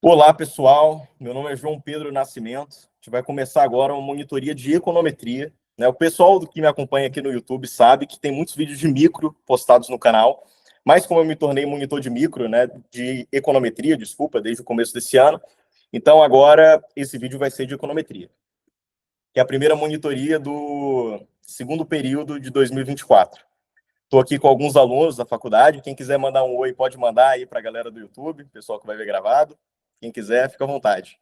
Olá, pessoal. Meu nome é João Pedro Nascimento. A gente vai começar agora uma monitoria de econometria. O pessoal que me acompanha aqui no YouTube sabe que tem muitos vídeos de micro postados no canal, mas como eu me tornei monitor de micro, de econometria, desculpa, desde o começo desse ano, então agora esse vídeo vai ser de econometria, que é a primeira monitoria do segundo período de 2024. Estou aqui com alguns alunos da faculdade. Quem quiser mandar um oi, pode mandar aí para a galera do YouTube, pessoal que vai ver gravado. Quem quiser, fica à vontade.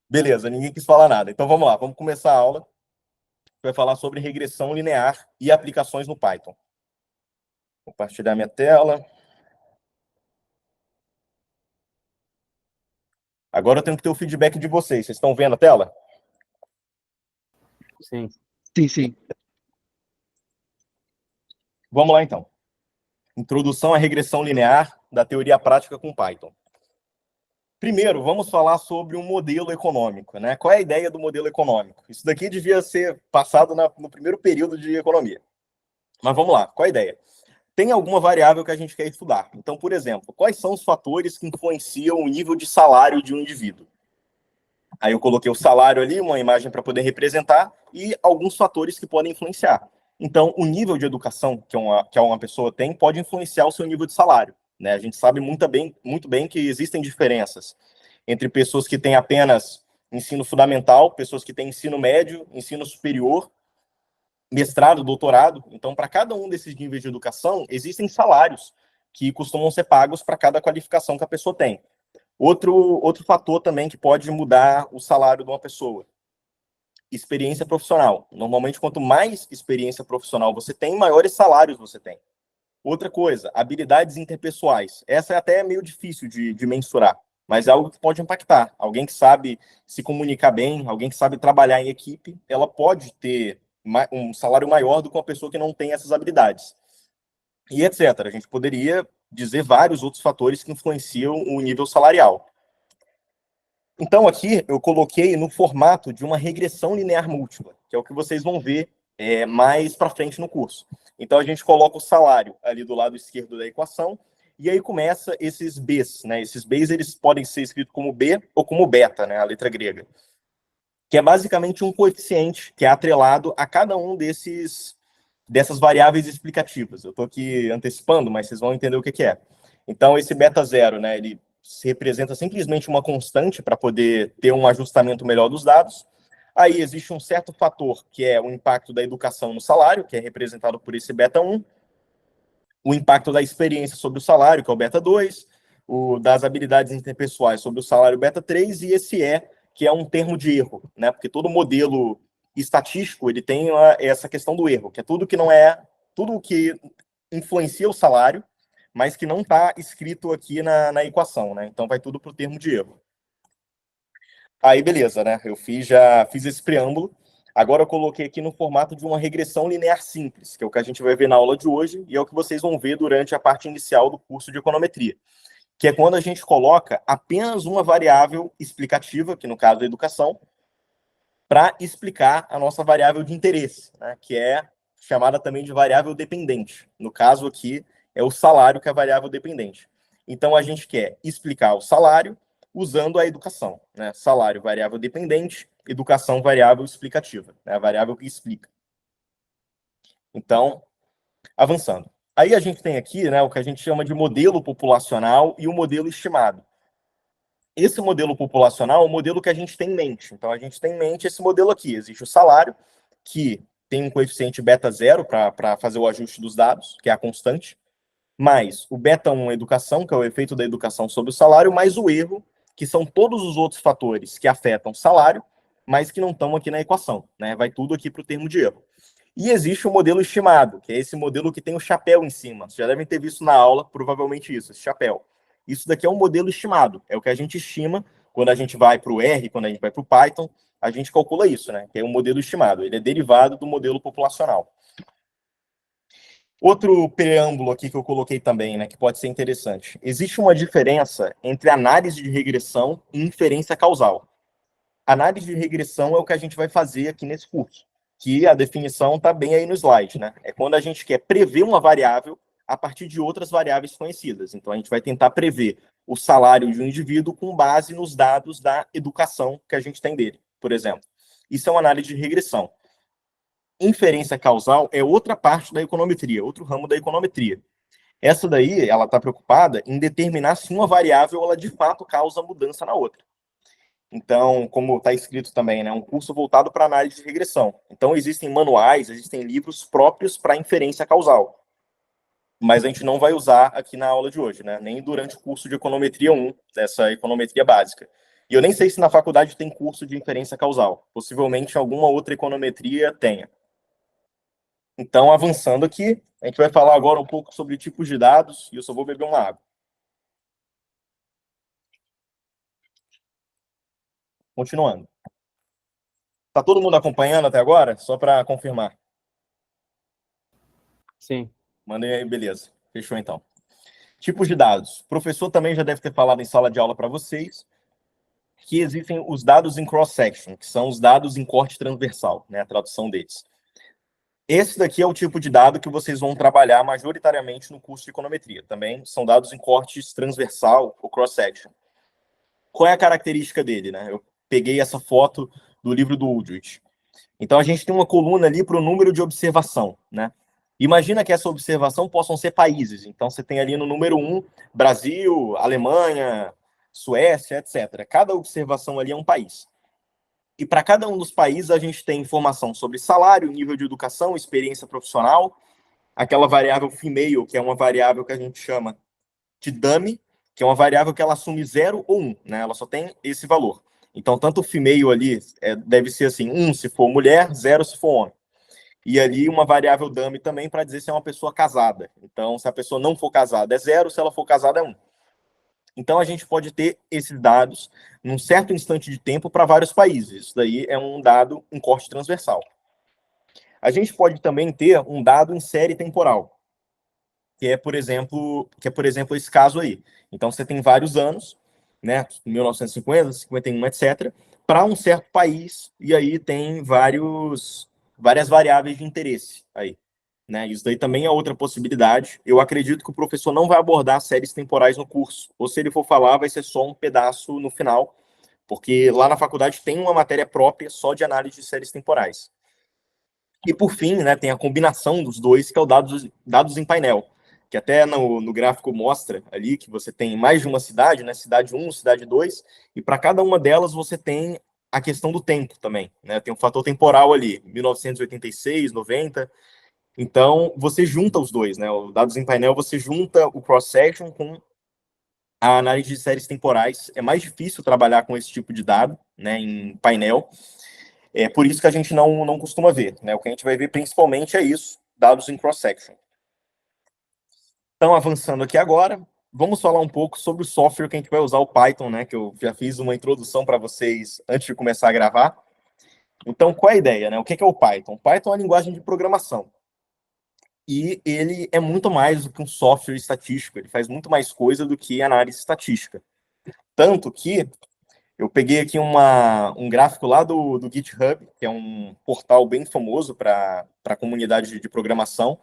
Beleza, ninguém quis falar nada. Então vamos lá, vamos começar a aula. Vai falar sobre regressão linear e aplicações no Python. Vou compartilhar minha tela. Agora eu tenho que ter o feedback de vocês. Vocês estão vendo a tela? Sim. Sim. Vamos lá, então. Introdução à regressão linear da teoria prática com Python. Primeiro, vamos falar sobre um modelo econômico, né? Qual é a ideia do modelo econômico? Isso daqui devia ser passado no primeiro período de economia. Mas vamos lá, qual é a ideia? Tem alguma variável que a gente quer estudar. Então, por exemplo, quais são os fatores que influenciam o nível de salário de um indivíduo? Aí eu coloquei o salário ali, uma imagem para poder representar, e alguns fatores que podem influenciar. Então, o nível de educação que uma pessoa tem pode influenciar o seu nível de salário. A gente sabe muito bem que existem diferenças entre pessoas que têm apenas ensino fundamental, pessoas que têm ensino médio, ensino superior, mestrado, doutorado. Então, para cada um desses níveis de educação, existem salários que costumam ser pagos para cada qualificação que a pessoa tem. Outro fator também que pode mudar o salário de uma pessoa: experiência profissional. Normalmente, quanto mais experiência profissional você tem, maiores salários você tem. Outra coisa, habilidades interpessoais. Essa é até meio difícil de mensurar, mas é algo que pode impactar. Alguém que sabe se comunicar bem, alguém que sabe trabalhar em equipe, ela pode ter um salário maior do que uma pessoa que não tem essas habilidades. E etc. A gente poderia dizer vários outros fatores que influenciam o nível salarial. Então, aqui eu coloquei no formato de uma regressão linear múltipla, que é o que vocês vão ver mais para frente no curso. Então, a gente coloca o salário ali do lado esquerdo da equação, e aí começa esses Bs. Esses Bs, eles podem ser escritos como B ou como beta, a letra grega, que é basicamente um coeficiente que é atrelado a cada um dessas variáveis explicativas. Eu estou aqui antecipando, mas vocês vão entender o que é. Então, esse beta zero, ele se representa simplesmente uma constante para poder ter um ajustamento melhor dos dados. Aí existe um certo fator, que é o impacto da educação no salário, que é representado por esse beta 1, o impacto da experiência sobre o salário, que é o beta 2, o das habilidades interpessoais sobre o salário beta 3, e esse que é um termo de erro, porque todo modelo estatístico ele tem essa questão do erro, que é tudo que influencia o salário, mas que não está escrito aqui na equação, Então vai tudo para o termo de erro. Aí beleza, Eu já fiz esse preâmbulo. Agora eu coloquei aqui no formato de uma regressão linear simples, que é o que a gente vai ver na aula de hoje e é o que vocês vão ver durante a parte inicial do curso de econometria, que é quando a gente coloca apenas uma variável explicativa, que no caso é a educação, para explicar a nossa variável de interesse, que é chamada também de variável dependente. No caso aqui, é o salário que é a variável dependente. Então, a gente quer explicar o salário usando a educação. Salário, variável dependente, educação, variável explicativa, a variável que explica. Então, avançando. Aí a gente tem aqui o que a gente chama de modelo populacional e o modelo estimado. Esse modelo populacional é o modelo que a gente tem em mente. Então, a gente tem em mente esse modelo aqui. Existe o salário, que tem um coeficiente beta zero para fazer o ajuste dos dados, que é a constante, mais o beta 1, a educação, que é o efeito da educação sobre o salário, mais o erro, que são todos os outros fatores que afetam o salário, mas que não estão aqui na equação. Vai tudo aqui para o termo de erro. E existe o modelo estimado, que é esse modelo que tem o chapéu em cima. Vocês já devem ter visto na aula, provavelmente isso, esse chapéu. Isso daqui é um modelo estimado, é o que a gente estima quando a gente vai para o R, quando a gente vai para o Python, a gente calcula isso, que é um modelo estimado. Ele é derivado do modelo populacional. Outro preâmbulo aqui que eu coloquei também, que pode ser interessante. Existe uma diferença entre análise de regressão e inferência causal. Análise de regressão é o que a gente vai fazer aqui nesse curso, que a definição está bem aí no slide. É quando a gente quer prever uma variável a partir de outras variáveis conhecidas. Então, a gente vai tentar prever o salário de um indivíduo com base nos dados da educação que a gente tem dele, por exemplo. Isso é uma análise de regressão. Inferência causal é outra parte da econometria, outro ramo da econometria. Essa daí, ela está preocupada em determinar se uma variável, ela de fato causa mudança na outra. Então, como está escrito também, né, um curso voltado para análise de regressão. Então, existem manuais, existem livros próprios para inferência causal. Mas a gente não vai usar aqui na aula de hoje, né? Nem durante o curso de econometria 1, dessa econometria básica. E eu nem sei se na faculdade tem curso de inferência causal. Possivelmente alguma outra econometria tenha. Então, avançando aqui, a gente vai falar agora um pouco sobre tipos de dados, e eu só vou beber uma água. Continuando. Tá todo mundo acompanhando até agora? Só para confirmar. Sim. Mandei aí, beleza. Fechou então. Tipos de dados. O professor também já deve ter falado em sala de aula para vocês que existem os dados em cross-section, que são os dados em corte transversal, né, a tradução deles. Esse daqui é o tipo de dado que vocês vão trabalhar majoritariamente no curso de econometria. Também são dados em cortes transversal ou cross-section. Qual é a característica dele, né? Eu peguei essa foto do livro do Ullrich. Então, a gente tem uma coluna ali para o número de observação, né? Imagina que essa observação possam ser países. Então, você tem ali no número 1, Brasil, Alemanha, Suécia, etc. Cada observação ali é um país. E para cada um dos países, a gente tem informação sobre salário, nível de educação, experiência profissional, aquela variável female, que é uma variável que a gente chama de dummy, que é uma variável que ela assume 0 ou 1, né? Ela só tem esse valor. Então, tanto o female ali deve ser assim, 1 se for mulher, 0 se for homem. E ali uma variável dummy também para dizer se é uma pessoa casada. Então, se a pessoa não for casada é 0, se ela for casada é 1. Então, a gente pode ter esses dados num certo instante de tempo para vários países. Isso daí é um dado em corte transversal. A gente pode também ter um dado em série temporal, que é, por exemplo, esse caso aí. Então, você tem vários anos, né, 1950, 51, etc., para um certo país, e aí tem várias variáveis de interesse aí. Né? Isso daí também é outra possibilidade. Eu acredito que o professor não vai abordar séries temporais no curso, ou se ele for falar, vai ser só um pedaço no final, porque lá na faculdade tem uma matéria própria só de análise de séries temporais. E por fim, né, tem a combinação dos dois, que é o dados em painel, que até no gráfico mostra ali que você tem mais de uma cidade, né, cidade 1, cidade 2, e para cada uma delas você tem a questão do tempo também, né? Tem um fator temporal ali, 1986, 90. Então, você junta os dois, né? O dados em painel, você junta o cross-section com a análise de séries temporais. É mais difícil trabalhar com esse tipo de dado, né, em painel. É por isso que a gente não costuma ver, né? O que a gente vai ver principalmente é isso, dados em cross-section. Então, avançando aqui agora, vamos falar um pouco sobre o software que a gente vai usar, o Python, né? Que eu já fiz uma introdução para vocês antes de começar a gravar. Então, qual é a ideia, né? O que é o Python? O Python é uma linguagem de programação. E ele é muito mais do que um software estatístico, ele faz muito mais coisa do que análise estatística. Tanto que eu peguei aqui um gráfico lá do GitHub, que é um portal bem famoso para a comunidade de programação,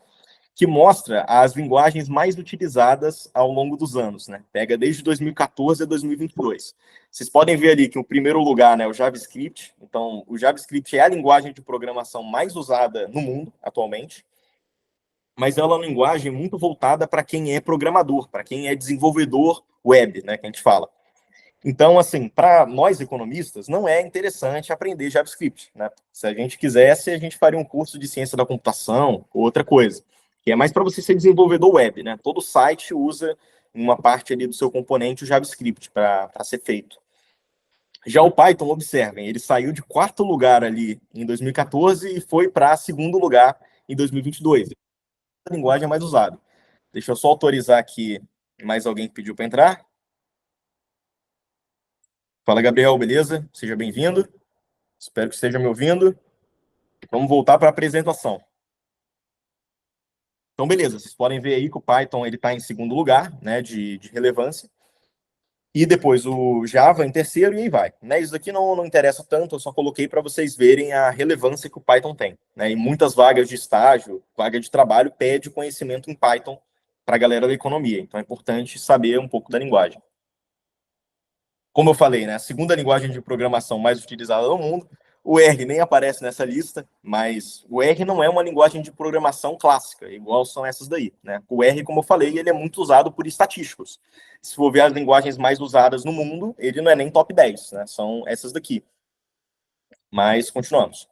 que mostra as linguagens mais utilizadas ao longo dos anos, né? Pega desde 2014 a 2022. Vocês podem ver ali que o primeiro lugar, né, é o JavaScript. Então, o JavaScript é a linguagem de programação mais usada no mundo atualmente, mas ela é uma linguagem muito voltada para quem é programador, para quem é desenvolvedor web, né, que a gente fala. Então, assim, para nós economistas, não é interessante aprender JavaScript, né? Se a gente quisesse, a gente faria um curso de ciência da computação ou outra coisa, que é mais para você ser desenvolvedor web, né? Todo site usa uma parte ali do seu componente o JavaScript para ser feito. Já o Python, observem, ele saiu de quarto lugar ali em 2014 e foi para segundo lugar em 2022. A linguagem é mais usada. Deixa eu só autorizar aqui mais alguém que pediu para entrar. Fala, Gabriel, beleza? Seja bem-vindo. Espero que esteja me ouvindo. Vamos voltar para a apresentação. Então, beleza, vocês podem ver aí que o Python está em segundo lugar, né, de relevância. E depois o Java em terceiro e aí vai. Né? Isso aqui não interessa tanto, eu só coloquei para vocês verem a relevância que o Python tem. Né? E muitas vagas de estágio, vaga de trabalho, pede conhecimento em Python para a galera da economia. Então é importante saber um pouco da linguagem. Como eu falei, né, a segunda linguagem de programação mais utilizada no mundo, o R nem aparece nessa lista, mas o R não é uma linguagem de programação clássica, igual são essas daí, né? O R, como eu falei, ele é muito usado por estatísticos. Se for ver as linguagens mais usadas no mundo, ele não é nem top 10, né? São essas daqui. Mas continuamos.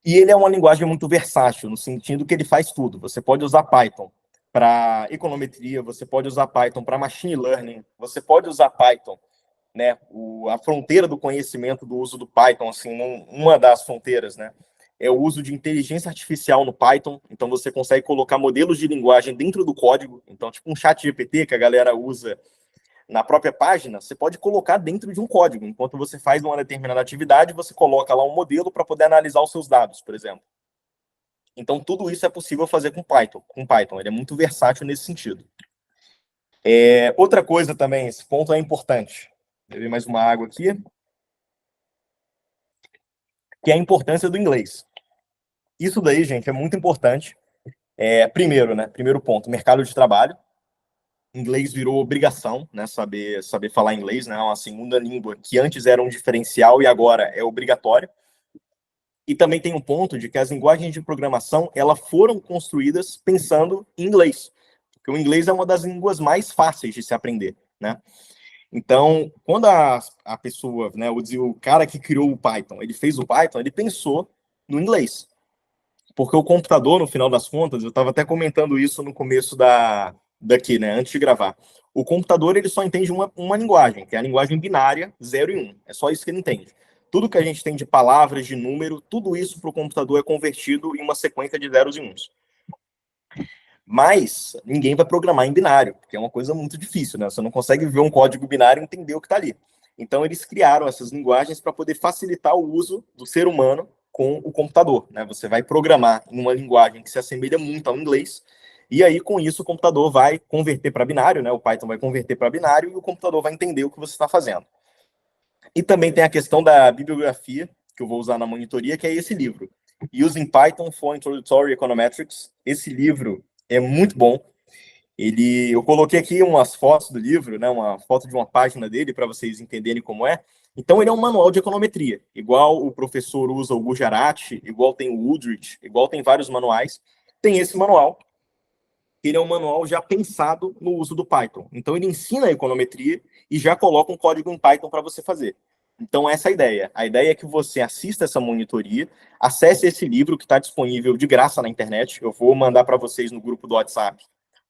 E ele é uma linguagem muito versátil, no sentido que ele faz tudo. Você pode usar Python para econometria, você pode usar Python para machine learning, você pode usar Python, né, a fronteira do conhecimento do uso do Python, assim, uma das fronteiras, né, é o uso de inteligência artificial no Python. Então você consegue colocar modelos de linguagem dentro do código. Então, tipo um chat GPT que a galera usa na própria página, você pode colocar dentro de um código. Enquanto você faz uma determinada atividade, você coloca lá um modelo para poder analisar os seus dados, por exemplo. Então, tudo isso é possível fazer com Python. Ele é muito versátil nesse sentido. Outra coisa também, esse ponto é importante. Beber mais uma água aqui. Que é a importância do inglês. Isso daí, gente, é muito importante. Primeiro ponto, mercado de trabalho. Inglês virou obrigação, né? Saber falar inglês, né? Uma segunda língua que antes era um diferencial e agora é obrigatório. E também tem um ponto de que as linguagens de programação elas foram construídas pensando em inglês, porque o inglês é uma das línguas mais fáceis de se aprender, né? Então, quando a pessoa, né, o cara que criou o Python, ele fez o Python, ele pensou no inglês. Porque o computador, no final das contas, eu estava até comentando isso no começo daqui, né, antes de gravar. O computador, ele só entende uma linguagem, que é a linguagem binária 0 e 1. É só isso que ele entende. Tudo que a gente tem de palavras, de número, tudo isso para o computador é convertido em uma sequência de zeros e uns. Mas ninguém vai programar em binário, porque é uma coisa muito difícil, né? Você não consegue ver um código binário e entender o que está ali. Então, eles criaram essas linguagens para poder facilitar o uso do ser humano com o computador, né? Você vai programar em uma linguagem que se assemelha muito ao inglês, e aí, com isso, o computador vai converter para binário, né? O Python vai converter para binário e o computador vai entender o que você está fazendo. E também tem a questão da bibliografia, que eu vou usar na monitoria, que é esse livro. Using Python for Introductory Econometrics. Esse livro é muito bom. Eu coloquei aqui umas fotos do livro, né, uma foto de uma página dele para vocês entenderem como é. Então ele é um manual de econometria, igual o professor usa o Gujarati, igual tem o Woodrich, igual tem vários manuais. Tem esse manual. Ele é um manual já pensado no uso do Python. Então ele ensina a econometria e já coloca um código em Python para você fazer. Então essa é a ideia. A ideia é que você assista essa monitoria, acesse esse livro que está disponível de graça na internet. Eu vou mandar para vocês no grupo do WhatsApp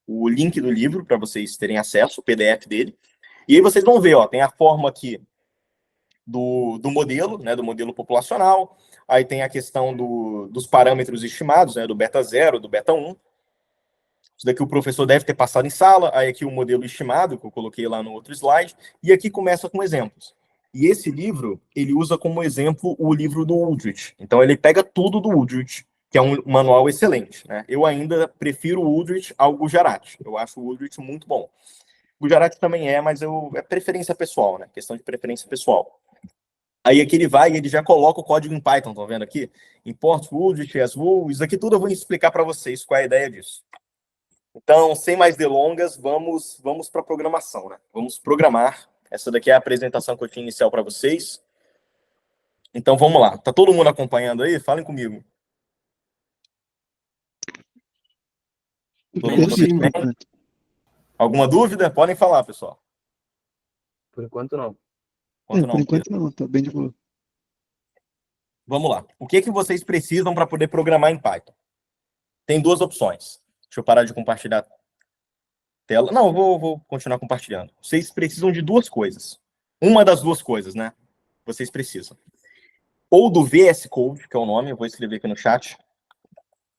o link do livro para vocês terem acesso, o PDF dele. E aí vocês vão ver, ó, tem a forma aqui do modelo, né, do modelo populacional. Aí tem a questão dos parâmetros estimados, né, do beta 0, do beta 1. Isso daqui o professor deve ter passado em sala. Aí aqui o modelo estimado, que eu coloquei lá no outro slide. E aqui começa com exemplos. E esse livro, ele usa como exemplo o livro do Woodrich. Então ele pega tudo do Woodrich, que é um manual excelente, né? Eu ainda prefiro o Woodrich ao Gujarati. Eu acho o Woodrich muito bom. O Gujarati também mas é preferência pessoal, né? Questão de preferência pessoal. Aí aqui ele vai e ele já coloca o código em Python, estão vendo aqui? Import Woodrich, as rules, isso aqui tudo eu vou explicar para vocês qual é a ideia disso. Então, sem mais delongas, vamos para a programação, né? Vamos programar. Essa daqui é a apresentação que eu tinha inicial para vocês. Então, vamos lá. Tá todo mundo acompanhando aí? Falem comigo. Todo mundo Sim, bem? Alguma dúvida? Podem falar, pessoal. por enquanto não. Enquanto Por enquanto não, tá bem de boa. Vamos lá. O que vocês precisam para poder programar em Python? Tem duas opções. Deixa eu parar de compartilhar a tela. Não, vou continuar compartilhando. Vocês precisam de duas coisas. Uma das duas coisas, né? Vocês precisam. Ou do VS Code, que é o nome, eu vou escrever aqui no chat.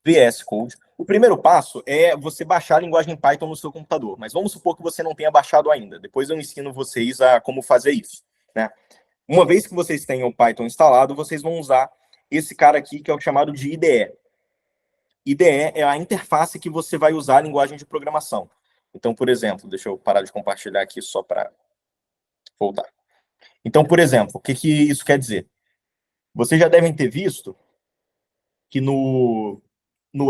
VS Code. O primeiro passo é você baixar a linguagem Python no seu computador, mas vamos supor que você não tenha baixado ainda. Depois eu ensino vocês a como fazer isso, né? Uma vez que vocês tenham o Python instalado, vocês vão usar esse cara aqui, que é o chamado de IDE. IDE é a interface que você vai usar a linguagem de programação. Então, por exemplo, deixa eu parar de compartilhar aqui só para voltar. Então, por exemplo, o que isso quer dizer? Vocês já devem ter visto que no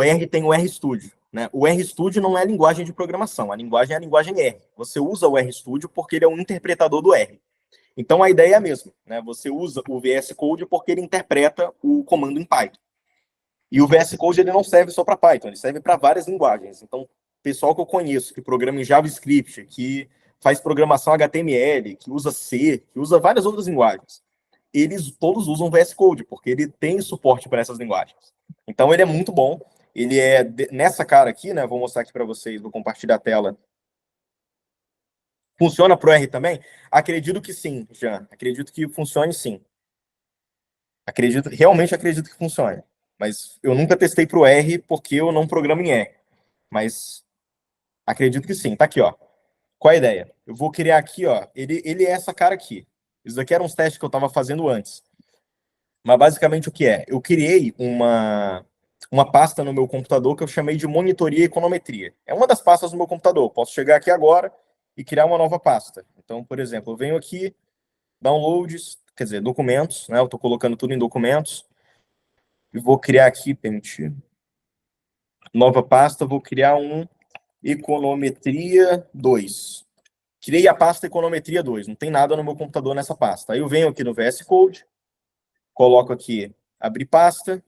R tem o RStudio. né? O RStudio não é linguagem de programação, a linguagem é a linguagem R. Você usa o RStudio porque ele é um interpretador do R. Então a ideia é a mesma, né? Você usa o VS Code porque ele interpreta o comando em Python. E o VS Code ele não serve só para Python, ele serve para várias linguagens. Então, pessoal que eu conheço que programa em JavaScript, que faz programação HTML, que usa C, que usa várias outras linguagens, eles todos usam VS Code, porque ele tem suporte para essas linguagens. Então, ele é muito bom. Ele é nessa cara aqui, né? Vou mostrar aqui para vocês, vou compartilhar a tela. Funciona para o R também? Acredito que sim, Jean. Acredito que funcione sim. Realmente acredito que funcione. Mas eu nunca testei para o R porque eu não programo em R. Mas acredito que sim. Tá aqui, ó. Qual a ideia? Eu vou criar aqui, ó. Ele é essa cara aqui. Isso daqui eram uns testes que eu estava fazendo antes. Mas basicamente o que é? Eu criei uma pasta no meu computador que eu chamei de monitoria e econometria. É uma das pastas do meu computador. Eu posso chegar aqui agora e criar uma nova pasta. Então, por exemplo, eu venho aqui, downloads, quer dizer, documentos, né? Eu estou colocando tudo em documentos. E vou criar aqui, permitir. Nova pasta, vou criar um econometria 2. Criei a pasta econometria 2, não tem nada no meu computador nessa pasta. Aí eu venho aqui no VS Code, coloco aqui, abrir pasta,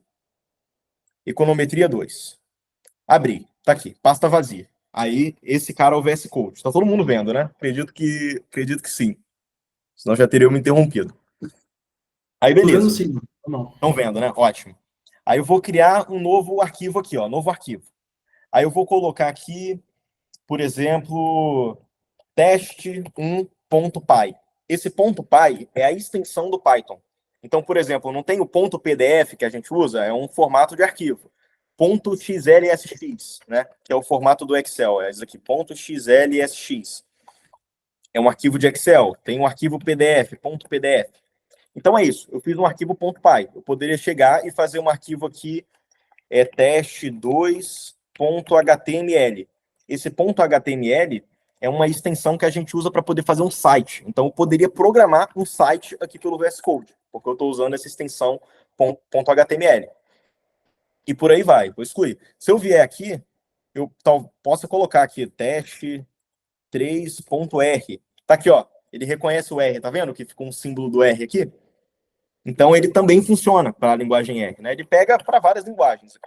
econometria 2. Abri, tá aqui, pasta vazia. Aí esse cara é o VS Code. Tá todo mundo vendo, né? Acredito que sim. Senão já teria me interrompido. Aí Tô vendo beleza. sim, não. Estão vendo, né? Ótimo. Aí eu vou criar um novo arquivo aqui, ó, novo arquivo. Aí eu vou colocar aqui, por exemplo, teste1.py. Esse .py é a extensão do Python. Então, por exemplo, não tem o .pdf que a gente usa, é um formato de arquivo. .xlsx, né? Que é o formato do Excel. É isso aqui, .xlsx. É um arquivo de Excel. Tem um arquivo PDF, .pdf. Então é isso. Eu fiz um arquivo .py. Eu poderia chegar e fazer um arquivo aqui, teste2.html. Esse .html é uma extensão que a gente usa para poder fazer um site. Então, eu poderia programar um site aqui pelo VS Code, porque eu estou usando essa extensão .html. E por aí vai, vou excluir. Se eu vier aqui, eu posso colocar aqui teste 3.r. Tá aqui, ó. Ele reconhece o R, tá vendo que ficou um símbolo do R aqui? Então, ele também funciona para a linguagem R, né? Ele pega para várias linguagens.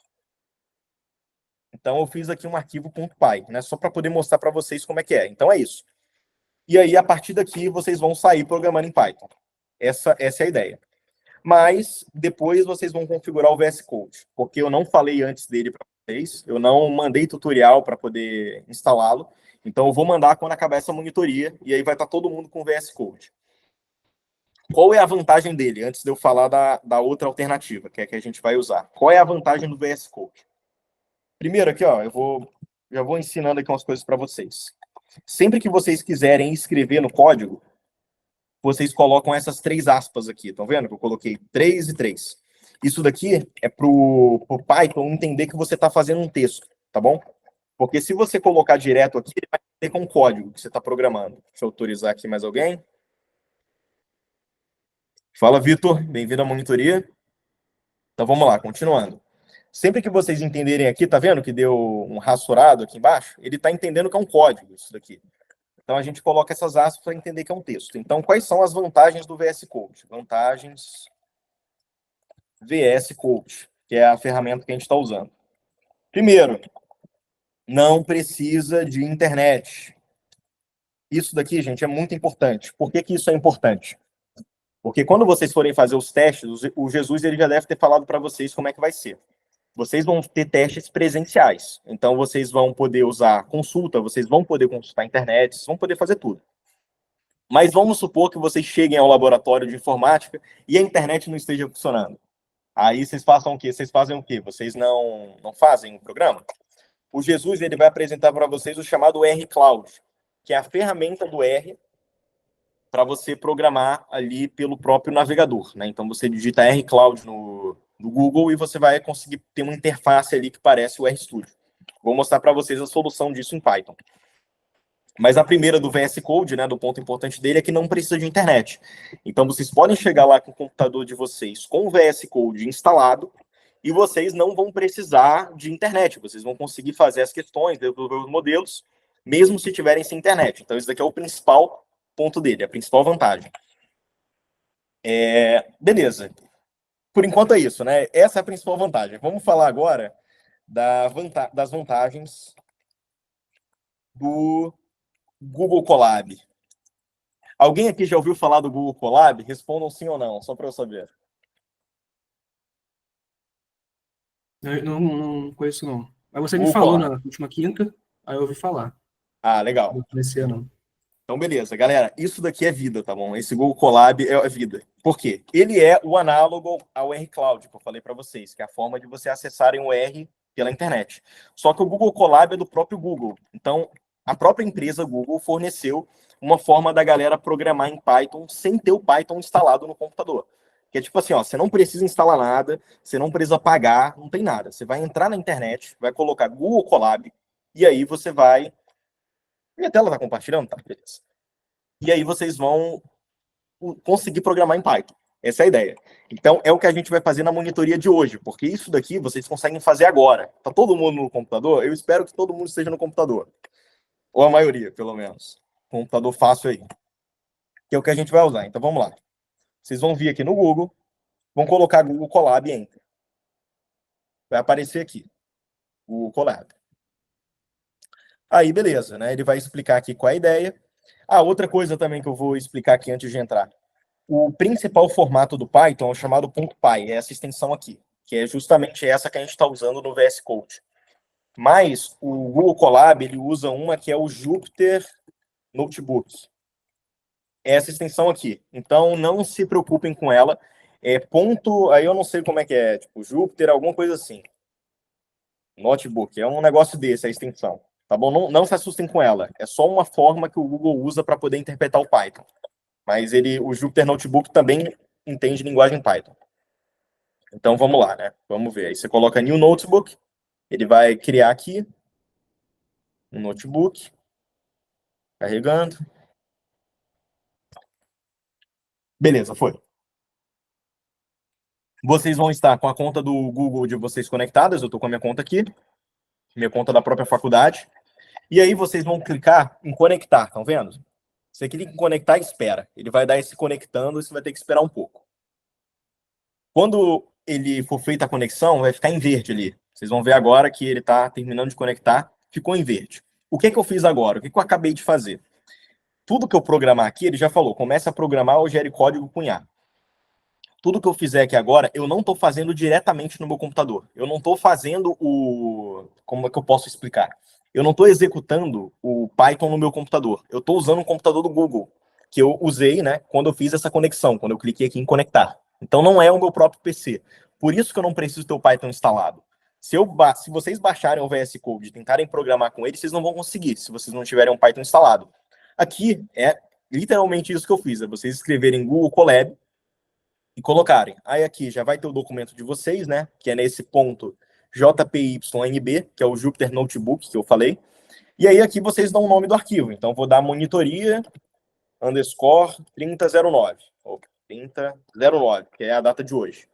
Então, eu fiz aqui um arquivo .py, né? Só para poder mostrar para vocês como é que é. Então, é isso. E aí, a partir daqui, vocês vão sair programando em Python. Essa é a ideia. Mas, depois, vocês vão configurar o VS Code, porque eu não falei antes dele para vocês, eu não mandei tutorial para poder instalá-lo. Então, eu vou mandar quando acabar essa monitoria, e aí vai estar todo mundo com o VS Code. Qual é a vantagem dele, antes de eu falar da outra alternativa, que é que a gente vai usar? Qual é a vantagem do VS Code? Primeiro aqui, ó, já vou ensinando aqui umas coisas para vocês. Sempre que vocês quiserem escrever no código, vocês colocam essas 3 aspas aqui. Estão vendo que eu coloquei 3 e 3. Isso daqui é pro Python entender que você está fazendo um texto, tá bom? Porque se você colocar direto aqui, ele vai ter com o código que você está programando. Deixa eu autorizar aqui mais alguém. Fala, Vitor. Bem-vindo à monitoria. Então vamos lá, continuando. Sempre que vocês entenderem aqui, tá vendo que deu um rassurado aqui embaixo? Ele está entendendo que é um código, isso daqui. Então, a gente coloca essas aspas para entender que é um texto. Então, quais são as vantagens do VS Code? Vantagens VS Code, que é a ferramenta que a gente está usando. Primeiro, não precisa de internet. Isso daqui, gente, é muito importante. Por que isso é importante? Porque quando vocês forem fazer os testes, o Jesus ele já deve ter falado para vocês como é que vai ser. Vocês vão ter testes presenciais. Então, vocês vão poder usar consulta, vocês vão poder consultar a internet, vocês vão poder fazer tudo. Mas vamos supor que vocês cheguem ao laboratório de informática e a internet não esteja funcionando. Aí vocês façam o quê? Vocês fazem o quê? Vocês não fazem o programa? O Jesus ele vai apresentar para vocês o chamado R Cloud, que é a ferramenta do R para você programar ali pelo próprio navegador, né? Então você digita R Cloud no Google e você vai conseguir ter uma interface ali que parece o RStudio. Vou mostrar para vocês a solução disso em Python. Mas a primeira do VS Code, né, do ponto importante dele, é que não precisa de internet. Então, vocês podem chegar lá com o computador de vocês com o VS Code instalado e vocês não vão precisar de internet. Vocês vão conseguir fazer as questões, desenvolver os modelos, mesmo se tiverem sem internet. Então, esse daqui é o principal ponto dele, a principal vantagem. Beleza. Por enquanto é isso, né? Essa é a principal vantagem. Vamos falar agora das vantagens do Google Colab. Alguém aqui já ouviu falar do Google Colab? Respondam sim ou não, só para eu saber. Eu não conheço, não. Mas você me Google falou Colab. na última quinta, aí eu ouvi falar. Ah, legal. Não conhecia, não. Então, beleza. Galera, isso daqui é vida, tá bom? Esse Google Colab é vida. Por quê? Ele é o análogo ao R Cloud, que eu falei para vocês, que é a forma de você acessarem o R pela internet. Só que o Google Colab é do próprio Google. Então, a própria empresa Google forneceu uma forma da galera programar em Python sem ter o Python instalado no computador. Que é tipo assim, ó, você não precisa instalar nada, você não precisa pagar, não tem nada. Você vai entrar na internet, vai colocar Google Colab, e aí você vai... Minha tela tá compartilhando? Tá, beleza. E aí vocês vão conseguir programar em Python. Essa é a ideia. Então, é o que a gente vai fazer na monitoria de hoje, porque isso daqui vocês conseguem fazer agora. Tá todo mundo no computador? Eu espero que todo mundo esteja no computador. Ou a maioria, pelo menos. Computador fácil aí. Que é o que a gente vai usar. Então, vamos lá. Vocês vão vir aqui no Google, vão colocar Google Colab e Enter. Vai aparecer aqui. Google Colab. Aí, beleza, né? Ele vai explicar aqui qual é a ideia. Ah, outra coisa também que eu vou explicar aqui antes de entrar. O principal formato do Python é o chamado .py, é essa extensão aqui, que é justamente essa que a gente está usando no VS Code. Mas o Google Colab, ele usa uma que é o Jupyter Notebook. É essa extensão aqui. Então, não se preocupem com ela. Aí eu não sei como é que é, tipo, Jupyter, alguma coisa assim. Notebook, é um negócio desse, a extensão. Tá bom? Não se assustem com ela. É só uma forma que o Google usa para poder interpretar o Python. Mas o Jupyter Notebook também entende linguagem Python. Então vamos lá, né? Vamos ver. Aí você coloca New Notebook, ele vai criar aqui um notebook, carregando. Beleza, foi. Vocês vão estar com a conta do Google de vocês conectadas. Eu estou com a minha conta aqui, minha conta da própria faculdade. E aí vocês vão clicar em conectar, estão vendo? Você clica em conectar e espera. Ele vai dar esse conectando e você vai ter que esperar um pouco. Quando ele for feita a conexão, vai ficar em verde ali. Vocês vão ver agora que ele está terminando de conectar, ficou em verde. O que eu fiz agora? O que eu acabei de fazer? Tudo que eu programar aqui, ele já falou, começa a programar ou gere código com IA. Tudo que eu fizer aqui agora, eu não estou fazendo diretamente no meu computador. Eu não estou fazendo Como é que eu posso explicar? Eu não estou executando o Python no meu computador. Eu estou usando um computador do Google, que eu usei, né, quando eu fiz essa conexão, quando eu cliquei aqui em conectar. Então não é o meu próprio PC. Por isso que eu não preciso ter o Python instalado. Se vocês baixarem o VS Code e tentarem programar com ele, vocês não vão conseguir, se vocês não tiverem um Python instalado. Aqui é literalmente isso que eu fiz, é vocês escreverem Google Colab e colocarem. Aí aqui já vai ter o documento de vocês, né, que é nesse ponto JPYNB, que é o Jupyter Notebook que eu falei. E aí aqui vocês dão o nome do arquivo. Então vou dar monitoria _ 3009. Ou 3009, que é a data de hoje.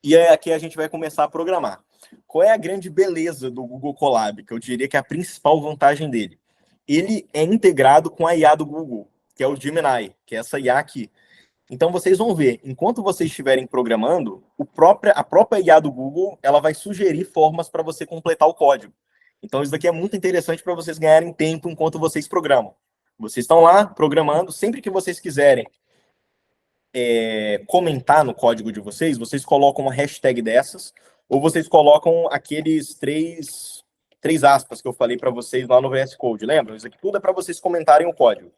E aí aqui a gente vai começar a programar. Qual é a grande beleza do Google Colab? Que eu diria que é a principal vantagem dele. Ele é integrado com a IA do Google, que é o Gemini, que é essa IA aqui. Então vocês vão ver, enquanto vocês estiverem programando, a própria IA do Google, ela vai sugerir formas para você completar o código. Então isso daqui é muito interessante para vocês ganharem tempo enquanto vocês programam. Vocês estão lá programando, sempre que vocês quiserem comentar no código de vocês colocam uma hashtag dessas, ou vocês colocam aqueles três aspas que eu falei para vocês lá no VS Code. Lembram? Isso aqui tudo é para vocês comentarem o código.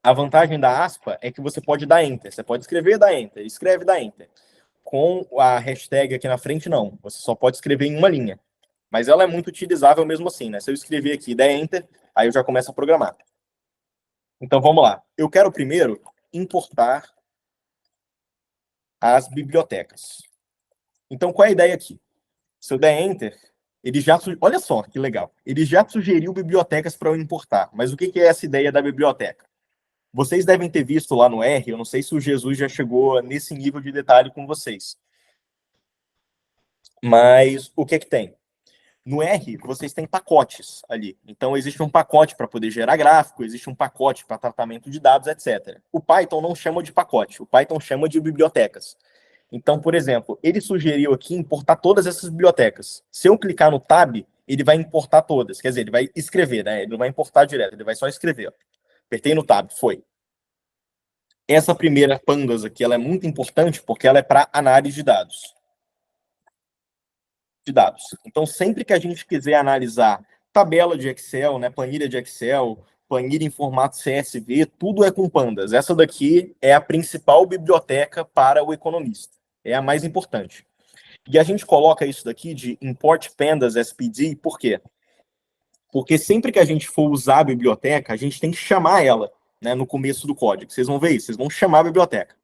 A vantagem da aspa é que você pode dar enter. Você pode escrever e dar enter. Escreve e dá enter. Com a hashtag aqui na frente, não. Você só pode escrever em uma linha. Mas ela é muito utilizável mesmo assim, né? Se eu escrever aqui e der enter, aí eu já começo a programar. Então, vamos lá. Eu quero primeiro importar as bibliotecas. Então, qual é a ideia aqui? Se eu der enter, ele já... Olha só que legal. Ele já sugeriu bibliotecas para eu importar. Mas o que é essa ideia da biblioteca? Vocês devem ter visto lá no R, eu não sei se o Jesus já chegou nesse nível de detalhe com vocês. Mas o que tem? No R, vocês têm pacotes ali. Então, existe um pacote para poder gerar gráfico, existe um pacote para tratamento de dados, etc. O Python não chama de pacote, o Python chama de bibliotecas. Então, por exemplo, ele sugeriu aqui importar todas essas bibliotecas. Se eu clicar no tab, ele vai importar todas. Quer dizer, ele vai escrever, né? Ele não vai importar direto, ele vai só escrever. Apertei no tab, foi. Essa primeira pandas aqui, ela é muito importante porque ela é para análise de dados. Então, sempre que a gente quiser analisar tabela de Excel, né, planilha de Excel, planilha em formato CSV, tudo é com pandas. Essa daqui é a principal biblioteca para o economista. É a mais importante. E a gente coloca isso daqui de import pandas SPD, por quê? Porque sempre que a gente for usar a biblioteca, a gente tem que chamar ela, né, no começo do código. Vocês vão ver isso, vocês vão chamar a biblioteca.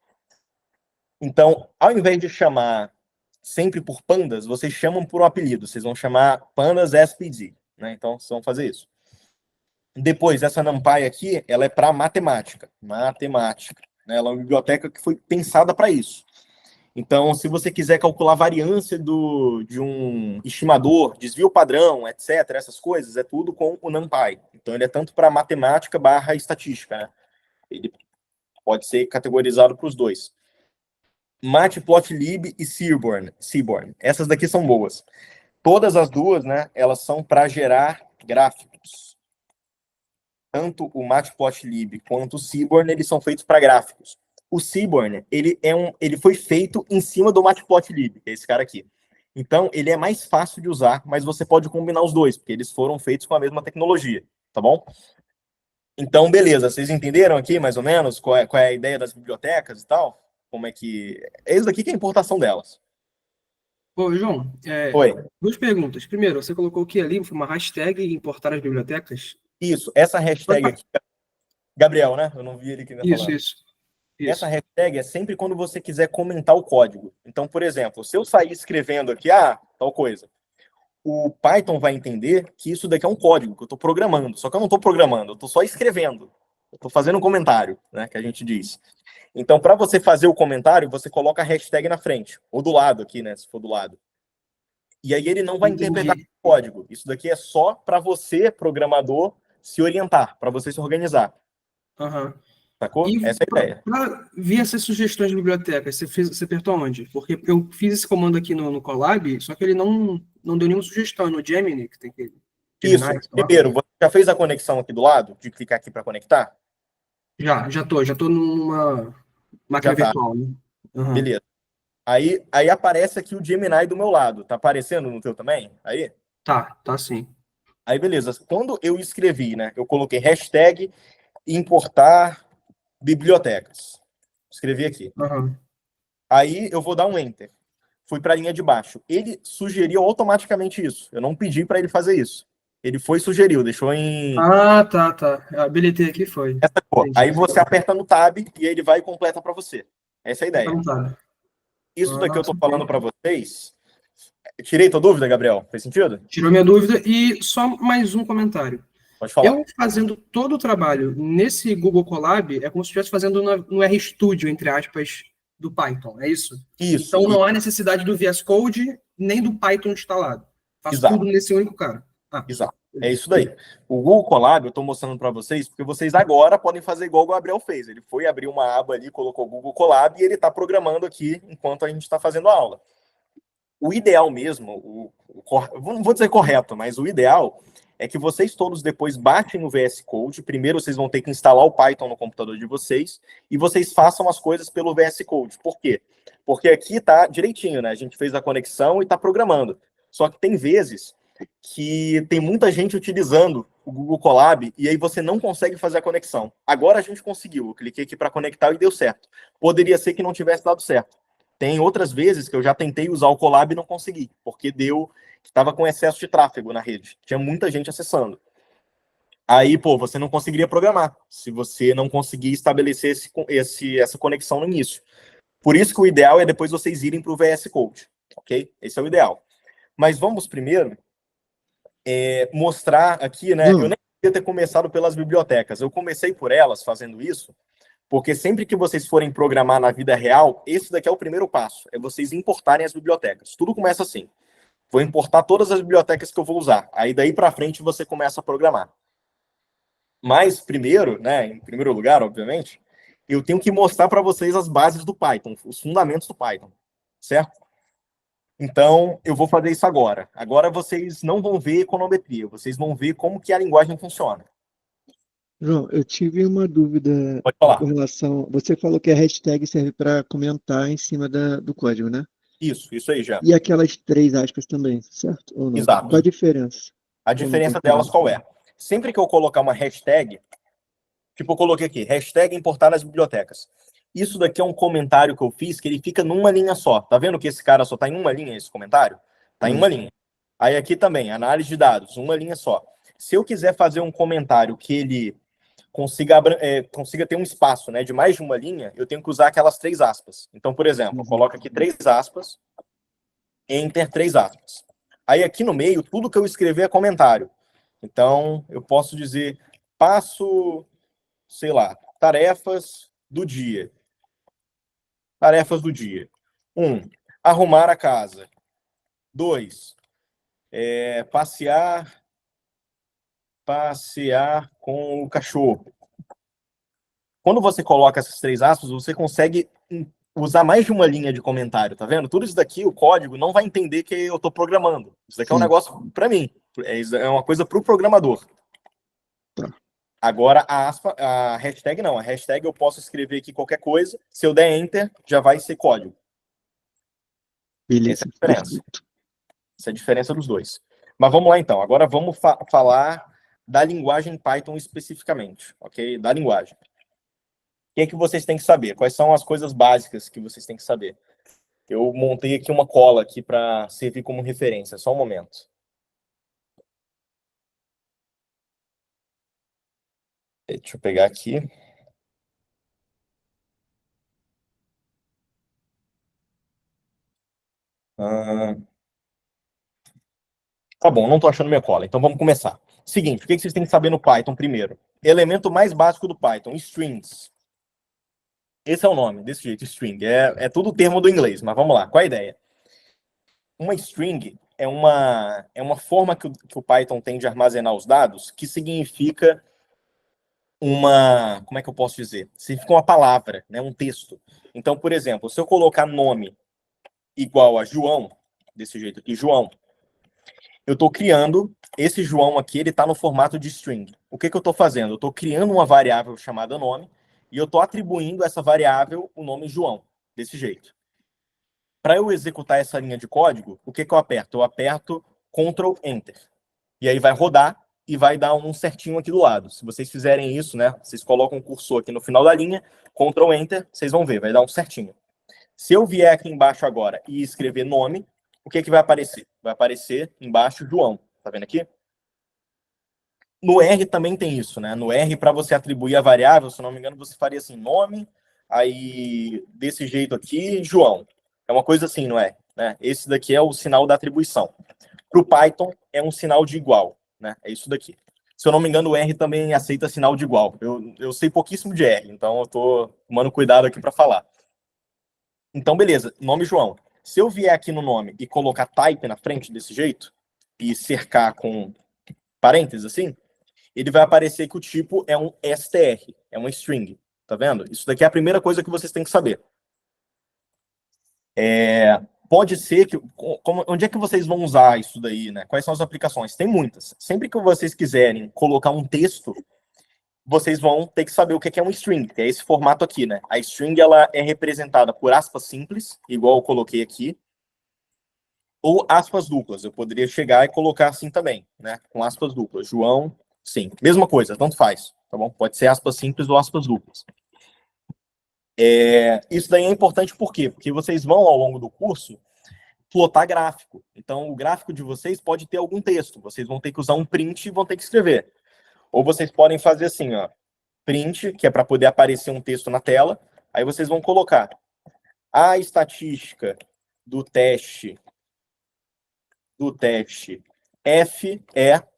Então, ao invés de chamar sempre por pandas, vocês chamam por um apelido. Vocês vão chamar pandas SPD, né? Então, vocês vão fazer isso. Depois, essa NumPy aqui, ela é para matemática. Matemática. Né? Ela é uma biblioteca que foi pensada para isso. Então, se você quiser calcular a variância de um estimador, desvio padrão, etc., essas coisas, é tudo com o NumPy. Então, ele é tanto para matemática / estatística. Né? Ele pode ser categorizado para os dois. Matplotlib e Seaborn. Essas daqui são boas. Todas as duas, né, elas são para gerar gráficos. Tanto o Matplotlib quanto o Seaborn, eles são feitos para gráficos. O Seaborn, ele foi feito em cima do Matplotlib, que é esse cara aqui. Então, ele é mais fácil de usar, mas você pode combinar os dois, porque eles foram feitos com a mesma tecnologia, tá bom? Então, beleza. Vocês entenderam aqui, mais ou menos, qual é a ideia das bibliotecas e tal? Como é que... É isso daqui que é a importação delas. Ô, João, Oi. duas perguntas. Primeiro, você colocou o que ali? Foi uma hashtag importar as bibliotecas? Isso, essa hashtag aqui, Gabriel, né? Eu não vi ele aqui ainda falando. Isso. Essa hashtag é sempre quando você quiser comentar o código. Então, por exemplo, se eu sair escrevendo aqui, tal coisa, o Python vai entender que isso daqui é um código que eu estou programando. Só que eu não estou programando, eu estou só escrevendo. Eu estou fazendo um comentário, né? Que a gente diz. Então, para você fazer o comentário, você coloca a hashtag na frente, ou do lado aqui, né? Se for do lado. E aí ele não vai interpretar o código. Isso daqui é só para você, programador, se orientar, para você se organizar. Uhum. Sacou? Essa é a ideia. Para ver essas sugestões de biblioteca, você apertou onde? Porque eu fiz esse comando aqui no Colab, só que ele não deu nenhuma sugestão. No Gemini, que tem que... Isso. Primeiro, você já fez a conexão aqui do lado? De clicar aqui para conectar? Já tô numa máquina virtual, né? Uhum. Beleza. Aí aparece aqui o Gemini do meu lado. Tá aparecendo no teu também? Aí? Tá sim. Aí, beleza. Quando eu escrevi, né? Eu coloquei hashtag importar bibliotecas. Escrevi aqui. Uhum. Aí eu vou dar um Enter. Fui para a linha de baixo. Ele sugeriu automaticamente isso. Eu não pedi para ele fazer isso. Ele sugeriu, deixou em... Tá. Habilitei aqui, foi. Essa cor. Aí você aperta no Tab e ele vai e completa para você. Essa é a ideia. Então, tá. Isso daqui eu estou falando para vocês. Tirei tua dúvida, Gabriel? Fez sentido? Tirou minha dúvida. E só mais um comentário. Pode falar. Eu fazendo todo o trabalho nesse Google Colab é como se estivesse fazendo no RStudio, entre aspas, do Python, é isso? Isso. Então não há necessidade do VS Code nem do Python instalado. Faço tudo nesse único cara. Exato. É isso daí. O Google Colab eu estou mostrando para vocês, porque vocês agora podem fazer igual o Gabriel fez. Ele foi abrir uma aba ali, colocou Google Colab e ele está programando aqui enquanto a gente está fazendo a aula. O ideal mesmo, não vou dizer correto, mas o ideal é que vocês todos depois batem no VS Code. Primeiro vocês vão ter que instalar o Python no computador de vocês e vocês façam as coisas pelo VS Code. Por quê? Porque aqui tá direitinho, né? A gente fez a conexão e está programando. Só que tem vezes que tem muita gente utilizando o Google Colab e aí você não consegue fazer a conexão. Agora a gente conseguiu. Eu cliquei aqui para conectar e deu certo. Poderia ser que não tivesse dado certo. Tem outras vezes que eu já tentei usar o Colab e não consegui, porque estava com excesso de tráfego na rede. Tinha muita gente acessando. Aí, você não conseguiria programar se você não conseguir estabelecer essa conexão no início. Por isso que o ideal é depois vocês irem para o VS Code, ok? Esse é o ideal. Mas vamos primeiro mostrar aqui, né? Eu nem queria ter começado pelas bibliotecas. Eu comecei por elas fazendo isso, porque sempre que vocês forem programar na vida real, esse daqui é o primeiro passo, é vocês importarem as bibliotecas. Tudo começa assim. Vou importar todas as bibliotecas que eu vou usar. Aí daí para frente você começa a programar. Mas primeiro, né, em primeiro lugar, obviamente, eu tenho que mostrar para vocês as bases do Python, os fundamentos do Python, certo? Então, eu vou fazer isso agora. Agora vocês não vão ver econometria, vocês vão ver como que a linguagem funciona. João, eu tive uma dúvida Pode falar. com relação. Você falou que a hashtag serve para comentar em cima do código, né? Isso aí já. E aquelas 3 aspas também, certo? Ou não? Exato. Qual a diferença? A diferença delas qual é? Sempre que eu colocar uma hashtag, tipo eu coloquei aqui, hashtag importar nas bibliotecas. Isso daqui é um comentário que eu fiz que ele fica numa linha só. Tá vendo que esse cara só tá em uma linha, esse comentário? Tá em uma linha. Aí aqui também, análise de dados, uma linha só. Se eu quiser fazer um comentário que ele consiga ter um espaço, né, de mais de uma linha, eu tenho que usar aquelas 3 aspas. Então, por exemplo, eu coloco aqui 3 aspas, enter 3 aspas. Aí aqui no meio, tudo que eu escrever é comentário. Então, eu posso dizer, passo, sei lá, tarefas do dia. Tarefas do dia. 1, arrumar a casa. 2, passear com o cachorro. Quando você coloca essas 3 aspas, você consegue usar mais de uma linha de comentário, tá vendo? Tudo isso daqui, o código, não vai entender que eu estou programando. Isso daqui é um negócio para mim. É uma coisa para o programador. Agora, a hashtag não. A hashtag eu posso escrever aqui qualquer coisa. Se eu der Enter, já vai ser código. Beleza. Essa é a diferença. Essa é a diferença dos dois. Mas vamos lá, então. Agora vamos falar da linguagem Python especificamente, ok? Da linguagem. O que é que vocês têm que saber? Quais são as coisas básicas que vocês têm que saber? Eu montei aqui uma cola aqui para servir como referência. Só um momento. Deixa eu pegar aqui. Tá bom, não estou achando minha cola. Então vamos começar. Seguinte, o que vocês têm que saber no Python primeiro? Elemento mais básico do Python, strings. Esse é o nome, desse jeito, string. É tudo termo do inglês, mas vamos lá. Qual a ideia? Uma string é uma forma que o Python tem de armazenar os dados que significa como é que eu posso dizer? Significa uma palavra, né? Um texto. Então, por exemplo, se eu colocar nome igual a João, desse jeito aqui, João, eu estou criando, esse João aqui, ele está no formato de string. O que eu estou fazendo? Eu estou criando uma variável chamada nome e eu estou atribuindo a essa variável o nome João, desse jeito. Para eu executar essa linha de código, o que eu aperto? Eu aperto Ctrl Enter. E aí vai rodar e vai dar um certinho aqui do lado. Se vocês fizerem isso, né? Vocês colocam o cursor aqui no final da linha, Ctrl Enter, vocês vão ver, vai dar um certinho. Se eu vier aqui embaixo agora e escrever nome, o que vai aparecer? Vai aparecer embaixo João. Tá vendo aqui? No R também tem isso, né? No R, para você atribuir a variável, se não me engano, você faria assim, nome, aí desse jeito aqui, João. É uma coisa assim, não é? Né? Esse daqui é o sinal da atribuição. Para o Python, é um sinal de igual, né? É isso daqui. Se eu não me engano, o R também aceita sinal de igual. Eu sei pouquíssimo de R, então eu estou tomando cuidado aqui para falar. Então, beleza, nome João. Se eu vier aqui no nome e colocar type na frente desse jeito, e cercar com parênteses assim, ele vai aparecer que o tipo é um str, é uma string. Tá vendo? Isso daqui é a primeira coisa que vocês têm que saber. Pode ser que... onde é que vocês vão usar isso daí, né? Quais são as aplicações? Tem muitas. Sempre que vocês quiserem colocar um texto, vocês vão ter que saber o que é um string, que é esse formato aqui, né? A string, ela é representada por aspas simples, igual eu coloquei aqui, ou aspas duplas. Eu poderia chegar e colocar assim também, né? Com aspas duplas. João, sim. Mesma coisa, tanto faz, tá bom? Pode ser aspas simples ou aspas duplas. Isso daí é importante por quê? Porque vocês vão, ao longo do curso, plotar gráfico. Então, o gráfico de vocês pode ter algum texto. Vocês vão ter que usar um print e vão ter que escrever. Ou vocês podem fazer assim, ó, print, que é para poder aparecer um texto na tela. Aí vocês vão colocar a estatística do teste F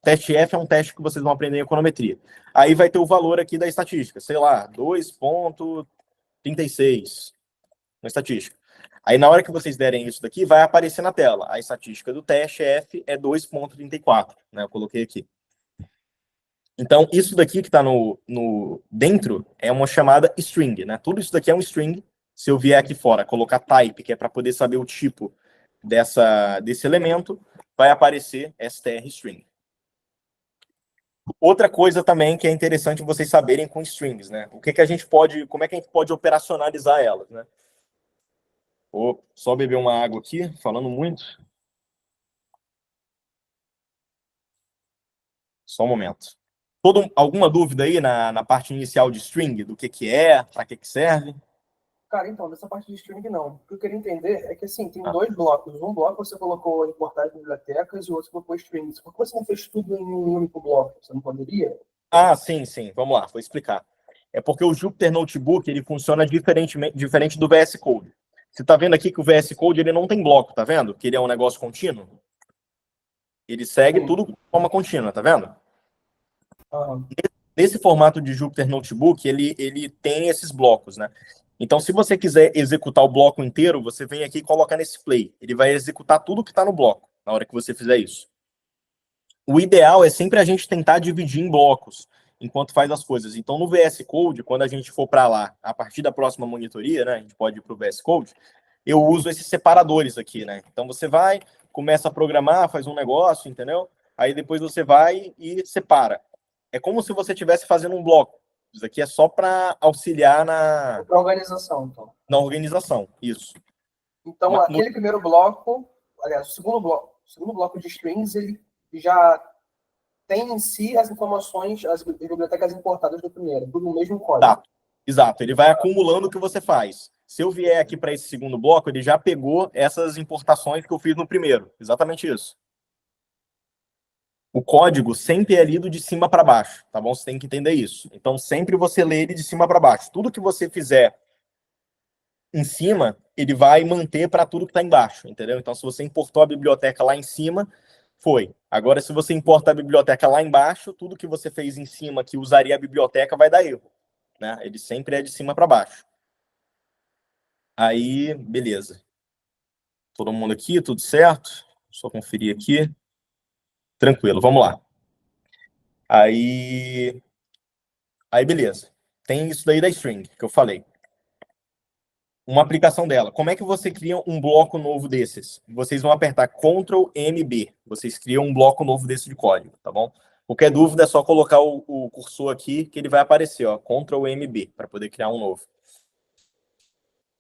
teste F é um teste que vocês vão aprender em econometria. Aí vai ter o valor aqui da estatística, sei lá, 2,36 na estatística. Aí, na hora que vocês derem isso daqui, vai aparecer na tela. A estatística do teste F é 2,34, né? Eu coloquei aqui. Então, isso daqui que está no dentro é uma chamada string, né? Tudo isso daqui é um string. Se eu vier aqui fora, colocar type, que é para poder saber o tipo desse elemento, vai aparecer str string. Outra coisa também que é interessante vocês saberem com strings, né? Como é que a gente pode operacionalizar elas, né? Vou só beber uma água aqui, falando muito. Só um momento. Alguma dúvida aí na parte inicial de string, do que é, para que serve? Cara, então, dessa parte de string não. O que eu queria entender é que, assim, tem Ah. dois blocos. Um bloco você colocou importar as bibliotecas e o outro você colocou strings. Por que você não fez tudo em um único bloco? Você não poderia? Ah, sim. Vamos lá, vou explicar. É porque o Jupyter Notebook ele funciona diferente do VS Code. Você está vendo aqui que o VS Code ele não tem bloco, tá vendo? Que ele é um negócio contínuo. Ele segue Sim. tudo de forma contínua, tá vendo? Ah, Nesse formato de Jupyter Notebook, ele tem esses blocos, né? Então, se você quiser executar o bloco inteiro, você vem aqui e coloca nesse play. Ele vai executar tudo que está no bloco, na hora que você fizer isso. O ideal é sempre a gente tentar dividir em blocos, enquanto faz as coisas. Então, no VS Code, quando a gente for para lá, a partir da próxima monitoria, né, a gente pode ir para o VS Code, eu uso esses separadores aqui, né? Então, você vai, começa a programar, faz um negócio, entendeu? Aí, depois você vai e separa. É como se você estivesse fazendo um bloco. Isso aqui é só para auxiliar para organização, então. na organização. Isso. Então, aquele primeiro bloco, aliás, o segundo bloco de strings, ele já tem em si as informações, as bibliotecas importadas do primeiro, tudo no mesmo código. Exato. Ele vai acumulando o que você faz. Se eu vier aqui para esse segundo bloco, ele já pegou essas importações que eu fiz no primeiro. Exatamente isso. O código sempre é lido de cima para baixo, tá bom? Você tem que entender isso. Então, sempre você lê ele de cima para baixo. Tudo que você fizer em cima, ele vai manter para tudo que está embaixo, entendeu? Então, se você importou a biblioteca lá em cima, foi. Agora, se você importa a biblioteca lá embaixo, tudo que você fez em cima que usaria a biblioteca vai dar erro, né? Ele sempre é de cima para baixo. Aí, beleza. Todo mundo aqui, tudo certo? Só conferir aqui. Tranquilo, vamos lá. Aí, beleza. Tem isso daí da string que eu falei. Uma aplicação dela. Como é que você cria um bloco novo desses? Vocês vão apertar Ctrl MB. Vocês criam um bloco novo desse de código, tá bom? Qualquer dúvida é só colocar o cursor aqui que ele vai aparecer, ó, Ctrl MB, para poder criar um novo.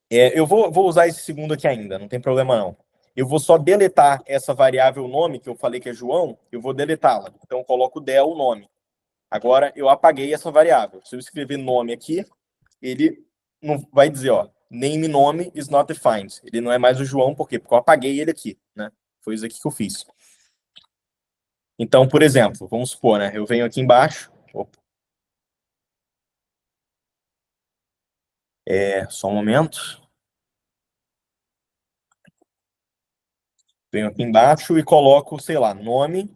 Eu vou usar esse segundo aqui ainda, não tem problema não. Eu vou só deletar essa variável nome, que eu falei que é João, eu vou deletá-la. Então, eu coloco del nome. Agora, eu apaguei essa variável. Se eu escrever nome aqui, ele não vai dizer, ó, name nome is not defined. Ele não é mais o João, por quê? Porque eu apaguei ele aqui, né? Foi isso aqui que eu fiz. Então, por exemplo, vamos supor, né? Eu venho aqui embaixo. Opa. Só um momento. Venho aqui embaixo e coloco, sei lá, nome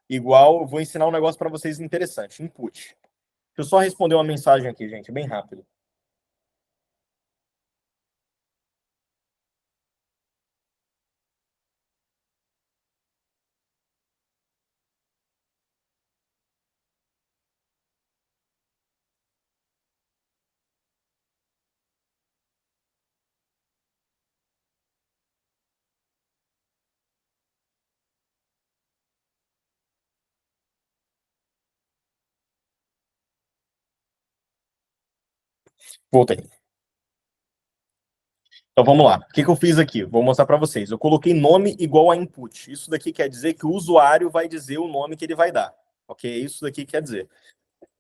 igual. Vou ensinar um negócio para vocês interessante. Input. Deixa eu só responder uma mensagem aqui, gente, bem rápido. Voltei. Então vamos lá. O que eu fiz aqui? Vou mostrar para vocês. Eu coloquei nome igual a input. Isso daqui quer dizer que o usuário vai dizer o nome que ele vai dar. Ok? Isso daqui quer dizer.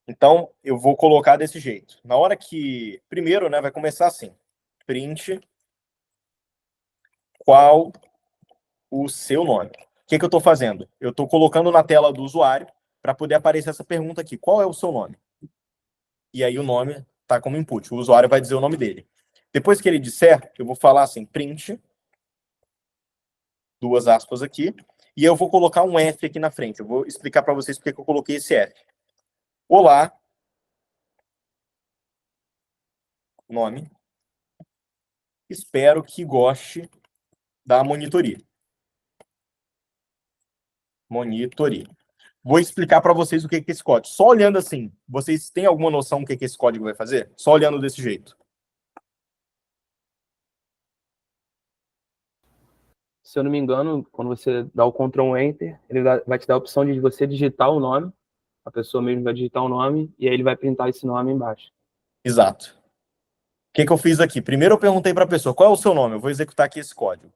Então, eu vou colocar desse jeito. Na hora que... Primeiro, né, vai começar assim. Print qual o seu nome. O que eu estou fazendo? Eu estou colocando na tela do usuário para poder aparecer essa pergunta aqui. Qual é o seu nome? E aí o nome está como input. O usuário vai dizer o nome dele. Depois que ele disser, eu vou falar assim, print, duas aspas aqui, e eu vou colocar um F aqui na frente. Eu vou explicar para vocês porque eu coloquei esse F. Olá, nome, Espero que goste da monitoria. Monitoria. Vou explicar para vocês o que é esse código. Só olhando assim, vocês têm alguma noção do que esse código vai fazer? Só olhando desse jeito. Se eu não me engano, quando você dá o Ctrl Enter, ele vai te dar a opção de você digitar o nome, a pessoa mesmo vai digitar o nome, e aí ele vai printar esse nome embaixo. Exato. O que eu fiz aqui? Primeiro eu perguntei para a pessoa, qual é o seu nome? Eu vou executar aqui esse código.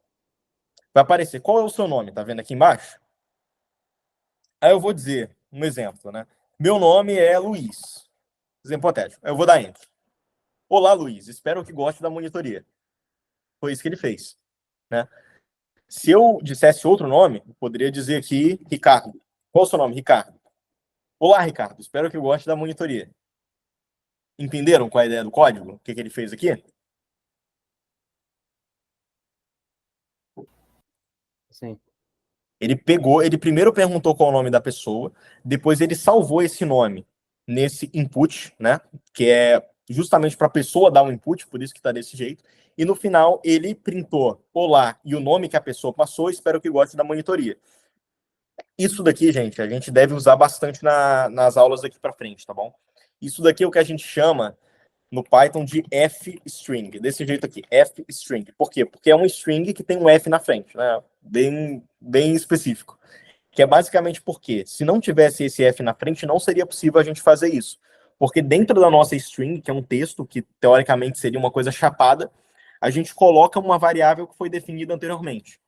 Vai aparecer, qual é o seu nome? Tá vendo aqui embaixo? Aí eu vou dizer, um exemplo, né? Meu nome é Luiz. Exemplo hipotético. Eu vou dar Enter. Olá, Luiz. Espero que goste da monitoria. Foi isso que ele fez, né? Se eu dissesse outro nome, eu poderia dizer aqui Ricardo. Qual é o seu nome? Ricardo. Olá, Ricardo. Espero que goste da monitoria. Entenderam qual é a ideia do código? O que ele fez aqui? Sim. Ele pegou, ele primeiro perguntou qual é o nome da pessoa, depois ele salvou esse nome nesse input, né? Que é justamente para a pessoa dar um input, por isso que está desse jeito. E no final ele printou olá e o nome que a pessoa passou, espero que goste da monitoria. Isso daqui, gente, a gente deve usar bastante nas aulas daqui para frente, tá bom? Isso daqui é o que a gente chama no Python de f-string, desse jeito aqui, f-string. Por quê? Porque é um string que tem um f na frente, né? Bem específico. Que é basicamente porque, se não tivesse esse f na frente, não seria possível a gente fazer isso. Porque dentro da nossa string, que é um texto, que teoricamente seria uma coisa chapada, a gente coloca uma variável que foi definida anteriormente.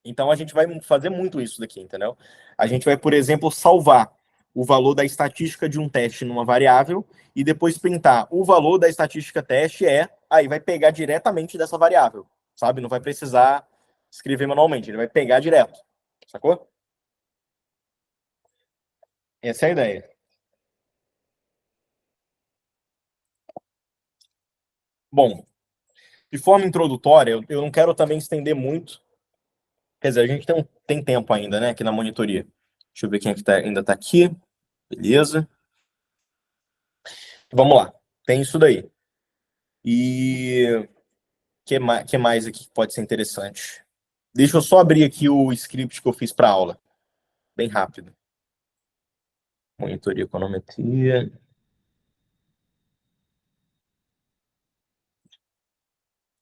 Então a gente vai fazer muito isso daqui, entendeu? A gente vai, por exemplo, salvar o valor da estatística de um teste numa variável e depois printar o valor da estatística teste aí vai pegar diretamente dessa variável, sabe? Não vai precisar escrever manualmente, ele vai pegar direto, sacou? Essa é a ideia. Bom, de forma introdutória, eu não quero também estender muito. Quer dizer, a gente tem tempo ainda, né, aqui na monitoria. Deixa eu ver quem é que ainda está aqui. Beleza. Vamos lá. Tem isso daí. E que mais aqui que pode ser interessante? Deixa eu só abrir aqui o script que eu fiz para aula. Bem rápido. Monitoria econometria.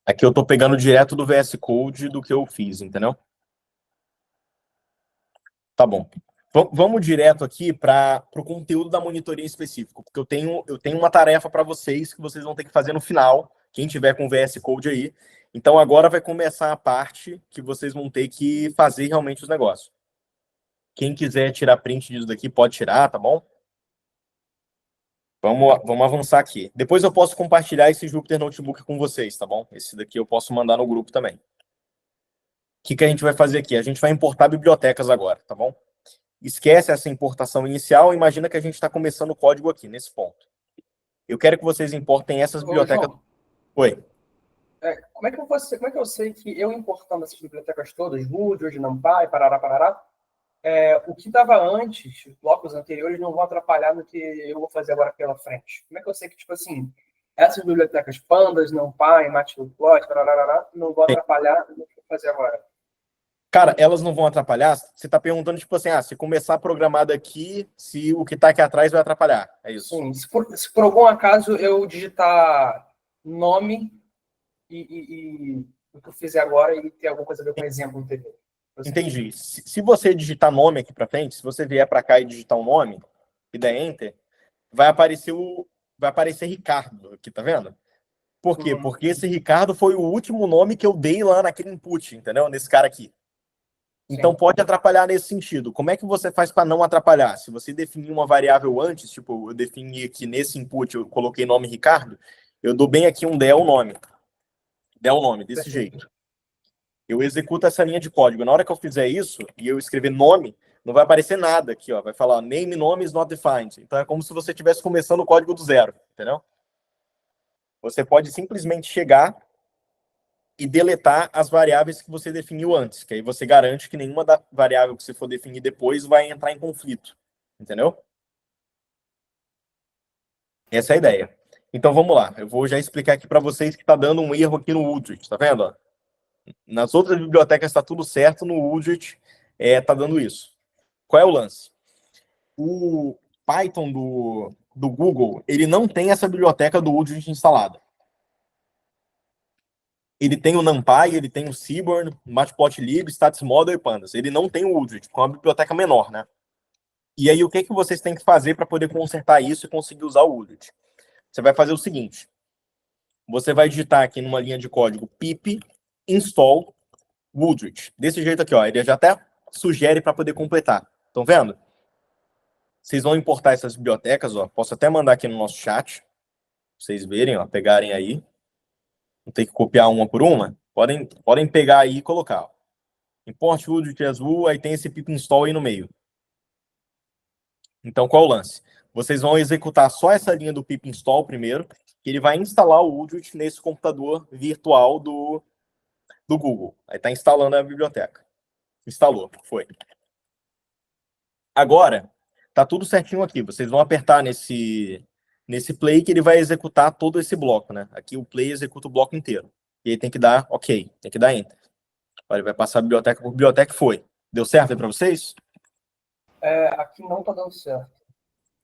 Aqui eu estou pegando direto do VS Code do que eu fiz, entendeu? Tá bom. Vamos direto aqui para o conteúdo da monitoria em específico, porque eu tenho uma tarefa para vocês que vocês vão ter que fazer no final, quem tiver com VS Code aí. Então agora vai começar a parte que vocês vão ter que fazer realmente os negócios. Quem quiser tirar print disso daqui, pode tirar, tá bom? Vamos avançar aqui. Depois eu posso compartilhar esse Jupyter Notebook com vocês, tá bom? Esse daqui eu posso mandar no grupo também. O que a gente vai fazer aqui? A gente vai importar bibliotecas agora, tá bom? Esquece essa importação inicial, imagina que a gente está começando o código aqui, nesse ponto. Eu quero que vocês importem essas bibliotecas... João, Oi. como é que eu sei que eu importando essas bibliotecas todas, Wood, NumPy, parará, o que estava antes, os blocos anteriores, não vão atrapalhar no que eu vou fazer agora pela frente? Como é que eu sei que, tipo assim, essas bibliotecas Pandas, NumPy, Matplotlib, parará, não vão atrapalhar no que eu vou fazer agora? Cara, elas não vão atrapalhar? Você está perguntando, tipo assim, se começar a programar daqui, se o que está aqui atrás vai atrapalhar. É isso? Sim, se por algum acaso eu digitar nome e o que eu fizer agora e ter alguma coisa a ver com o exemplo anterior. Entendi. Se você digitar nome aqui para frente, se você vier para cá e digitar um nome e der Enter, vai aparecer Ricardo aqui, tá vendo? Por quê? Porque esse Ricardo foi o último nome que eu dei lá naquele input, entendeu? Nesse cara aqui. Então Sim. pode atrapalhar nesse sentido. Como é que você faz para não atrapalhar? Se você definir uma variável antes, tipo, eu defini aqui nesse input, eu coloquei nome Ricardo, eu dou bem aqui um del nome. Del nome, desse jeito. Eu executo essa linha de código. Na hora que eu fizer isso e eu escrever nome, não vai aparecer nada aqui, ó. Vai falar name nome is not defined. Então é como se você estivesse começando o código do zero, entendeu? Você pode simplesmente chegar e deletar as variáveis que você definiu antes, que aí você garante que nenhuma da variável que você for definir depois vai entrar em conflito, entendeu? Essa é a ideia. Então vamos lá, eu vou já explicar aqui para vocês que está dando um erro aqui no Udrit, tá vendo? Ó? Nas outras bibliotecas está tudo certo, no Udrit tá dando isso. Qual é o lance? O Python do Google, ele não tem essa biblioteca do Udrit instalada. Ele tem o NumPy, ele tem o Seaborn, Matplotlib, StatsModel e Pandas. Ele não tem o Udrit, que é uma biblioteca menor, né? E aí, o que vocês têm que fazer para poder consertar isso e conseguir usar o Udrit? Você vai fazer o seguinte. Você vai digitar aqui numa linha de código pip install Woodrit. Desse jeito aqui, ó. Ele já até sugere para poder completar. Estão vendo? Vocês vão importar essas bibliotecas, ó. Posso até mandar aqui no nosso chat. Pra vocês verem, ó. Pegarem aí. Não tem que copiar uma por uma. Podem pegar aí e colocar, ó. Import Woodrit as Wool, aí tem esse pip install aí no meio. Então, qual é o lance? Vocês vão executar só essa linha do pip install primeiro, que ele vai instalar o Udrit nesse computador virtual do Google. Aí está instalando a biblioteca. Instalou, foi. Agora, tá tudo certinho aqui. Vocês vão apertar nesse play que ele vai executar todo esse bloco, né? Aqui o play executa o bloco inteiro. E aí tem que dar OK, tem que dar Enter. Olha, ele vai passar a biblioteca por biblioteca e foi. Deu certo aí para vocês? Aqui não está dando certo.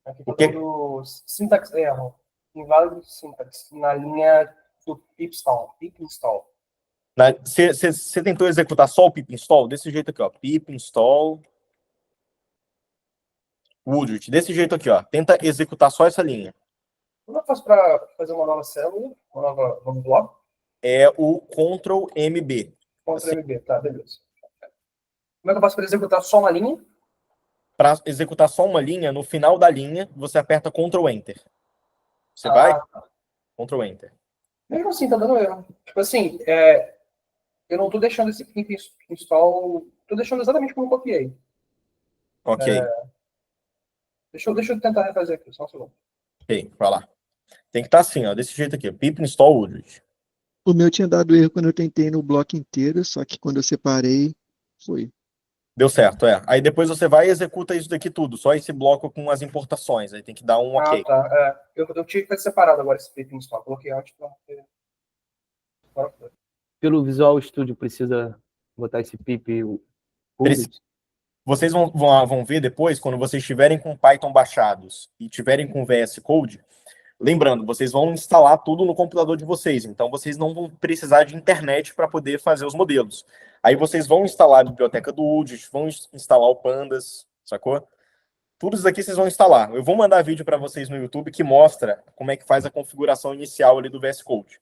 Aqui está O quê? dando syntax error. Inválido syntax. Na linha do pip install. Você tentou executar só o pip install? Desse jeito aqui, ó. Pip install Woodrit. Desse jeito aqui, ó. Tenta executar só essa linha. Como eu faço para fazer uma nova célula? Um novo bloco? É o Ctrl MB. Ctrl MB, tá, beleza. Como é que eu faço para executar só uma linha? Para executar só uma linha, no final da linha, você aperta Ctrl Enter. Você vai? Ctrl Enter. Mesmo assim, tá dando erro. Tipo assim, eu não tô deixando esse pip install... Tô deixando exatamente como eu copiei. Ok. Deixa eu tentar refazer aqui, só um segundo. Ok, vai lá. Tem que estar assim, ó, desse jeito aqui. Pip install Woodrit. O meu tinha dado erro quando eu tentei no bloco inteiro, só que quando eu separei, foi. Deu certo, é. Aí depois você vai e executa isso daqui tudo, só esse bloco com as importações. Aí tem que dar um OK. Tá. Eu tinha que fazer separado agora esse pip install. Coloquei antes pra ter... Pelo Visual Studio precisa botar esse pip Woodrit? Vocês vão ver depois, quando vocês estiverem com Python baixados e tiverem com VS Code, lembrando, vocês vão instalar tudo no computador de vocês, então vocês não vão precisar de internet para poder fazer os modelos. Aí vocês vão instalar a biblioteca do Udrit, vão instalar o Pandas, sacou? Tudo isso aqui vocês vão instalar. Eu vou mandar vídeo para vocês no YouTube que mostra como é que faz a configuração inicial ali do VS Code.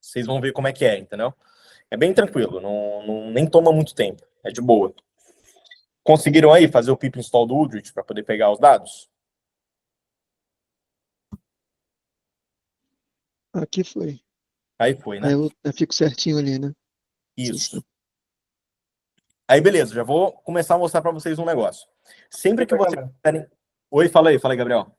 Vocês vão ver como é que é, entendeu? É bem tranquilo, nem toma muito tempo, é de boa. Conseguiram aí fazer o pip install do Udrit para poder pegar os dados? Aqui foi. Aí foi, né? Aí eu fico certinho ali, né? Isso. Aí, beleza, já vou começar a mostrar para vocês um negócio. Sempre que vocês quiserem... Oi, fala aí, Gabriel.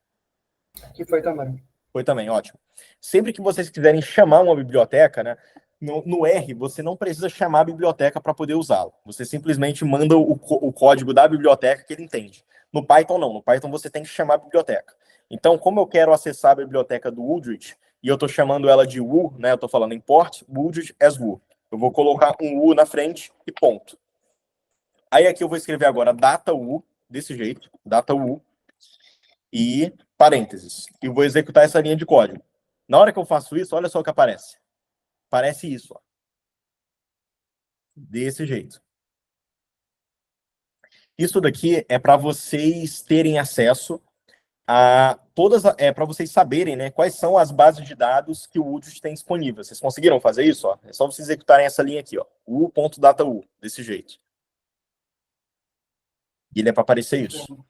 Aqui foi também. Foi também, ótimo. Sempre que vocês quiserem chamar uma biblioteca, né? No R, você não precisa chamar a biblioteca para poder usá-la. Você simplesmente manda o código da biblioteca que ele entende. No Python, não. No Python, você tem que chamar a biblioteca. Então, como eu quero acessar a biblioteca do Udrit, e eu estou chamando ela de Wool, né? Eu estou falando import Udrit as Wool. Eu vou colocar um U na frente e ponto. Aí aqui eu vou escrever agora data U, desse jeito, data U, e parênteses. E vou executar essa linha de código. Na hora que eu faço isso, olha só o que aparece. Parece isso, ó. Desse jeito. Isso daqui é para vocês terem acesso a todas, para vocês saberem, né, quais são as bases de dados que o Udrit tem disponível. Vocês conseguiram fazer isso? Ó? É só vocês executarem essa linha aqui, ó, u.data.u, desse jeito. E ele é para aparecer isso.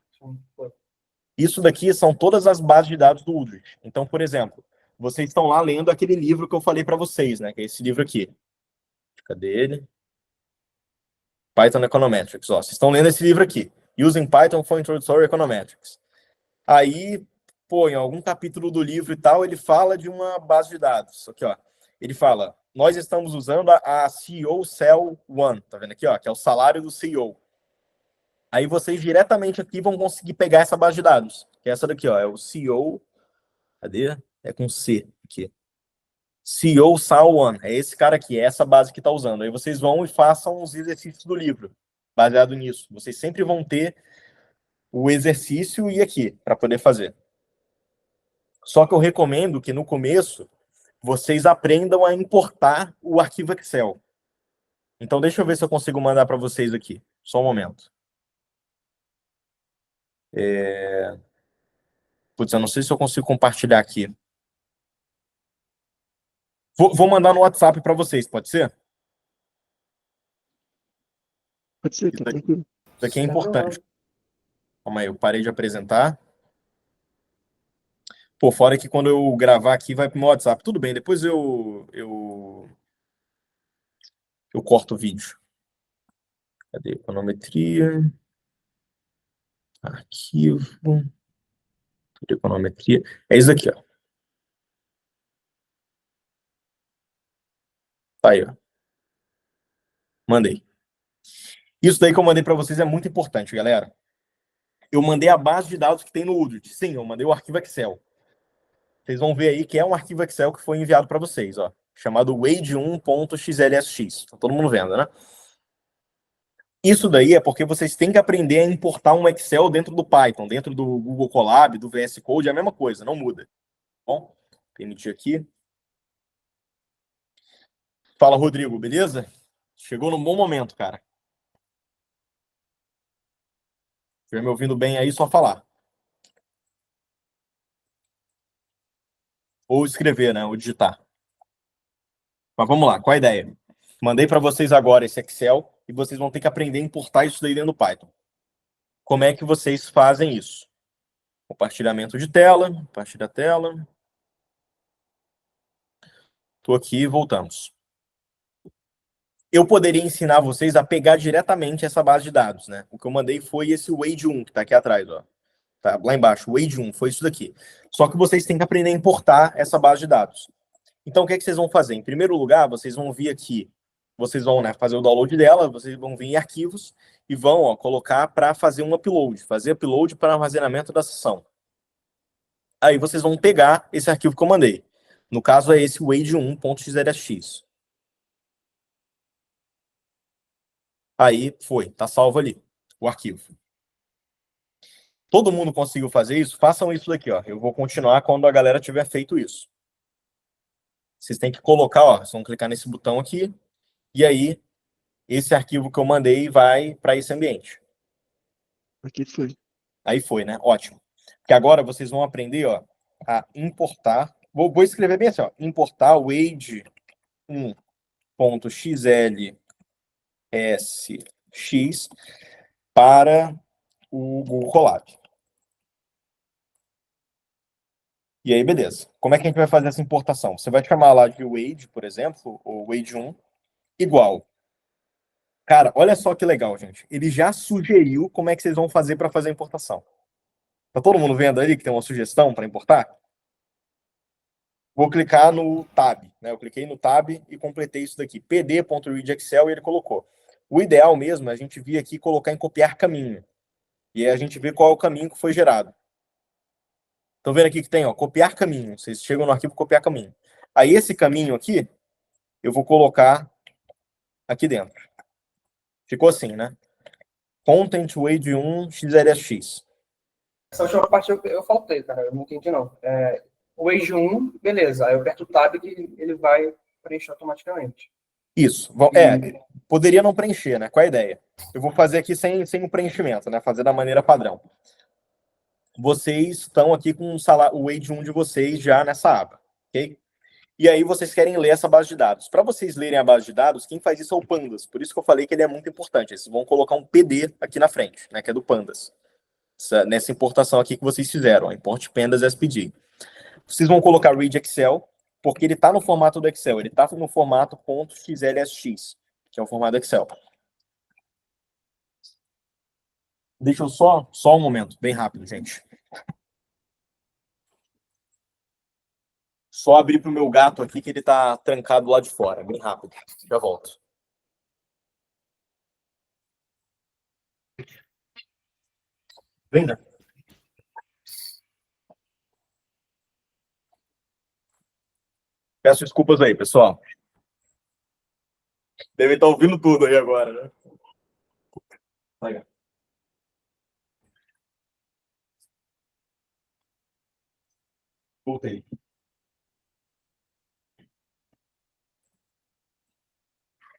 Isso daqui são todas as bases de dados do Udrit. Então, por exemplo, vocês estão lá lendo aquele livro que eu falei para vocês, né, que é esse livro aqui. Cadê ele? Python Econometrics. Ó, vocês estão lendo esse livro aqui. Using Python for Introductory Econometrics. Aí, pô, em algum capítulo do livro e tal, ele fala de uma base de dados. Aqui, ó. Ele fala, nós estamos usando a CEO Cell 1, tá vendo aqui, ó, que é o salário do CEO. Aí vocês diretamente aqui vão conseguir pegar essa base de dados, que é essa daqui, ó, é o CEO, cadê? É com C aqui. CEO SAL1. É esse cara aqui, é essa base que está usando. Aí vocês vão e façam os exercícios do livro, baseado nisso. Vocês sempre vão ter o exercício e aqui, para poder fazer. Só que eu recomendo que no começo vocês aprendam a importar o arquivo Excel. Então deixa eu ver se eu consigo mandar para vocês aqui. Só um momento. Putz, eu não sei se eu consigo compartilhar aqui. Vou mandar no WhatsApp para vocês, pode ser? Pode ser, tá tranquilo. Isso aqui é importante. Calma aí, eu parei de apresentar. Pô, fora que quando eu gravar aqui vai pro meu WhatsApp. Tudo bem, depois eu corto o vídeo. Cadê? Econometria. Arquivo. Econometria. É isso aqui, ó. Tá aí, ó. Mandei. Isso daí que eu mandei para vocês é muito importante, galera. Eu mandei a base de dados que tem no Udrit. Sim, eu mandei o arquivo Excel. Vocês vão ver aí que é um arquivo Excel que foi enviado para vocês, ó, chamado wade1.xlsx. Tá todo mundo vendo, né? Isso daí é porque vocês têm que aprender a importar um Excel dentro do Python, dentro do Google Colab, do VS Code, é a mesma coisa, não muda. Bom, permitir aqui. Fala, Rodrigo, beleza? Chegou num bom momento, cara. Se estiver me ouvindo bem aí, só falar. Ou escrever, né? Ou digitar. Mas vamos lá, qual a ideia? Mandei para vocês agora esse Excel e vocês vão ter que aprender a importar isso daí dentro do Python. Como é que vocês fazem isso? Compartilhamento de tela, compartilha a tela. Estou aqui e voltamos. Eu poderia ensinar vocês a pegar diretamente essa base de dados, né? O que eu mandei foi esse Wade1, que está aqui atrás, ó. Tá lá embaixo, Wade1, foi isso daqui. Só que vocês têm que aprender a importar essa base de dados. Então, o que é que vocês vão fazer? Em primeiro lugar, vocês vão vir aqui, vocês vão, né, fazer o download dela, vocês vão vir em arquivos e vão, ó, colocar para fazer um upload, fazer upload para armazenamento da sessão. Aí vocês vão pegar esse arquivo que eu mandei. No caso é esse wade1.xlsx. Aí foi, tá salvo ali o arquivo. Todo mundo conseguiu fazer isso? Façam isso daqui, ó. Eu vou continuar quando a galera tiver feito isso. Vocês têm que colocar, ó, vocês vão clicar nesse botão aqui e aí esse arquivo que eu mandei vai para esse ambiente. Aqui foi. Aí foi, né? Ótimo. Porque agora vocês vão aprender, ó, a importar. Vou escrever bem assim, ó. Importar o wade1.xlsx para o Google Colab. E aí, beleza. Como é que a gente vai fazer essa importação? Você vai chamar lá de Wade, por exemplo, ou Wade1, igual. Cara, olha só que legal, gente. Ele já sugeriu como é que vocês vão fazer para fazer a importação. Tá todo mundo vendo ali que tem uma sugestão para importar? Vou clicar no tab, né? Eu cliquei no tab e completei isso daqui. pd.readExcel e ele colocou. O ideal mesmo é a gente vir aqui e colocar em copiar caminho. E aí a gente vê qual é o caminho que foi gerado. Estão vendo aqui que tem, ó, copiar caminho. Vocês chegam no arquivo copiar caminho. Aí esse caminho aqui, eu vou colocar aqui dentro. Ficou assim, né? Content wade1 xlsx. Essa última parte eu faltei, cara. Eu não entendi, não. O Age 1, beleza. Aí eu aperto o Tab que ele vai preencher automaticamente. Isso. Poderia não preencher, né? Qual é a ideia? Eu vou fazer aqui sem o preenchimento, né? Fazer da maneira padrão. Vocês estão aqui com o Wade1 de vocês já nessa aba, ok? E aí vocês querem ler essa base de dados. Para vocês lerem a base de dados, quem faz isso é o Pandas. Por isso que eu falei que ele é muito importante. Vocês vão colocar um PD aqui na frente, né? Que é do Pandas. Nessa importação aqui que vocês fizeram, import pandas SPD. Vocês vão colocar read Excel, porque ele está no formato do Excel. Ele está no formato .xlsx, que é o formato do Excel. Deixa eu só um momento, bem rápido, gente. Só abrir para o meu gato aqui, que ele está trancado lá de fora. Bem rápido. Já volto. Vem, né? Peço desculpas aí, pessoal. Deve estar ouvindo tudo aí agora, né? Legal. Voltei.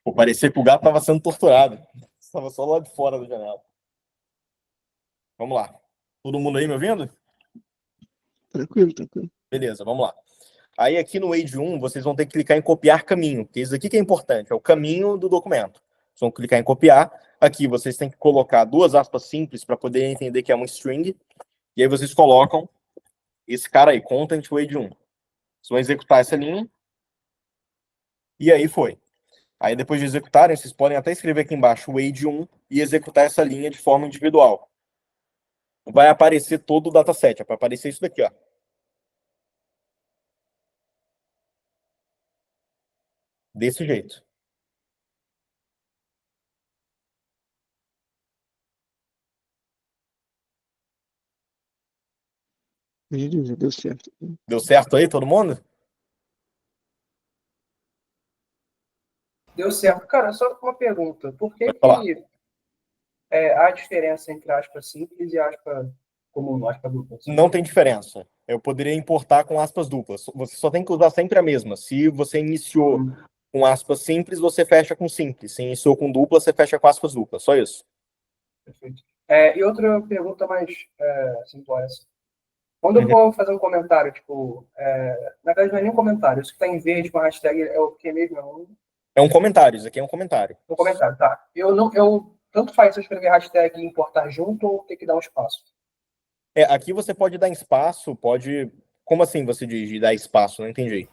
Pô, parecia que o gato estava sendo torturado. Estava só lá de fora da janela. Vamos lá. Todo mundo aí me ouvindo? Tranquilo, tranquilo. Beleza, vamos lá. Aí aqui no Wade 1, vocês vão ter que clicar em copiar caminho, porque isso aqui que é importante, é o caminho do documento. Vocês vão clicar em copiar. Aqui vocês têm que colocar duas aspas simples para poder entender que é um string. E aí vocês colocam esse cara aí, content Wade 1. Vocês vão executar essa linha. E aí foi. Aí depois de executarem, vocês podem até escrever aqui embaixo Wade 1 e executar essa linha de forma individual. Vai aparecer todo o dataset, vai aparecer isso daqui, ó. Desse jeito. Já deu certo. Deu certo aí, todo mundo? Deu certo. Cara, só uma pergunta. Por que Pode falar. que há diferença entre aspas simples e aspas comum, aspas duplas? Não tem diferença. Eu poderia importar com aspas duplas. Você só tem que usar sempre a mesma. Se você iniciou com aspas simples, você fecha com simples. Se iniciou com dupla, você fecha com aspas duplas. Só isso. Perfeito. E outra pergunta mais simplória. Quando eu vou fazer um comentário, tipo, na verdade não é nem um comentário, isso que está em verde com a hashtag é o que mesmo? É um comentário, isso aqui é um comentário. Um comentário, tá. Eu tanto faz se eu escrever hashtag e importar junto ou ter que dar um espaço? Aqui você pode dar espaço, pode... Como assim você diz de dar espaço? Não entendi.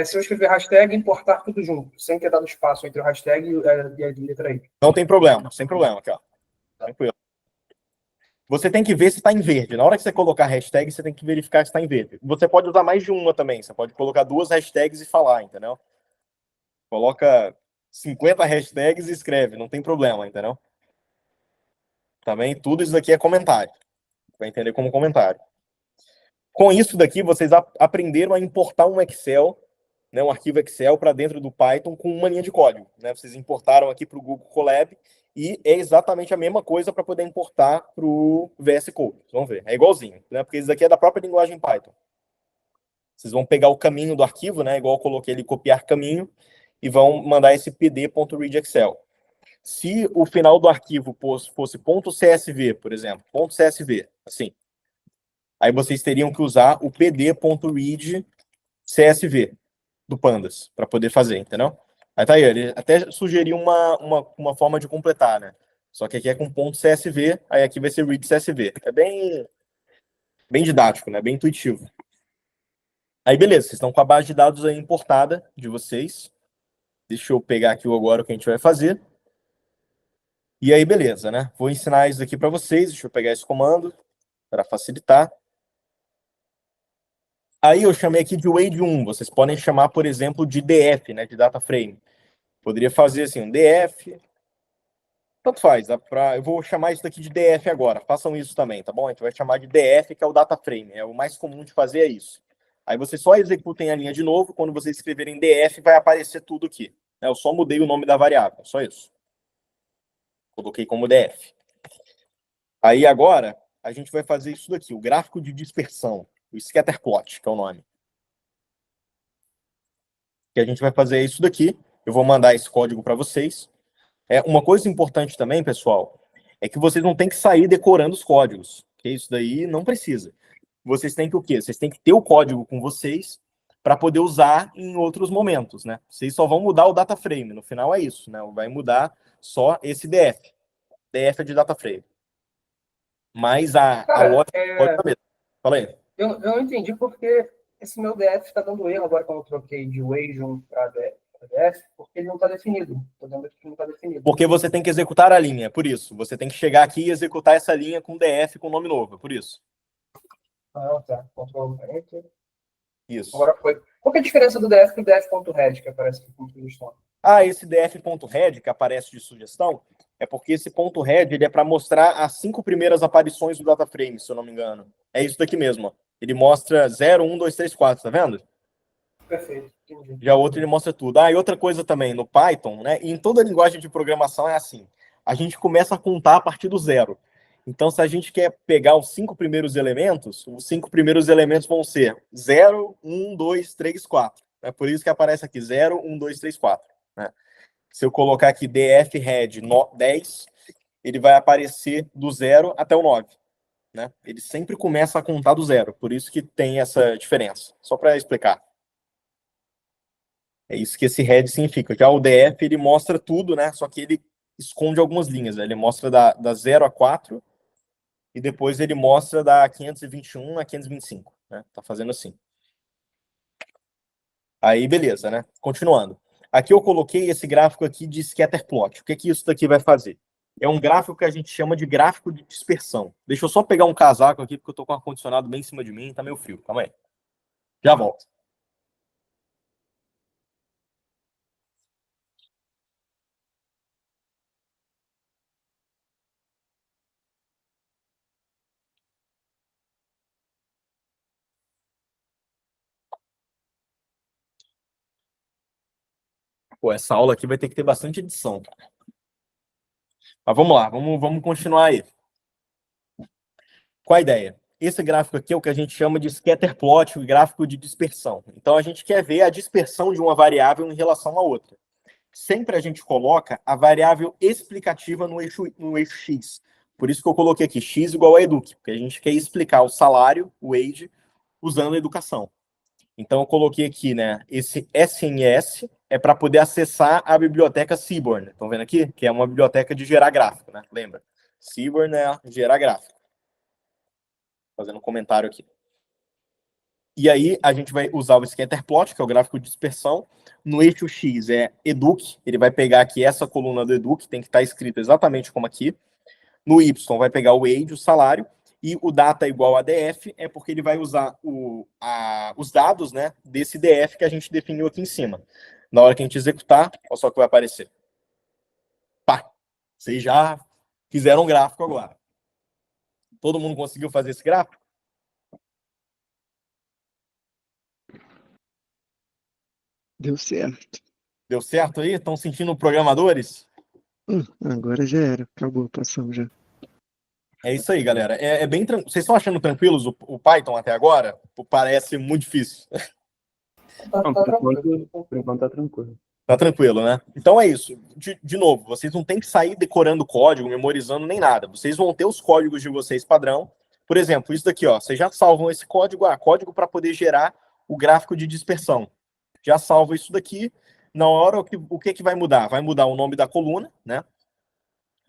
Se eu escrever hashtag, importar tudo junto, sem ter dado espaço entre o hashtag e a letra I. Não tem problema, sem problema aqui, ó. Tranquilo. Você tem que ver se está em verde. Na hora que você colocar hashtag, você tem que verificar se está em verde. Você pode usar mais de uma também. Você pode colocar duas hashtags e falar, entendeu? Coloca 50 hashtags e escreve, não tem problema, entendeu? Também tudo isso daqui é comentário. Vai entender como comentário. Com isso daqui, vocês aprenderam a importar um Excel, né, um arquivo Excel para dentro do Python com uma linha de código. Né? Vocês importaram aqui para o Google Colab e é exatamente a mesma coisa para poder importar para o VS Code. Vamos ver, é igualzinho, né? Porque isso daqui é da própria linguagem Python. Vocês vão pegar o caminho do arquivo, né? Igual eu coloquei ali, copiar caminho, e vão mandar esse pd.readExcel. Se o final do arquivo fosse .csv, por exemplo, .csv, assim, aí vocês teriam que usar o pd.read CSV do Pandas para poder fazer, entendeu? Aí tá aí, ele até sugeriu uma forma de completar, né? Só que aqui é com .csv, aí aqui vai ser read CSV. É bem didático, né? Bem intuitivo. Aí beleza, vocês estão com a base de dados aí importada de vocês. Deixa eu pegar aqui agora o que a gente vai fazer. E aí beleza, né? Vou ensinar isso aqui para vocês. Deixa eu pegar esse comando para facilitar. Aí eu chamei aqui de Wade 1. Vocês podem chamar, por exemplo, de DF, né? De data frame. Poderia fazer assim, um DF. Tanto faz. Eu vou chamar isso daqui de DF agora. Façam isso também, tá bom? A gente vai chamar de DF, que é o data frame. É o mais comum de fazer é isso. Aí vocês só executem a linha de novo. Quando vocês escreverem DF, vai aparecer tudo aqui. Eu só mudei o nome da variável. Só isso. Coloquei como DF. Aí agora, a gente vai fazer isso daqui. O gráfico de dispersão. O scatterplot, que é o nome. Que a gente vai fazer isso daqui. Eu vou mandar esse código para vocês. Uma coisa importante também, pessoal, é que vocês não têm que sair decorando os códigos. Que isso daí não precisa. Vocês têm que o quê? Vocês têm que ter o código com vocês para poder usar em outros momentos, né? Vocês só vão mudar o data frame. No final é isso, né? Vai mudar só esse DF. DF é de data frame. Mas a lógica pode ser a mesma. Fala aí. Eu não entendi porque esse meu DF está dando erro agora quando eu troquei de Wade para DF, porque ele não está definido. Estou dando aqui que não está definido. Porque você tem que executar a linha, por isso. Você tem que chegar aqui e executar essa linha com DF com nome novo, por isso. Ah, tá. Ctrl Enter. Isso. Agora foi. Qual que é a diferença do DF para o DF.head, que aparece aqui como sugestão? Esse df.head que aparece de sugestão, é porque esse ponto head ele é para mostrar as 5 primeiras aparições do data frame, se eu não me engano. É isso daqui mesmo. Ó. Ele mostra 0, 1, 2, 3, 4, tá vendo? Perfeito, entendi. Já o outro ele mostra tudo. Ah, e outra coisa também, no Python, né? E em toda linguagem de programação é assim. A gente começa a contar a partir do zero. Então, se a gente quer pegar os 5 primeiros elementos, os 5 primeiros elementos vão ser 0, 1, 2, 3, 4. É por isso que aparece aqui 0, 1, 2, 3, 4. Né? Se eu colocar aqui df head 10, ele vai aparecer do 0 até o 9. Né? Ele sempre começa a contar do zero. Por isso que tem essa diferença. Só para explicar. É isso que esse head significa. Já o DF, ele mostra tudo, né? Só que ele esconde algumas linhas. Né? Ele mostra da 0 a 4 e depois ele mostra da 521 a 525. Né? Tá fazendo assim. Aí, beleza, né? Continuando. Aqui eu coloquei esse gráfico aqui de scatterplot. O que isso daqui vai fazer? É um gráfico que a gente chama de gráfico de dispersão. Deixa eu só pegar um casaco aqui, porque eu tô com o ar-condicionado bem em cima de mim, tá meio frio. Calma aí. Já volto. Pô, essa aula aqui vai ter que ter bastante edição. Mas vamos lá, vamos continuar aí. Qual a ideia? Esse gráfico aqui é o que a gente chama de scatterplot, o gráfico de dispersão. Então, a gente quer ver a dispersão de uma variável em relação à outra. Sempre a gente coloca a variável explicativa no eixo X. Por isso que eu coloquei aqui X igual a educ, porque a gente quer explicar o salário, o wage, usando a educação. Então, eu coloquei aqui, né, esse SNS é para poder acessar a biblioteca Seaborn. Estão vendo aqui? Que é uma biblioteca de gerar gráfico, né? Lembra? Seaborn é gerar gráfico. Fazendo um comentário aqui. E aí, a gente vai usar o scatterplot, que é o gráfico de dispersão. No eixo X é educ, ele vai pegar aqui essa coluna do educ, tem que estar escrito exatamente como aqui. No Y vai pegar o wage, o salário, e o data igual a df é porque ele vai usar os dados, né, desse df que a gente definiu aqui em cima. Na hora que a gente executar, olha só o que vai aparecer. Pá! Vocês já fizeram um gráfico agora. Todo mundo conseguiu fazer esse gráfico? Deu certo. Deu certo aí? Estão sentindo programadores? Agora já era. Acabou, passamos já. É isso aí, galera. É bem tranquilo. Vocês estão achando tranquilos o Python até agora? Ou parece muito difícil? Não, Tá tranquilo. por enquanto tá tranquilo. Tá tranquilo, né? Então é isso. De novo, vocês não têm que sair decorando código, memorizando nem nada. Vocês vão ter os códigos de vocês padrão. Por exemplo, isso daqui, ó. Vocês já salvam esse código, código para poder gerar o gráfico de dispersão. Já salva isso daqui. Na hora, o que vai mudar? Vai mudar o nome da coluna, né?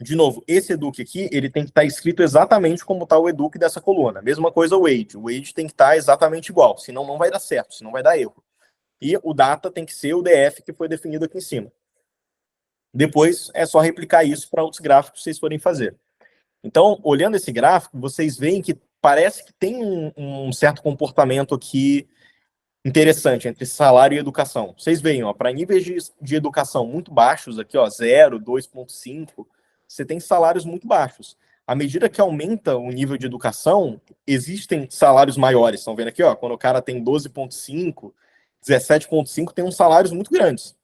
De novo, esse educ aqui, ele tem que estar escrito exatamente como está o educ dessa coluna. Mesma coisa o age. O age tem que estar exatamente igual, senão não vai dar certo, senão vai dar erro. E o data tem que ser o df que foi definido aqui em cima. Depois é só replicar isso para outros gráficos que vocês forem fazer. Então, olhando esse gráfico, vocês veem que parece que tem um certo comportamento aqui interessante entre salário e educação. Vocês veem, ó, para níveis de educação muito baixos, aqui, ó, 0, 2,5, você tem salários muito baixos. À medida que aumenta o nível de educação, existem salários maiores. Estão vendo aqui, ó, quando o cara tem 12,5, 17,5, tem uns salários muito grandes.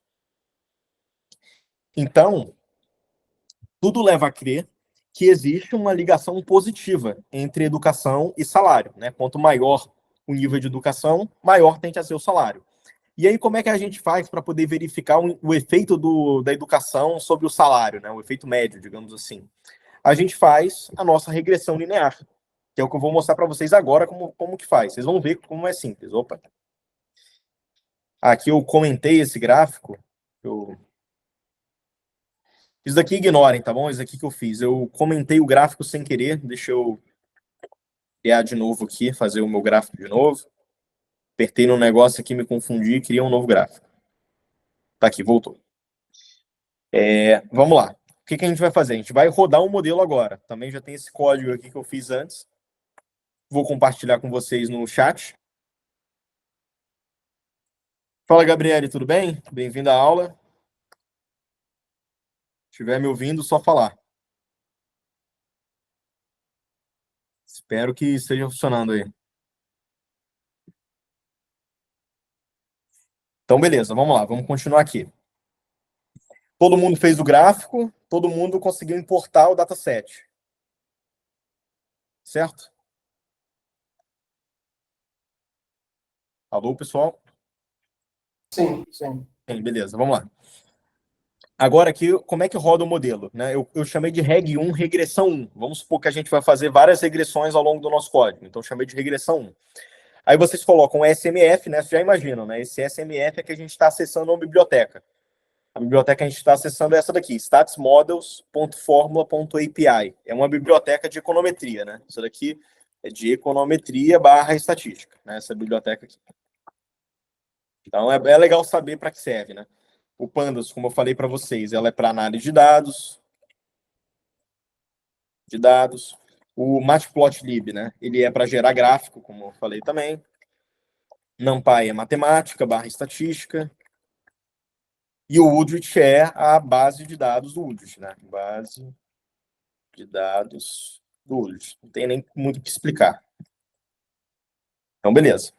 Então, tudo leva a crer que existe uma ligação positiva entre educação e salário, né? Quanto maior o nível de educação, maior tende a ser o salário. E aí, como é que a gente faz para poder verificar o efeito da educação sobre o salário, né? O efeito médio, digamos assim? A gente faz a nossa regressão linear, que é o que eu vou mostrar para vocês agora como que faz. Vocês vão ver como é simples. Opa! Aqui eu comentei esse gráfico. Isso daqui ignorem, tá bom? Isso aqui que eu fiz. Eu comentei o gráfico sem querer. Deixa eu criar de novo aqui, fazer o meu gráfico de novo. Apertei no negócio aqui, me confundi e criei um novo gráfico. Tá aqui, voltou. Vamos lá. O que a gente vai fazer? A gente vai rodar um modelo agora. Também já tem esse código aqui que eu fiz antes. Vou compartilhar com vocês no chat. Fala, Gabriele, tudo bem? Bem-vindo à aula. Se estiver me ouvindo, só falar. Espero que esteja funcionando aí. Então, beleza, vamos lá, vamos continuar aqui. Todo mundo fez o gráfico, todo mundo conseguiu importar o dataset. Certo? Alô, pessoal? Sim, sim. Sim, beleza, vamos lá. Agora aqui, como é que roda o modelo? Né? Eu chamei de reg 1, regressão 1. Vamos supor que a gente vai fazer várias regressões ao longo do nosso código. Então, eu chamei de regressão 1. Aí vocês colocam SMF, né? Vocês já imaginam, né? Esse SMF é que a gente está acessando uma biblioteca. A biblioteca que a gente está acessando é essa daqui, statsmodels.formula.api. É uma biblioteca de econometria, né? Isso daqui é de econometria barra estatística, né? Essa biblioteca aqui. Então, é legal saber para que serve, né? O Pandas, como eu falei para vocês, ela é para análise de dados. O Matplotlib, né? Ele é para gerar gráfico, como eu falei também. NumPy é matemática barra estatística. E o Udrit é a base de dados do Udrit, né? Base de dados do Udrit. Não tem nem muito o que explicar. Então, beleza.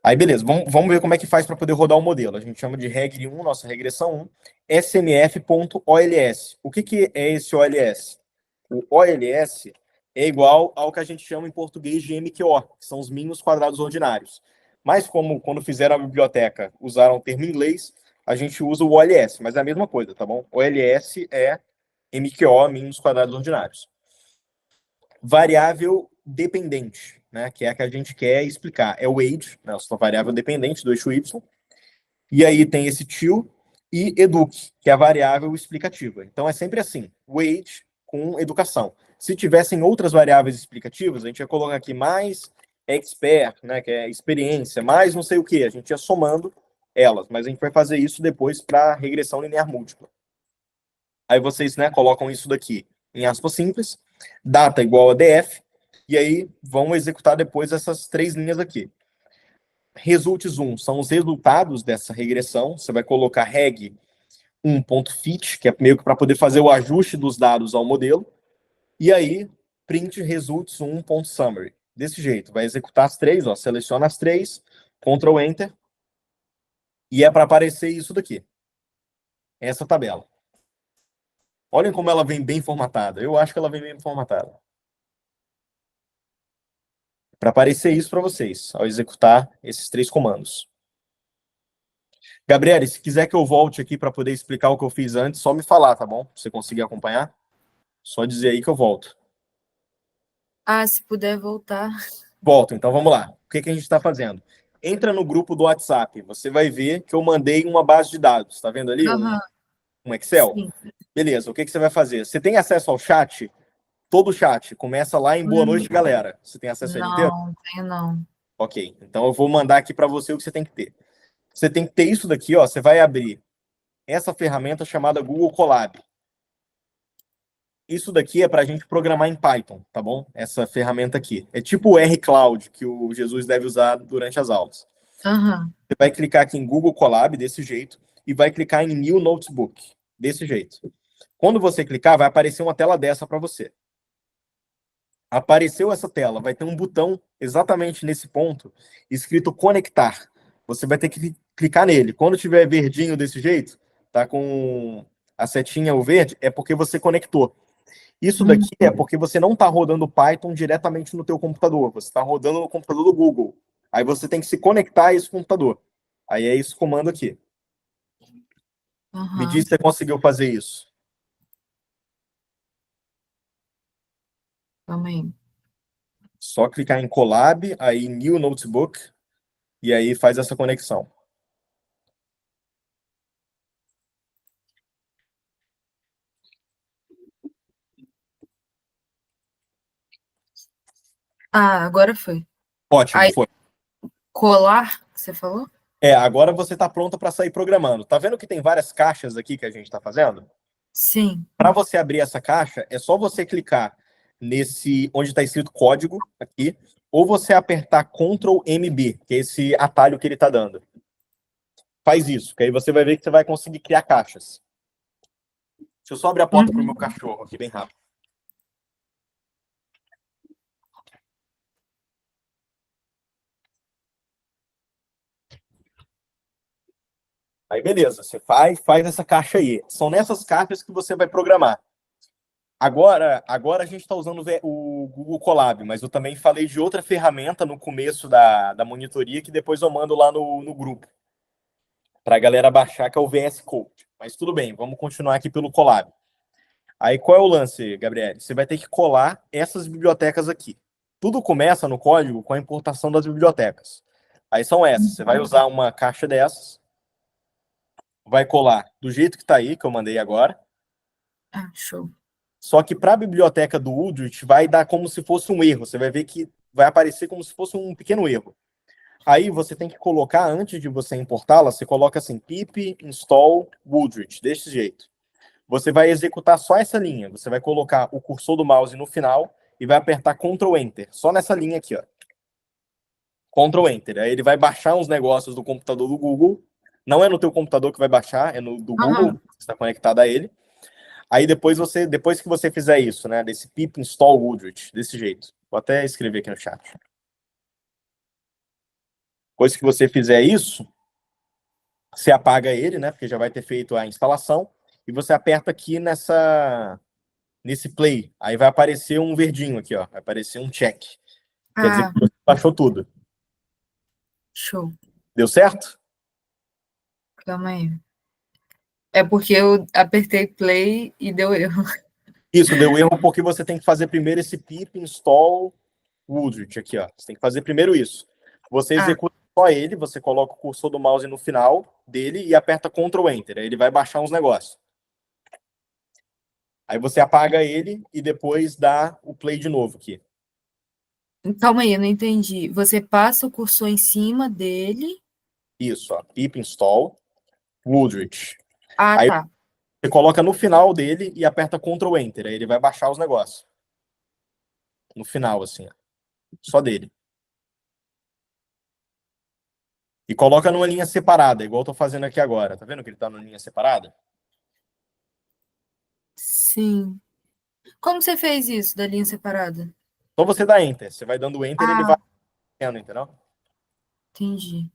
Aí, beleza. Vamos ver como é que faz para poder rodar o modelo. A gente chama de reg 1, nossa regressão 1, smf.ols. O que é esse OLS? O OLS é igual ao que a gente chama em português de MQO, que são os mínimos quadrados ordinários. Mas como quando fizeram a biblioteca usaram o termo em inglês, a gente usa o OLS, mas é a mesma coisa, tá bom? OLS é MQO, mínimos quadrados ordinários. Variável dependente, né, que é a que a gente quer explicar. É o age, né, a sua variável dependente do eixo y. E aí tem esse til e educ, que é a variável explicativa. Então é sempre assim, o age com educação. Se tivessem outras variáveis explicativas, a gente ia colocar aqui mais expert, né, que é experiência, mais não sei o que, a gente ia somando elas, mas a gente vai fazer isso depois para regressão linear múltipla. Aí vocês, né, colocam isso daqui em aspas simples, data igual a df, e aí vão executar depois essas três linhas aqui. Results 1 são os resultados dessa regressão, você vai colocar reg 1.fit, que é meio que para poder fazer o ajuste dos dados ao modelo, e aí print results 1.summary. Desse jeito, vai executar as três, ó, seleciona as três, Ctrl Enter, e é para aparecer isso daqui, essa tabela. Olhem como ela vem bem formatada. Eu acho que ela vem bem formatada. Para aparecer isso para vocês, ao executar esses três comandos. Gabriele, se quiser que eu volte aqui para poder explicar o que eu fiz antes, só me falar, tá bom? Pra você conseguir acompanhar? Só dizer aí que eu volto. Ah, se puder voltar. Volto, então vamos lá. O que a gente está fazendo? Entra no grupo do WhatsApp, você vai ver que eu mandei uma base de dados. Tá vendo ali? Aham, Um Excel? sim. Beleza, o que você vai fazer? Você tem acesso ao chat? Todo o chat. Começa lá em Boa Noite, galera. Você tem acesso a ele inteiro? Não, tenho não. Ok, então eu vou mandar aqui para você o que você tem que ter. Você tem que ter isso daqui, ó. Você vai abrir essa ferramenta chamada Google Colab. Isso daqui é para a gente programar em Python, tá bom? Essa ferramenta aqui. É tipo o R-Cloud, que o Jesus deve usar durante as aulas. Aham. Você vai clicar aqui em Google Colab, desse jeito, e vai clicar em New Notebook, desse jeito. Quando você clicar, vai aparecer uma tela dessa para você. Apareceu essa tela, vai ter um botão exatamente nesse ponto, escrito Conectar. Você vai ter que clicar nele. Quando tiver verdinho desse jeito, tá com a setinha o verde, é porque você conectou. Isso daqui é porque você não está rodando Python diretamente no teu computador, você está rodando no computador do Google. Aí você tem que se conectar a esse computador. Aí é esse comando aqui. Me Aham. diz se você conseguiu fazer isso. Calma aí. Só clicar em Colab, aí New Notebook, e aí faz essa conexão. Ah, agora foi. Ótimo, Aí, foi. colar, você falou? Agora você está pronto para sair programando. Tá vendo que tem várias caixas aqui que a gente está fazendo? Sim. Para você abrir essa caixa, é só você clicar nesse onde está escrito código aqui, ou você apertar Ctrl MB, que é esse atalho que ele está dando. Faz isso, que aí você vai ver que você vai conseguir criar caixas. Deixa eu só abrir a porta para o meu cachorro aqui, bem rápido. Aí, beleza, você faz essa caixa aí. São nessas caixas que você vai programar. Agora a gente está usando o Google Colab, mas eu também falei de outra ferramenta no começo da monitoria que depois eu mando lá no grupo para a galera baixar, que é o VS Code. Mas tudo bem, vamos continuar aqui pelo Colab. Aí qual é o lance, Gabriel? Você vai ter que colar essas bibliotecas aqui. Tudo começa no código com a importação das bibliotecas. Aí são essas. Você vai usar uma caixa dessas, vai colar do jeito que está aí, que eu mandei agora. Ah, show. Só que para a biblioteca do Udrit vai dar como se fosse um erro. Você vai ver que vai aparecer como se fosse um pequeno erro. Aí você tem que colocar, antes de você importá-la, você coloca assim, pip install Udrit, desse jeito. Você vai executar só essa linha. Você vai colocar o cursor do mouse no final e vai apertar Ctrl Enter. Só nessa linha aqui, ó. Ctrl Enter. Aí ele vai baixar uns negócios do computador do Google. Não é no teu computador que vai baixar, é no do Google, que está conectado a ele. Aí depois que você fizer isso, né, desse pip install Udrit, desse jeito. Vou até escrever aqui no chat. Depois que você fizer isso, você apaga ele, né, porque já vai ter feito a instalação, e você aperta aqui nesse play. Aí vai aparecer um verdinho aqui, ó, vai aparecer um check. Quer dizer que você baixou tudo. Show. Deu certo? Calma aí. É porque eu apertei play e deu erro. Isso, deu erro porque você tem que fazer primeiro esse pip install Udrit aqui, ó. Você tem que fazer primeiro isso. Você executa só ele, você coloca o cursor do mouse no final dele e aperta Ctrl Enter. Aí ele vai baixar uns negócios. Aí você apaga ele e depois dá o play de novo aqui. Calma aí, eu não entendi. Você passa o cursor em cima dele. Isso, ó. Pip install Udrit. Ah, Aí tá. você coloca no final dele e aperta Ctrl Enter. Aí ele vai baixar os negócios. No final, assim, ó. Só dele. E coloca numa linha separada, igual eu tô fazendo aqui agora. Tá vendo que ele tá numa linha separada? Sim. Como você fez isso, da linha separada? Então você dá Enter. Você vai dando Enter e ele vai fazendo, entendeu? Entendi.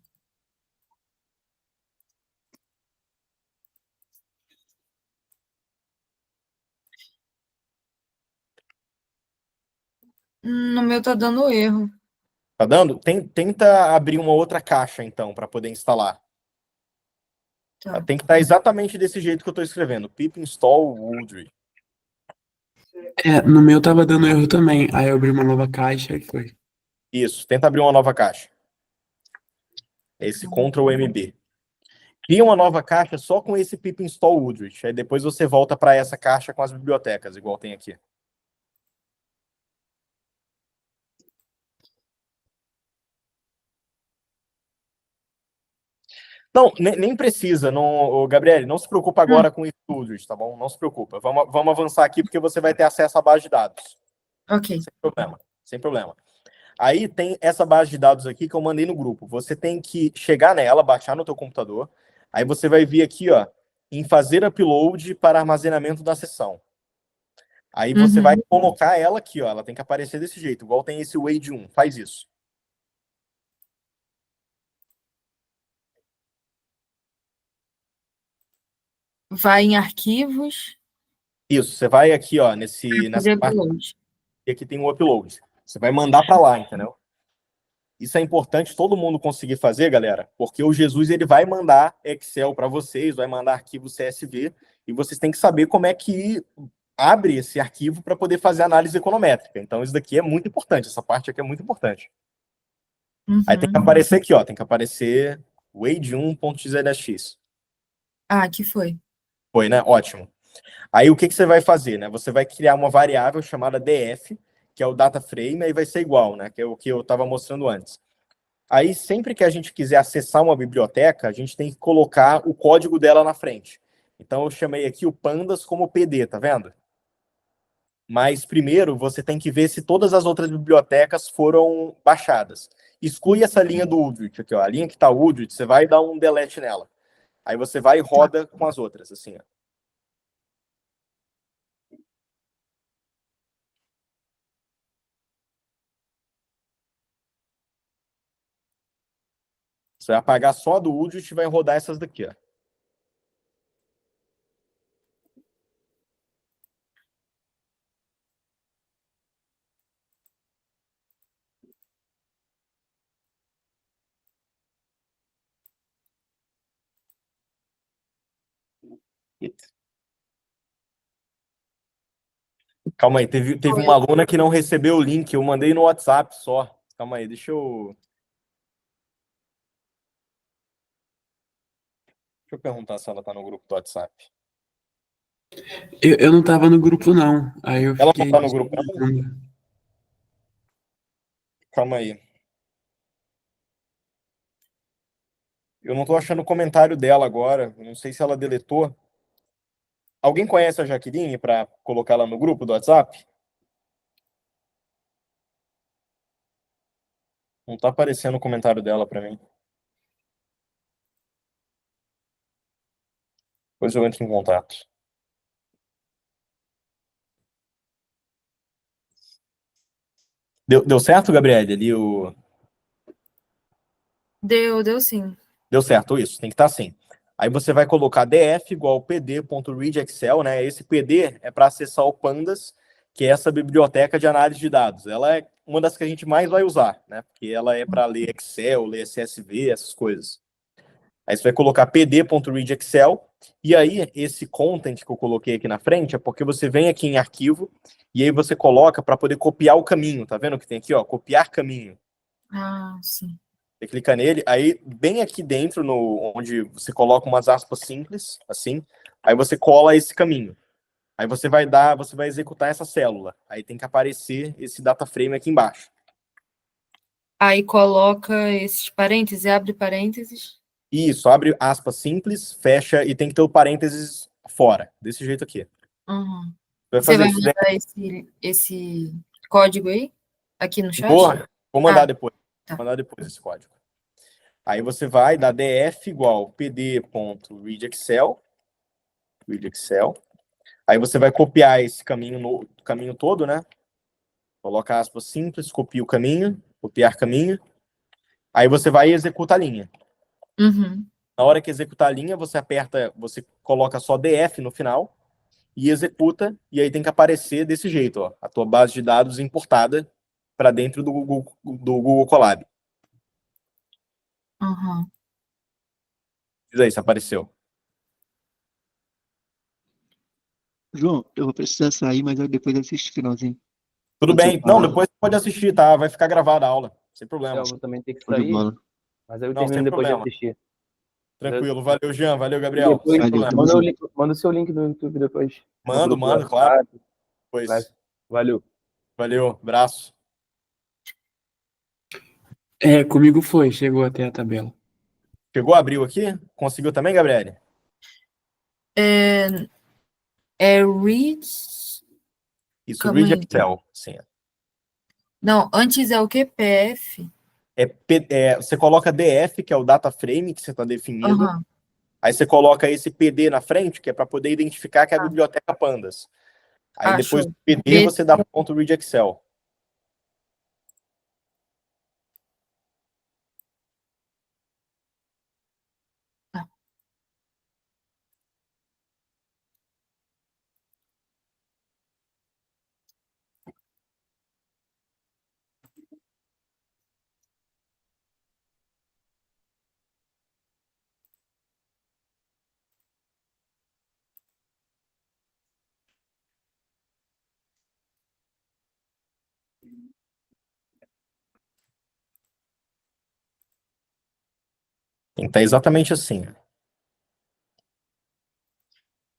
No meu tá dando erro. Tá dando? Tenta abrir uma outra caixa, então, para poder instalar. Tá. Tem que estar exatamente desse jeito que eu tô escrevendo. Pip install Woodry. No meu tava dando erro também. Aí eu abri uma nova caixa e foi. Isso. Tenta abrir uma nova caixa. É esse Ctrl MB. Cria uma nova caixa só com esse pip install Woodry. Aí depois você volta para essa caixa com as bibliotecas, igual tem aqui. Não, nem precisa, não, Gabriele, não se preocupa agora com estudos, tá bom? Não se preocupa. Vamos avançar aqui porque você vai ter acesso à base de dados. Ok. Sem problema, sem problema. Aí tem essa base de dados aqui que eu mandei no grupo. Você tem que chegar nela, baixar no teu computador. Aí você vai vir aqui, ó, em fazer upload para armazenamento da sessão. Aí você vai colocar ela aqui, ó. Ela tem que aparecer desse jeito, igual tem esse Wade 1. Faz isso. Vai em arquivos. Isso, você vai aqui, ó, Fazer nessa parte upload. e aqui tem o upload. Você vai mandar para lá, entendeu? Isso é importante todo mundo conseguir fazer, galera, porque o Jesus ele vai mandar Excel para vocês, vai mandar arquivo CSV e vocês têm que saber como é que abre esse arquivo para poder fazer análise econométrica. Então isso daqui é muito importante, essa parte aqui é muito importante. Aí tem que aparecer aqui, ó, tem que aparecer wade1.xlx. Ah, aqui foi. Foi, né? Ótimo. Aí o que você vai fazer, né? Você vai criar uma variável chamada df, que é o data frame, aí vai ser igual, né? Que é o que eu estava mostrando antes. Aí, sempre que a gente quiser acessar uma biblioteca, a gente tem que colocar o código dela na frente. Então, eu chamei aqui o pandas como PD, tá vendo? Mas, primeiro, você tem que ver se todas as outras bibliotecas foram baixadas. Exclui essa linha do Udrit aqui, ó. A linha que está Udrit, você vai dar um delete nela. Aí você vai e roda com as outras, assim, ó. Você vai apagar só a do Udrit e vai rodar essas daqui, ó. Calma aí, teve uma aluna que não recebeu o link, eu mandei no WhatsApp só. Calma aí, deixa eu perguntar se ela tá no grupo do WhatsApp. Eu não tava no grupo, não. Aí eu Ela não fiquei. tá no grupo, não? Calma aí. Eu não tô achando o comentário dela agora. Não sei se ela deletou. Alguém conhece a Jaqueline para colocar ela no grupo do WhatsApp? Não tá aparecendo o comentário dela para mim. Depois eu entro em contato. Deu certo, Gabriele? Ali o... Deu sim. Deu certo, isso. Tem que estar assim. Aí você vai colocar df igual pd.readExcel, né? Esse pd é para acessar o Pandas, que é essa biblioteca de análise de dados. Ela é uma das que a gente mais vai usar, né? Porque ela é para ler Excel, ler CSV, essas coisas. Aí você vai colocar pd.readExcel, e aí esse content que eu coloquei aqui na frente é porque você vem aqui em arquivo, e aí você coloca para poder copiar o caminho. Tá vendo que tem aqui, ó? Copiar caminho. Ah, sim. Você clica nele, aí bem aqui dentro, onde você coloca umas aspas simples, assim, aí você cola esse caminho. Aí você vai executar essa célula. Aí tem que aparecer esse data frame aqui embaixo. Aí coloca esses parênteses, abre parênteses. Isso, abre aspas simples, fecha e tem que ter o parênteses fora, desse jeito aqui. Uhum. Vai Você fazer vai isso. mandar esse código aí? Aqui no chat? Vou mandar Ah, depois. tá. Vou mandar depois esse código. Aí você vai dar df igual pd.readExcel. readExcel. Aí você vai copiar esse caminho todo, né? Coloca aspas simples, copia o caminho, copiar caminho. Aí você vai e executa a linha. Uhum. Na hora que executar a linha, você coloca só df no final e executa, e aí tem que aparecer desse jeito, ó, a tua base de dados importada para dentro do Google Colab. Uhum. Diz aí se apareceu. João, eu vou precisar sair, mas eu depois assisto o finalzinho. Tudo Quando você bem. Não, falar. depois você pode assistir, tá? Vai ficar gravada a aula, sem Eu problema. vou também ter que Show de sair, bola. mas aí eu Não, termino sem depois de problema. assistir. Tranquilo. Valeu, Jean. Valeu, E Gabriel. depois, Sem Valeu, problema. tamo junto. manda o seu link no YouTube depois. No grupo do Mando, claro. WhatsApp. Pois. Valeu. Valeu, abraço. Comigo foi, chegou até a tabela. Chegou, abriu aqui? Conseguiu também, Gabriele? Read. Isso, Calma Read aí. Excel. Sim. Não, antes é o que? PF. Você coloca DF, que é o data frame que você está definindo. Aham. Aí você coloca esse PD na frente, que é para poder identificar que é a Tá. biblioteca Pandas. Aí depois Show. do PD você dá ponto read Excel. Tá. Tem que estar exatamente assim.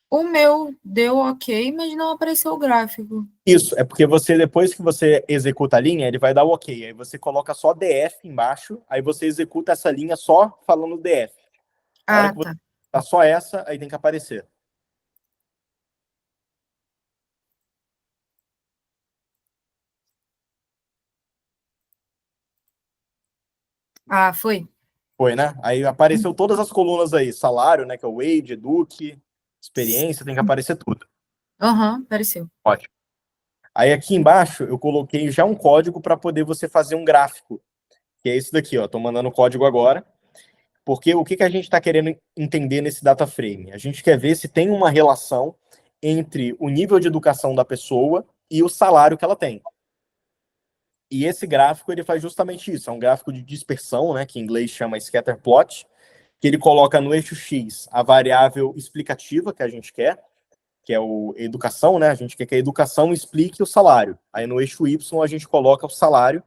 O meu deu ok, mas não apareceu o gráfico. Isso, é porque depois que você executa a linha, ele vai dar o ok. Aí você coloca só DF embaixo, aí você executa essa linha só falando DF. Na hora que você Tá. tá só essa, aí tem que aparecer. Foi? Foi, né? Aí apareceu todas as colunas aí. Salário, né? Que é o wage, eduque, experiência, tem que aparecer tudo. Aham, apareceu. Ótimo. Aí aqui embaixo eu coloquei já um código para poder você fazer um gráfico. Que é esse daqui, ó. Tô mandando o código agora. Porque o que a gente está querendo entender nesse data frame? A gente quer ver se tem uma relação entre o nível de educação da pessoa e o salário que ela tem. E esse gráfico ele faz justamente isso. É um gráfico de dispersão, né? Que em inglês chama scatter plot. que ele coloca no eixo X a variável explicativa que a gente quer, que é o educação, né? A gente quer que a educação explique o salário. Aí no eixo Y a gente coloca o salário,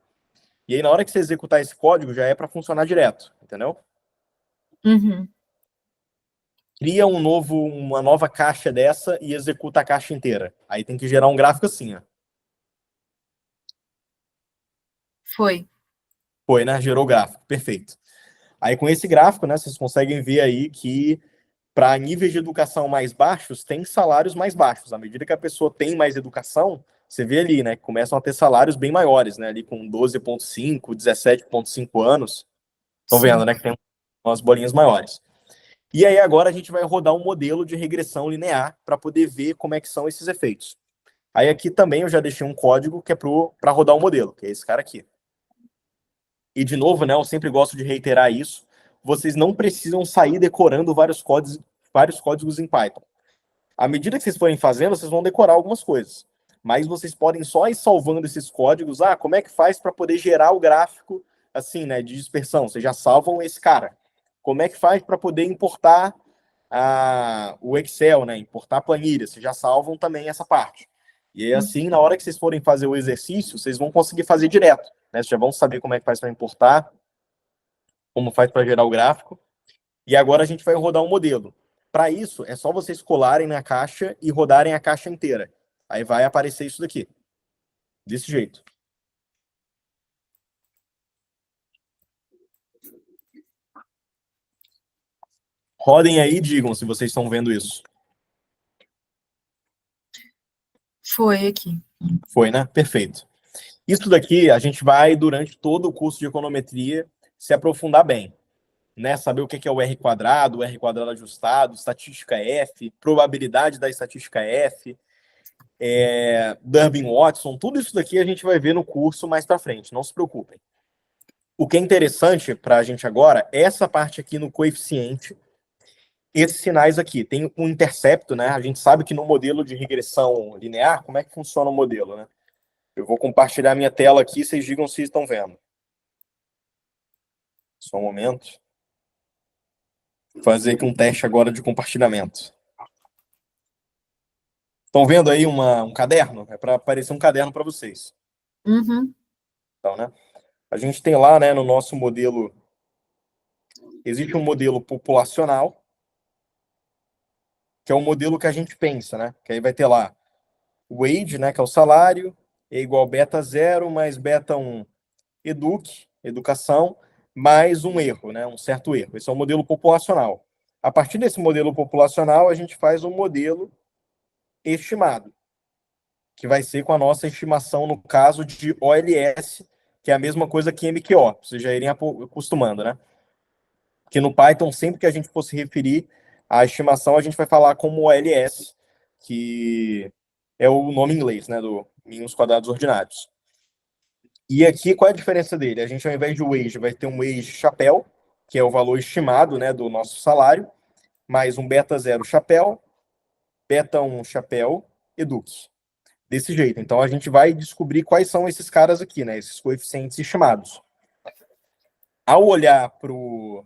e aí na hora que você executar esse código já é para funcionar direto, entendeu? Uhum. Cria uma nova caixa dessa e executa a caixa inteira. Aí tem que gerar um gráfico assim, ó. Foi. Foi, né? Gerou o gráfico, perfeito. Aí com esse gráfico, né, vocês conseguem ver aí que para níveis de educação mais baixos, tem salários mais baixos. À medida que a pessoa tem mais educação, você vê ali, né, que começam a ter salários bem maiores, né, ali com 12,5, 17,5 anos. Estão Sim. vendo, né, que tem umas bolinhas maiores. E aí agora a gente vai rodar um modelo de regressão linear para poder ver como é que são esses efeitos. Aí aqui também eu já deixei um código que é para rodar o modelo, que é esse cara aqui. E de novo, né, eu sempre gosto de reiterar isso, vocês não precisam sair decorando vários códigos em Python. À medida que vocês forem fazendo, vocês vão decorar algumas coisas. Mas vocês podem só ir salvando esses códigos. Ah, como é que faz para poder gerar o gráfico assim, né, de dispersão? Vocês já salvam esse cara. Como é que faz para poder importar o Excel, né, importar a planilha? Vocês já salvam também essa parte. E aí, assim, na hora que vocês forem fazer o exercício, vocês vão conseguir fazer direto, né? Vocês já vão saber como é que faz para importar, como faz para gerar o gráfico. E agora a gente vai rodar um modelo. Para isso, é só vocês colarem na caixa e rodarem a caixa inteira. Aí vai aparecer isso daqui. Desse jeito. Rodem aí e digam se vocês estão vendo isso. Foi aqui. Foi, né? Perfeito. Isso daqui a gente vai, durante todo o curso de econometria, se aprofundar bem. Né? Saber o que é o R quadrado ajustado, estatística F, probabilidade da estatística F, Durbin-Watson, tudo isso daqui a gente vai ver no curso mais para frente, não se preocupem. O que é interessante para a gente agora é essa parte aqui no coeficiente, esses sinais aqui. Tem um intercepto, né? A gente sabe que no modelo de regressão linear, como é que funciona o modelo, né? Eu vou compartilhar minha tela aqui, vocês digam se estão vendo. Só um momento. Vou fazer aqui um teste agora de compartilhamento. Estão vendo aí um caderno? É para aparecer um caderno para vocês. Uhum. Então, né? A gente tem lá, né, no nosso modelo, existe um modelo populacional, que é o modelo que a gente pensa, né? Que aí vai ter lá o wage, né, que é o salário, é igual beta 0 mais beta 1, educação, mais um erro, né, um certo erro. Esse é o modelo populacional. A partir desse modelo populacional, a gente faz um modelo estimado, que vai ser com a nossa estimação, no caso de OLS, que é a mesma coisa que MQO, vocês já irem acostumando, né? Que no Python, sempre que a gente for se referir à estimação, a gente vai falar como OLS, que é o nome em inglês, né, do mínimos quadrados ordinários. E aqui, qual é a diferença dele? A gente, ao invés de wage, vai ter um wage chapéu, que é o valor estimado, né, do nosso salário, mais um beta 0 chapéu, beta 1 chapéu, eduque. Desse jeito. Então, a gente vai descobrir quais são esses caras aqui, né, esses coeficientes estimados. Ao olhar para o...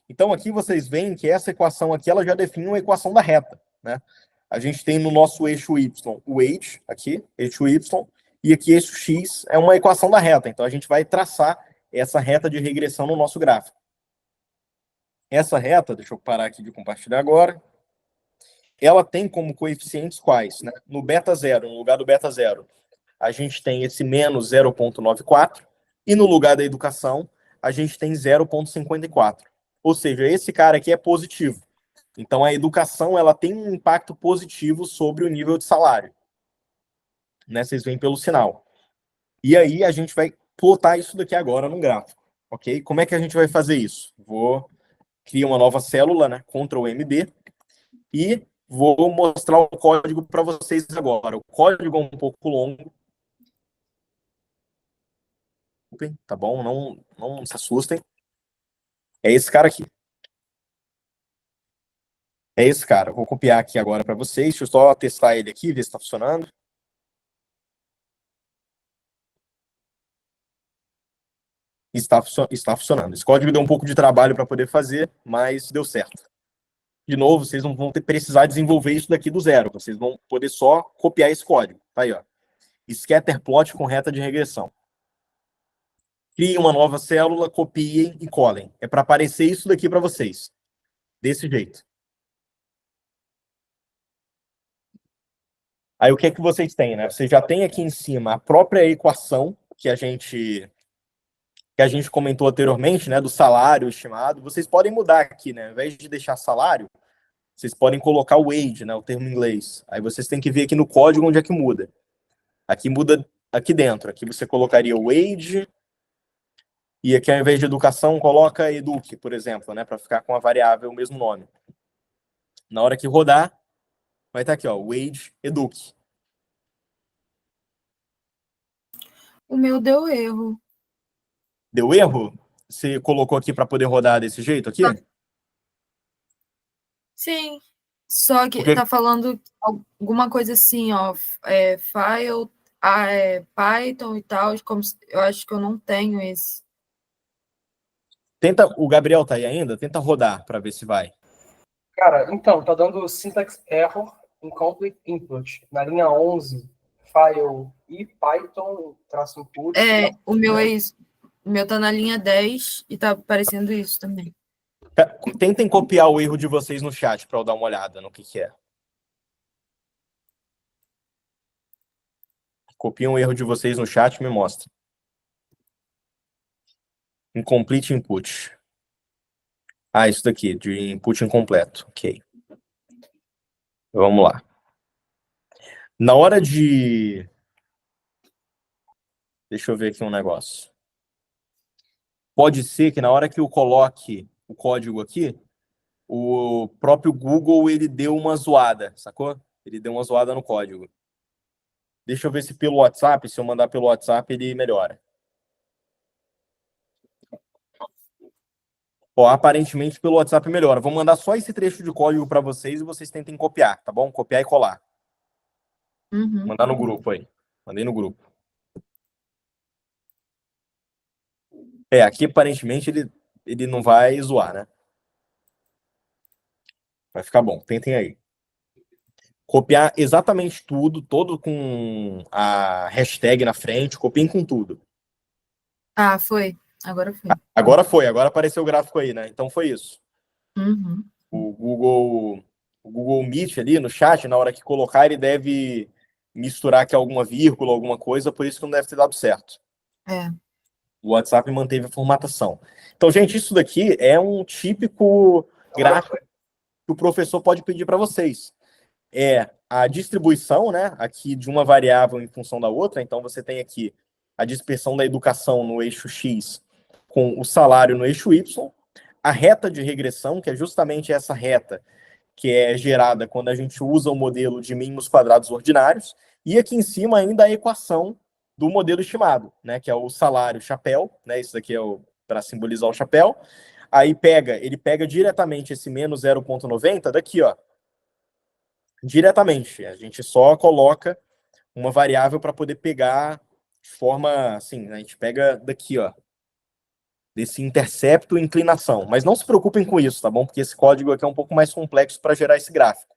Então, aqui vocês veem que essa equação aqui, ela já define uma equação da reta, né? A gente tem no nosso eixo Y o age, aqui, eixo Y, e aqui eixo X é uma equação da reta. Então, a gente vai traçar essa reta de regressão no nosso gráfico. Essa reta, deixa eu parar aqui de compartilhar agora, ela tem como coeficientes quais, né? No beta 0, no lugar do beta 0, a gente tem esse menos 0,94, e no lugar da educação, a gente tem 0,54. Ou seja, esse cara aqui é positivo. Então, a educação ela tem um impacto positivo sobre o nível de salário. Né? Vocês veem pelo sinal. E aí, a gente vai plotar isso daqui agora no gráfico. Ok? Como é que a gente vai fazer isso? Vou criar uma nova célula, né? Ctrl+MD, e vou mostrar o código para vocês agora. O código é um pouco longo. Tá bom? Não se assustem. É esse cara aqui. É esse cara. Vou copiar aqui agora para vocês. Deixa eu só testar ele aqui, ver se está funcionando. Está funcionando. Esse código deu um pouco de trabalho para poder fazer, mas deu certo. De novo, vocês não vão precisar desenvolver isso daqui do zero. Vocês vão poder só copiar esse código. Tá aí, ó. Scatterplot com reta de regressão. Criem uma nova célula, copiem e colhem. É para aparecer isso daqui para vocês. Desse jeito. Aí o que é que vocês têm, né? Vocês já têm aqui em cima a própria equação que a gente comentou anteriormente, né? Do salário estimado. Vocês podem mudar aqui, né? Ao invés de deixar salário, vocês podem colocar o wage, né? O termo em inglês. Aí vocês têm que ver aqui no código onde é que muda. Aqui muda aqui dentro. Aqui você colocaria o wage. E aqui, ao invés de educação, coloca eduque, por exemplo, né? Para ficar com a variável o mesmo nome. Na hora que rodar, vai estar aqui, ó, wage eduque. O meu deu erro. Deu erro? Você colocou aqui para poder rodar desse jeito aqui? Sim. Só que Porque- tá falando alguma coisa assim, ó. File, Python e tal. Eu acho que eu não tenho esse. Tenta, o Gabriel tá aí ainda? Tenta rodar para ver se vai. Cara, então, tá dando syntax error, incomplete input. Na linha 11, file e Python, traço input. O meu é isso. O meu tá na linha 10 e tá aparecendo isso também. Tentem copiar o erro de vocês no chat para eu dar uma olhada no que é. Copiem o erro de vocês no chat e me mostra. Incomplete input. Ah, isso daqui, de input incompleto. Ok. Vamos lá. Na hora de... Deixa eu ver aqui um negócio. Pode ser que na hora que eu coloque o código aqui, o próprio Google, ele deu uma zoada, sacou? Ele deu uma zoada no código. Deixa eu ver se pelo WhatsApp, se eu mandar pelo WhatsApp, ele melhora. Ó, aparentemente pelo WhatsApp melhora. Vou mandar só esse trecho de código para vocês e vocês tentem copiar, tá bom? Copiar e colar. Uhum. Mandar no grupo aí. Mandei no grupo. Aqui aparentemente ele não vai zoar, né? Vai ficar bom. Tentem aí. Copiar exatamente tudo, todo com a hashtag na frente, copiem com tudo. Ah, foi. Agora foi. Agora apareceu o gráfico aí, né? Então foi isso. Uhum. O Google Meet ali no chat, na hora que colocar, ele deve misturar aqui alguma vírgula, alguma coisa, por isso que não deve ter dado certo. O WhatsApp manteve a formatação. Então, gente, isso daqui é um típico gráfico que o professor pode pedir para vocês. É a distribuição, né, aqui de uma variável em função da outra. Então, você tem aqui a dispersão da educação no eixo X com o salário no eixo Y. A reta de regressão, que é justamente essa reta que é gerada quando a gente usa o modelo de mínimos quadrados ordinários. E aqui em cima ainda a equação do modelo estimado, né, que é o salário chapéu, né, isso daqui é para simbolizar o chapéu. Aí ele pega diretamente esse menos 0,90 daqui, ó. Diretamente. A gente só coloca uma variável para poder pegar de forma assim, a gente pega daqui, ó, desse intercepto e inclinação. Mas não se preocupem com isso, tá bom? Porque esse código aqui é um pouco mais complexo para gerar esse gráfico.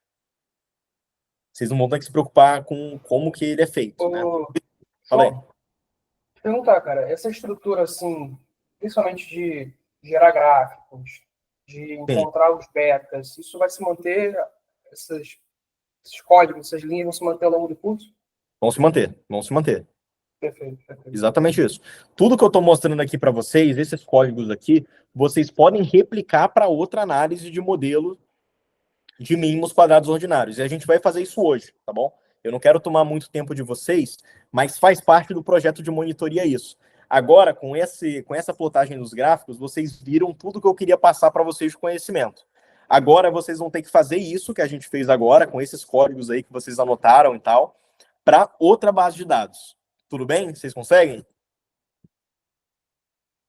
Vocês não vão ter que se preocupar com como que ele é feito, né? Fala aí. Perguntar, cara, essa estrutura, assim, principalmente de gerar gráficos, de encontrar os betas, isso vai se manter, esses códigos, essas linhas vão se manter ao longo do curso? Vão se manter. Perfeito. Exatamente isso. Tudo que eu estou mostrando aqui para vocês, esses códigos aqui, vocês podem replicar para outra análise de modelo de mínimos quadrados ordinários. E a gente vai fazer isso hoje, tá bom? Eu não quero tomar muito tempo de vocês, mas faz parte do projeto de monitoria isso. Agora, com essa plotagem dos gráficos, vocês viram tudo que eu queria passar para vocês de conhecimento. Agora, vocês vão ter que fazer isso que a gente fez agora, com esses códigos aí que vocês anotaram e tal, para outra base de dados. Tudo bem? Vocês conseguem?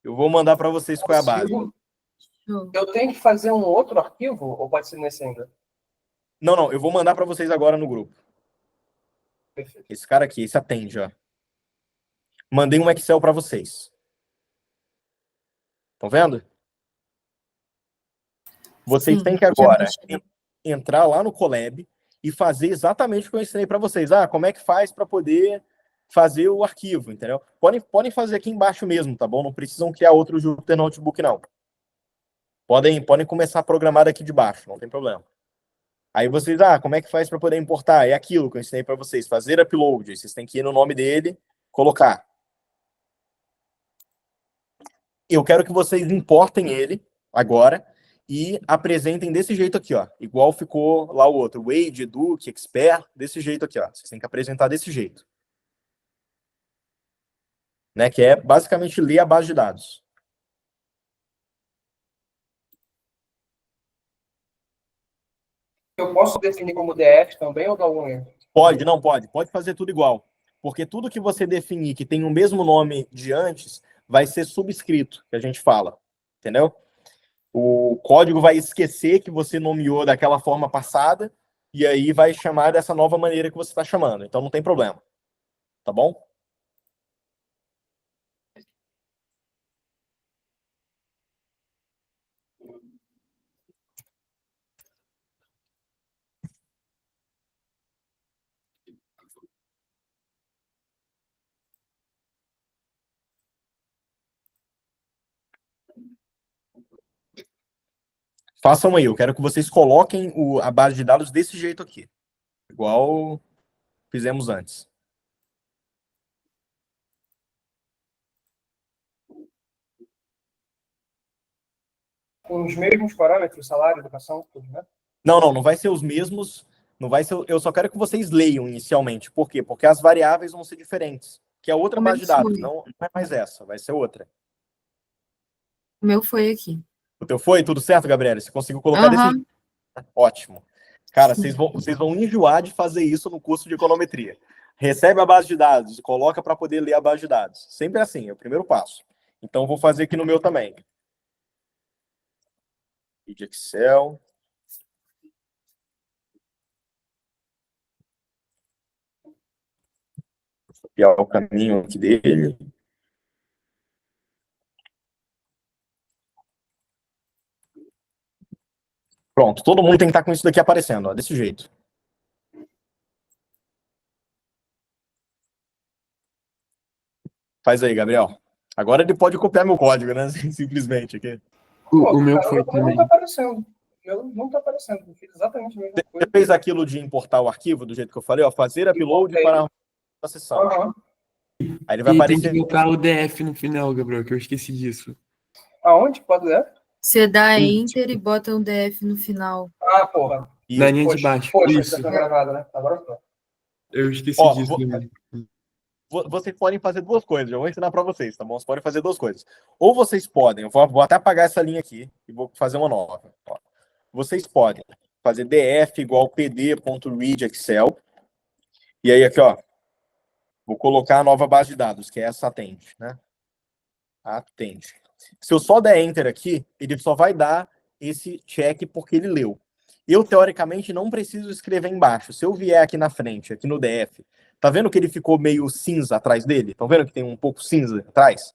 Eu vou mandar para vocês qual é a base. Eu tenho que fazer um outro arquivo ou pode ser nesse ainda? Não, eu vou mandar para vocês agora no grupo. Perfeito. Esse cara aqui, esse atende, ó. Mandei um Excel para vocês. Estão vendo? Vocês Sim, têm que já agora mexi. entrar lá no Colab e fazer exatamente o que eu ensinei para vocês. Como é que faz para poder fazer o arquivo, entendeu? Podem fazer aqui embaixo mesmo, tá bom? Não precisam criar outro Jupyter Notebook, não. Podem começar a programar daqui de baixo, não tem problema. Aí vocês, como é que faz para poder importar? É aquilo que eu ensinei para vocês, fazer upload. Vocês têm que ir no nome dele, colocar. Eu quero que vocês importem ele agora e apresentem desse jeito aqui, ó. Igual ficou lá o outro, Wade, Duke, Expert, desse jeito aqui, ó. Vocês têm que apresentar desse jeito. Né, que é basicamente ler a base de dados. Eu posso definir como DF também ou dar um erro? Pode fazer tudo igual. Porque tudo que você definir que tem o mesmo nome de antes, vai ser subscrito, que a gente fala. Entendeu? O código vai esquecer que você nomeou daquela forma passada, e aí vai chamar dessa nova maneira que você está chamando. Então não tem problema. Tá bom? Façam aí, eu quero que vocês coloquem a base de dados desse jeito aqui. Igual fizemos antes. Com os mesmos parâmetros, salário, educação, tudo, né? Não vai ser os mesmos. Não vai ser. Eu só quero que vocês leiam inicialmente. Por quê? Porque as variáveis vão ser diferentes. Que é outra O meu base de dados, foi. não é mais essa, vai ser outra. O meu foi aqui. O teu foi? Tudo certo, Gabriela? Você conseguiu colocar desse jeito? Ótimo. Cara, Sim. vocês vão enjoar de fazer isso no curso de econometria. Recebe a base de dados, coloca para poder ler a base de dados. Sempre assim, é o primeiro passo. Então, vou fazer aqui no meu também. De Excel. Copiar o caminho aqui dele. Pronto, todo mundo tem que estar com isso daqui aparecendo, ó, desse jeito. Faz aí, Gabriel. Agora ele pode copiar meu código, né? Simplesmente aqui. O meu cara, foi o meu também. não tá aparecendo. O meu não tá aparecendo. Eu fiz exatamente a mesma Você coisa. fez aquilo de importar o arquivo, do jeito que eu falei, ó, fazer upload para a sessão. Uhum. Aí ele vai E tem que aparecer. botar o DF no final, Gabriel, que eu esqueci disso. Aonde? Pode ler? Você dá Sim. Enter e bota um DF no final. Ah, porra. Na linha de baixo. Poxa, Isso. já tá gravado, né? Agora foi. Eu esqueci Ó, disso também. Vocês podem fazer duas coisas, eu vou ensinar para vocês, tá bom? Vocês podem fazer duas coisas. Ou vocês podem, eu vou até apagar essa linha aqui e vou fazer uma nova. Ó. Vocês podem fazer df igual pd.read Excel. E aí aqui, ó, vou colocar a nova base de dados, que é essa atende, né? Atende. Se eu só der Enter aqui, ele só vai dar esse check porque ele leu. Eu, teoricamente, não preciso escrever embaixo. Se eu vier aqui na frente, aqui no DF, tá vendo que ele ficou meio cinza atrás dele? Estão vendo que tem um pouco cinza atrás?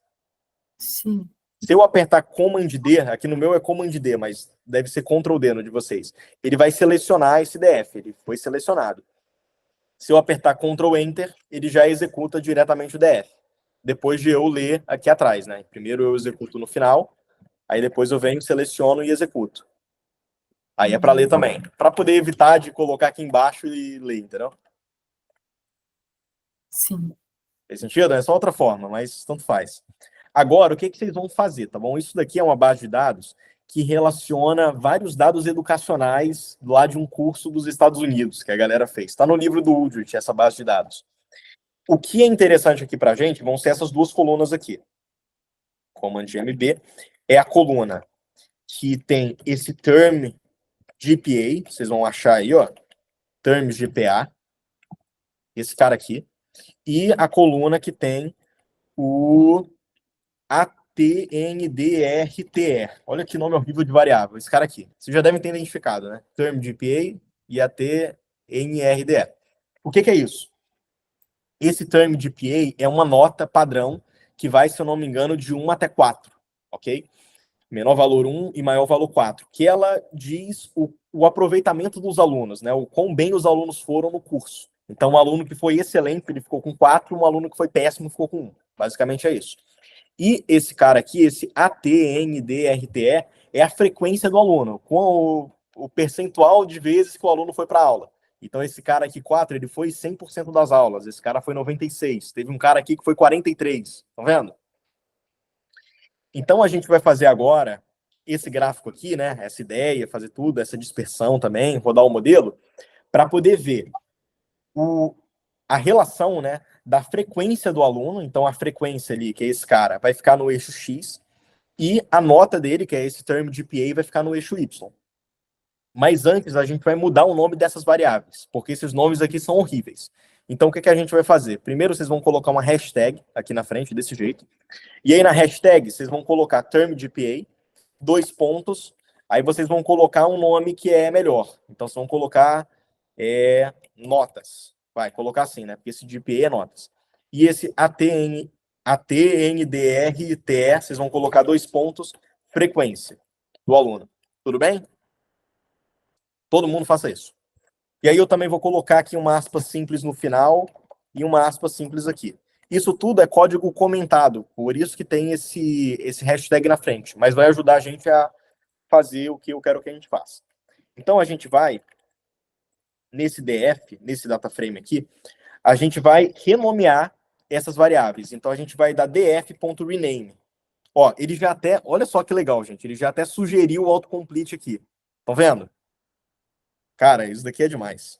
Sim. Se eu apertar Command D, aqui no meu é Command D, mas deve ser Ctrl D no de vocês. Ele vai selecionar esse DF, ele foi selecionado. Se eu apertar Ctrl Enter, ele já executa diretamente o DF. Depois de eu ler aqui atrás, né? Primeiro eu executo no final, aí depois eu venho, seleciono e executo. Aí é para ler também. Para poder evitar de colocar aqui embaixo e ler, entendeu? Sim. Fez sentido? É só outra forma, mas tanto faz. Agora, o que vocês vão fazer, tá bom? Isso daqui é uma base de dados que relaciona vários dados educacionais lá de um curso dos Estados Unidos que a galera fez. Está no livro do Udrit, essa base de dados. O que é interessante aqui para a gente vão ser essas duas colunas aqui. Command MB é a coluna que tem esse term GPA, vocês vão achar aí, ó, term GPA, esse cara aqui, e a coluna que tem o ATNDRTE. Olha que nome horrível de variável, esse cara aqui. Vocês já devem ter identificado, né? Term GPA e ATNRDE. O que é isso? Esse term GPA é uma nota padrão que vai, se eu não me engano, de 1 até 4, ok? menor valor 1 e maior valor 4, que ela diz o aproveitamento dos alunos, né? O quão bem os alunos foram no curso. Então, um aluno que foi excelente, ele ficou com 4, um aluno que foi péssimo ficou com 1. Basicamente é isso. E esse cara aqui, esse ATNDRTE, é a frequência do aluno, com o percentual de vezes que o aluno foi para a aula. Então, esse cara aqui, 4, ele foi 100% das aulas. Esse cara foi 96. Teve um cara aqui que foi 43. Estão vendo? Então, a gente vai fazer agora esse gráfico aqui, né? Essa ideia, fazer tudo, essa dispersão também, rodar o modelo, para poder ver a relação, né, da frequência do aluno. Então, a frequência ali, que é esse cara, vai ficar no eixo X, e a nota dele, que é esse term GPA, vai ficar no eixo Y. Mas antes, a gente vai mudar o nome dessas variáveis, porque esses nomes aqui são horríveis. Então, o que a gente vai fazer? Primeiro, vocês vão colocar uma hashtag aqui na frente, desse jeito. E aí, na hashtag, vocês vão colocar term GPA, 2 pontos. Aí, vocês vão colocar um nome que é melhor. Então, vocês vão colocar notas. Vai colocar assim, né? Porque esse GPA é notas. E esse ATNDRTE, vocês vão colocar 2 pontos, frequência do aluno. Tudo bem? Todo mundo faça isso. E aí eu também vou colocar aqui uma aspa simples no final e uma aspa simples aqui. Isso tudo é código comentado, por isso que tem esse hashtag na frente, mas vai ajudar a gente a fazer o que eu quero que a gente faça. Então a gente vai, nesse DF, nesse data frame aqui, a gente vai renomear essas variáveis. Então a gente vai dar df.rename. Ó, ele já até, olha só que legal, gente, ele já até sugeriu o autocomplete aqui. Estão vendo? Cara, isso daqui é demais.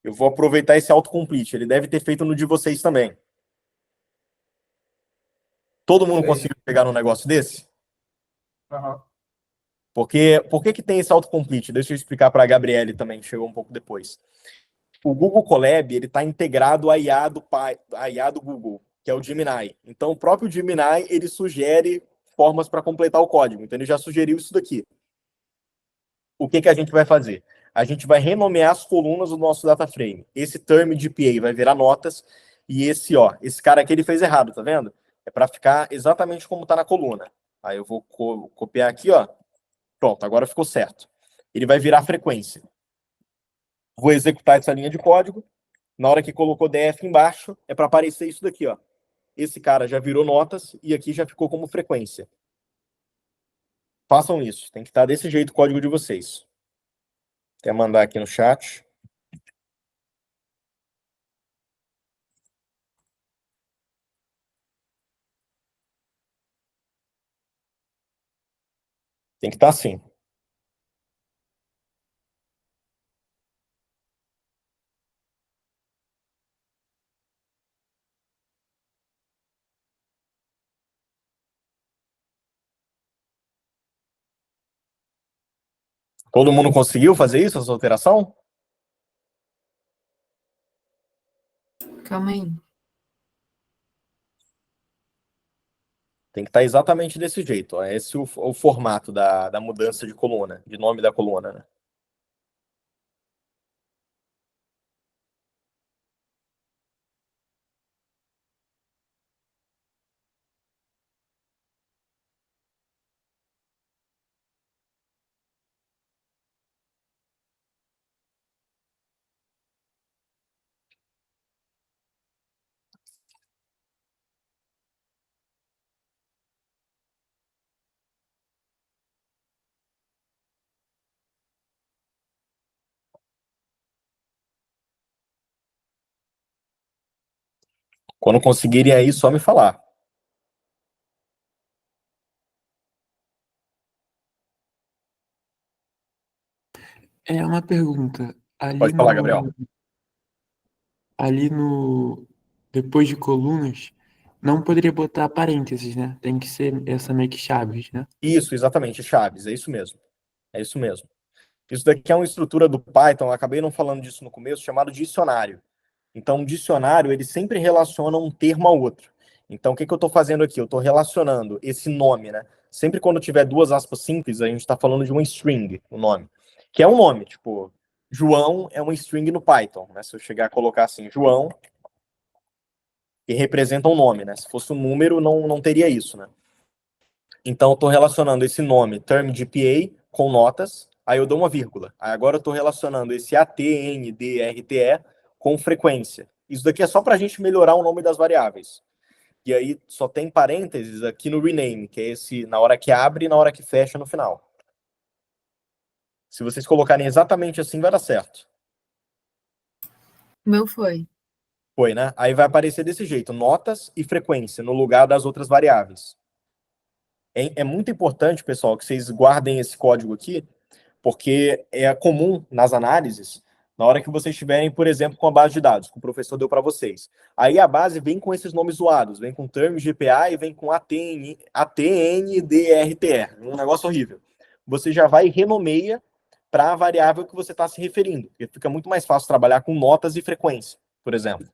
Eu vou aproveitar esse autocomplete. Ele deve ter feito no de vocês também. Todo mundo conseguiu pegar um negócio desse? Uhum. Por que tem esse autocomplete? Deixa eu explicar para a Gabriele também, que chegou um pouco depois. O Google Colab está integrado à IA do Google, que é o Gemini. Então, o próprio Gemini ele sugere formas para completar o código. Então, ele já sugeriu isso daqui. O que a gente vai fazer? A gente vai renomear as colunas do nosso data frame. Esse term GPA vai virar notas e esse cara aqui ele fez errado, tá vendo? É para ficar exatamente como está na coluna. Aí eu vou copiar aqui, ó. Pronto, agora ficou certo. Ele vai virar frequência. Vou executar essa linha de código. Na hora que colocou df embaixo, é para aparecer isso daqui, ó. Esse cara já virou notas e aqui já ficou como frequência. Façam isso. Tem que estar desse jeito o código de vocês. Quer mandar aqui no chat? Tem que estar assim. Todo mundo conseguiu fazer isso, essa alteração? Calma aí. Tem que estar exatamente desse jeito. Ó. Esse é o formato da mudança de coluna, de nome da coluna, né? Quando conseguirem aí, só me falar. É uma pergunta. Pode falar, Gabriel. Ali no, depois de colunas, não poderia botar parênteses, né? Tem que ser essa meio que chaves, né? Isso, exatamente, chaves. É isso mesmo. É isso mesmo. Isso daqui é uma estrutura do Python, eu acabei não falando disso no começo, chamado dicionário. Então, um dicionário, ele sempre relaciona um termo ao outro. Então, o que eu estou fazendo aqui? Eu estou relacionando esse nome, né? Sempre quando tiver duas aspas simples, a gente está falando de uma string, o nome. Que é um nome, tipo, João é uma string no Python, né? Se eu chegar a colocar assim, João, que representa um nome, né? Se fosse um número, não teria isso, né? Então, eu estou relacionando esse nome, term GPA, com notas, aí eu dou uma vírgula. Aí agora eu estou relacionando esse ATNDRTE com frequência. Isso daqui é só para a gente melhorar o nome das variáveis. E aí só tem parênteses aqui no rename, que é esse na hora que abre e na hora que fecha no final. Se vocês colocarem exatamente assim, vai dar certo. O meu foi. Foi, né? Aí vai aparecer desse jeito, notas e frequência, no lugar das outras variáveis. É muito importante, pessoal, que vocês guardem esse código aqui, porque é comum nas análises, na hora que vocês estiverem, por exemplo, com a base de dados, que o professor deu para vocês. Aí a base vem com esses nomes zoados, vem com term GPA e vem com ATNDRTR, um negócio horrível. Você já vai e renomeia para a variável que você está se referindo, porque fica muito mais fácil trabalhar com notas e frequência, por exemplo.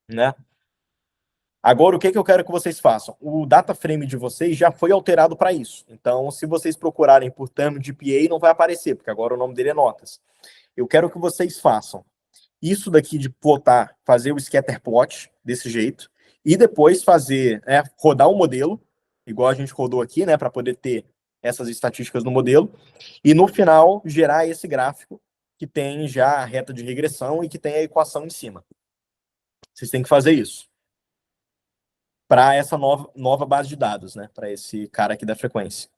Né? Agora, o que eu quero que vocês façam? O data frame de vocês já foi alterado para isso. Então, se vocês procurarem por termo de PA, não vai aparecer, porque agora o nome dele é notas. Eu quero que vocês façam isso daqui de plotar, fazer o scatter plot desse jeito, e depois fazer, rodar o modelo, igual a gente rodou aqui, né, para poder ter essas estatísticas no modelo, e no final gerar esse gráfico que tem já a reta de regressão e que tem a equação em cima. Vocês têm que fazer isso para essa nova base de dados, né? Para esse cara aqui da frequência.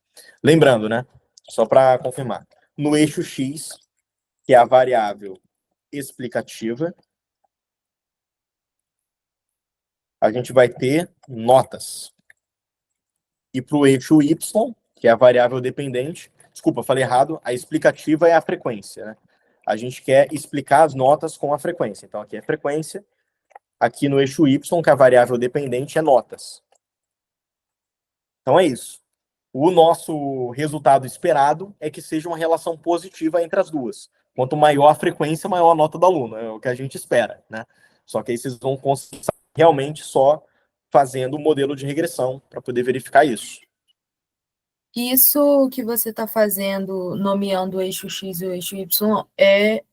Lembrando, né? Só para confirmar. No eixo X, que é a variável explicativa, a gente vai ter notas. E para o eixo Y, que é a variável dependente, desculpa, falei errado, a explicativa é a frequência, né? A gente quer explicar as notas com a frequência. Então, aqui é frequência. Aqui no eixo Y, que é a variável dependente, é notas. Então, é isso. O nosso resultado esperado é que seja uma relação positiva entre as duas. Quanto maior a frequência, maior a nota do aluno. É o que a gente espera, né? Só que aí vocês vão conseguir realmente só fazendo o modelo de regressão para poder verificar isso. Isso que você está fazendo, nomeando o eixo X e o eixo Y, é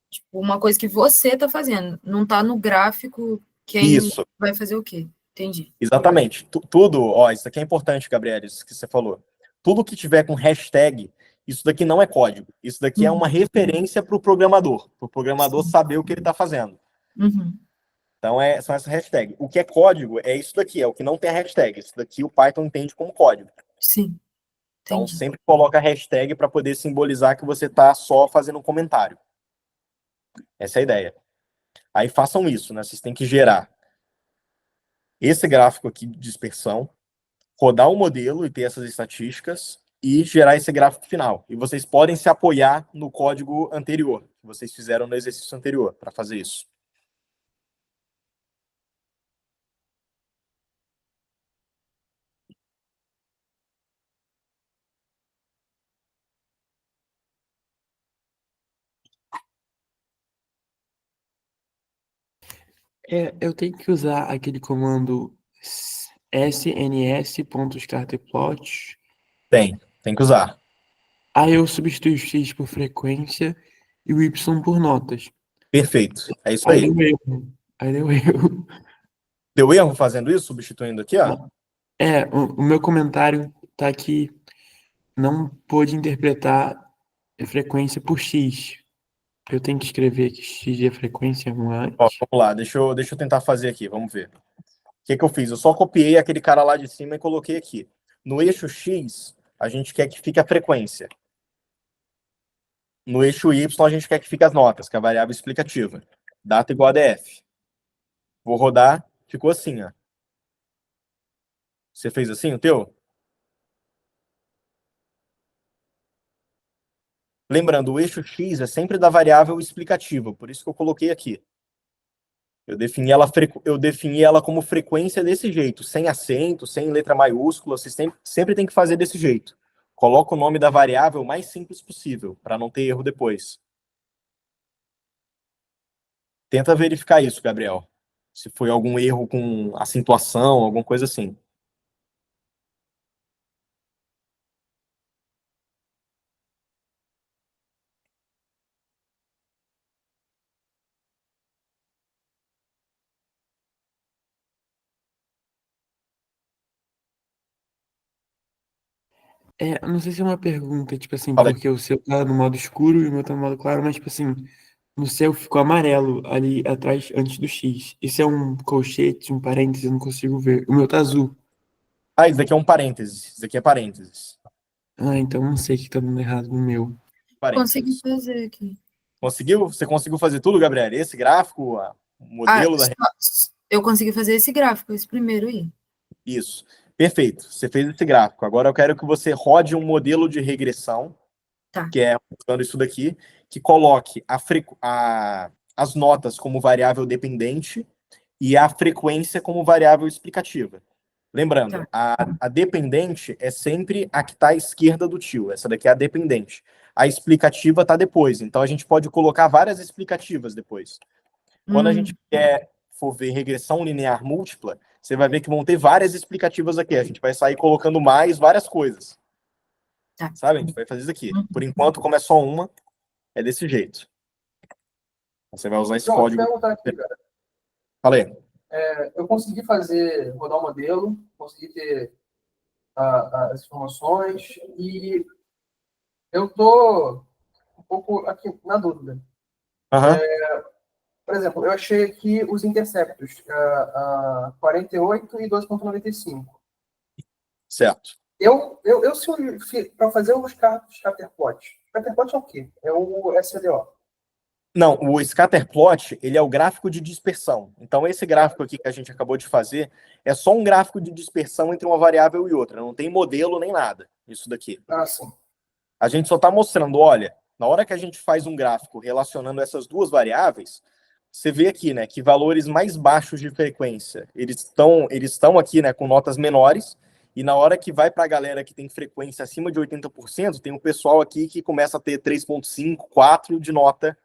tipo, uma coisa que você está fazendo. Não está no gráfico quem Isso, vai fazer o quê. Entendi. exatamente. Tudo, ó, isso aqui é importante, Gabriel, isso que você falou. Tudo que tiver com hashtag, isso daqui não é código. Isso daqui é uma referência para o programador saber o que ele está fazendo. Uhum. Então, são essas hashtags. O que é código é isso daqui, é o que não tem hashtag. Isso daqui o Python entende como código. Sim, Então, entendi. sempre coloca hashtag para poder simbolizar que você está só fazendo um comentário. Essa é a ideia. Aí façam isso, né? Vocês têm que gerar esse gráfico aqui de dispersão, rodar o modelo e ter essas estatísticas e gerar esse gráfico final. E vocês podem se apoiar no código anterior, que vocês fizeram no exercício anterior, para fazer isso. Eu tenho que usar aquele comando sns.startplot. Tem que usar. Aí eu substituo o X por frequência e o Y por notas. Perfeito. É isso Aí aí. deu erro. Aí deu erro. Deu erro fazendo isso, substituindo aqui, ó? O meu comentário tá que não pôde interpretar a frequência por X. Eu tenho que escrever que X é frequência Ó, antes. vamos lá, deixa eu tentar fazer aqui, vamos ver. O que eu fiz? Eu só copiei aquele cara lá de cima e coloquei aqui. No eixo X, a gente quer que fique a frequência. No eixo Y, a gente quer que fique as notas, que é a variável explicativa. Data igual a df. Vou rodar, ficou assim, ó. Você fez assim o teu? Lembrando, o eixo X é sempre da variável explicativa, por isso que eu coloquei aqui. Eu defini ela como frequência desse jeito, sem acento, sem letra maiúscula, você sempre tem que fazer desse jeito. Coloca o nome da variável o mais simples possível, para não ter erro depois. Tenta verificar isso, Gabriel. Se foi algum erro com acentuação, alguma coisa assim. Eu não sei se é uma pergunta, tipo assim, Fala aí. porque o seu tá no modo escuro e o meu tá no modo claro, mas, tipo assim, no céu ficou amarelo ali atrás, antes do X. Isso é um colchete, um parêntese, eu não consigo ver. O meu tá azul. Ah, isso aqui é um parênteses. Isso aqui é parênteses. Ah, então não sei o que tá dando errado no meu. Consegui Parênteses. fazer aqui. Conseguiu? Você conseguiu fazer tudo, Gabriel? Esse gráfico, o Ah, modelo da... eu consegui fazer esse gráfico, esse primeiro aí. Isso. Perfeito. Você fez esse gráfico. Agora eu quero que você rode um modelo de regressão, Tá. que é usando isso daqui, que coloque as notas como variável dependente e a frequência como variável explicativa. Lembrando, Tá. a dependente é sempre a que está à esquerda do tio. Essa daqui é a dependente. A explicativa está depois. Então a gente pode colocar várias explicativas depois. Quando a gente for ver regressão linear múltipla, você vai ver que vão ter várias explicativas aqui. A gente vai sair colocando mais várias coisas. Tá. Sabe? A gente vai fazer isso aqui. Por enquanto, como é só uma, é desse jeito. Você vai usar esse João, deixa eu código. perguntar aqui, cara. Falei. Eu consegui rodar o modelo, consegui ter as informações e eu tô um pouco aqui na dúvida. Aham. Por exemplo, eu achei aqui os interceptos, 48 e 2,95. Certo. Para fazer os scatterplot. Scatterplot é o quê? É o SLO. Não, o scatterplot, ele é o gráfico de dispersão. Então, esse gráfico aqui que a gente acabou de fazer é só um gráfico de dispersão entre uma variável e outra. Não tem modelo nem nada, isso daqui. Ah, sim. A gente só está mostrando, olha, na hora que a gente faz um gráfico relacionando essas duas variáveis, você vê aqui, né, que valores mais baixos de frequência, eles estão aqui, né, com notas menores, e na hora que vai para a galera que tem frequência acima de 80%, tem um pessoal aqui que começa a ter 3,5, 4 de nota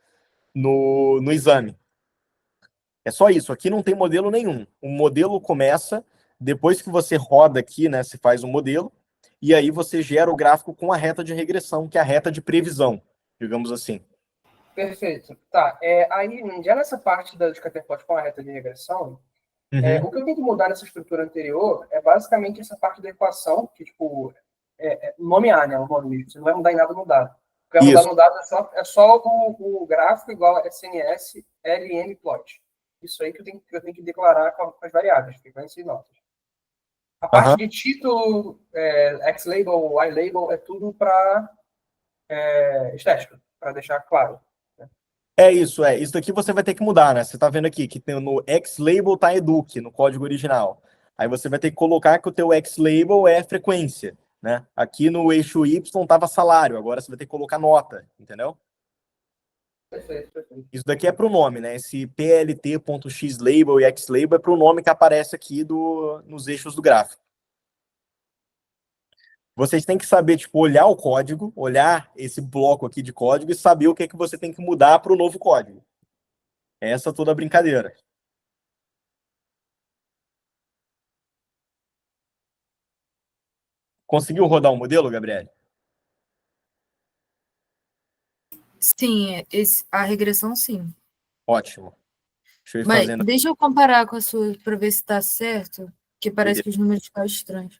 no exame. É só isso, aqui não tem modelo nenhum. O modelo começa depois que você roda aqui, né, você faz um modelo, e aí você gera o gráfico com a reta de regressão, que é a reta de previsão, digamos assim. Perfeito. Tá. Aí, já nessa parte da scatterplot com a reta de regressão, o que eu tenho que mudar nessa estrutura anterior é basicamente essa parte da equação, que, tipo, nomear, né, o nome. Você não vai mudar em nada no dado. O que vai mudar Isso. no dado é só o gráfico igual a SNS LN plot. Isso aí que eu tenho que declarar com as variáveis, frequência e notas. A parte de título, X-label, Y-label, é tudo para estética, para deixar claro. É isso, é. Isso daqui você vai ter que mudar, né? Você tá vendo aqui que tem no X-label tá educ, no código original. Aí você vai ter que colocar que o teu X-label é frequência, né? Aqui no eixo Y tava salário, agora você vai ter que colocar nota, entendeu? Perfeito, perfeito. Isso daqui é para o nome, né? Esse plt.xlabel e xlabel é para o nome que aparece aqui nos eixos do gráfico. Vocês têm que saber, tipo, olhar o código, olhar esse bloco aqui de código e saber o que é que você tem que mudar para o novo código. Essa é toda a brincadeira. Conseguiu rodar um modelo, Gabriel? Sim, a regressão sim. Ótimo. Deixa eu ir Mas fazendo. deixa eu comparar com a sua para ver se está certo, que parece Beleza. que os números ficam estranhos.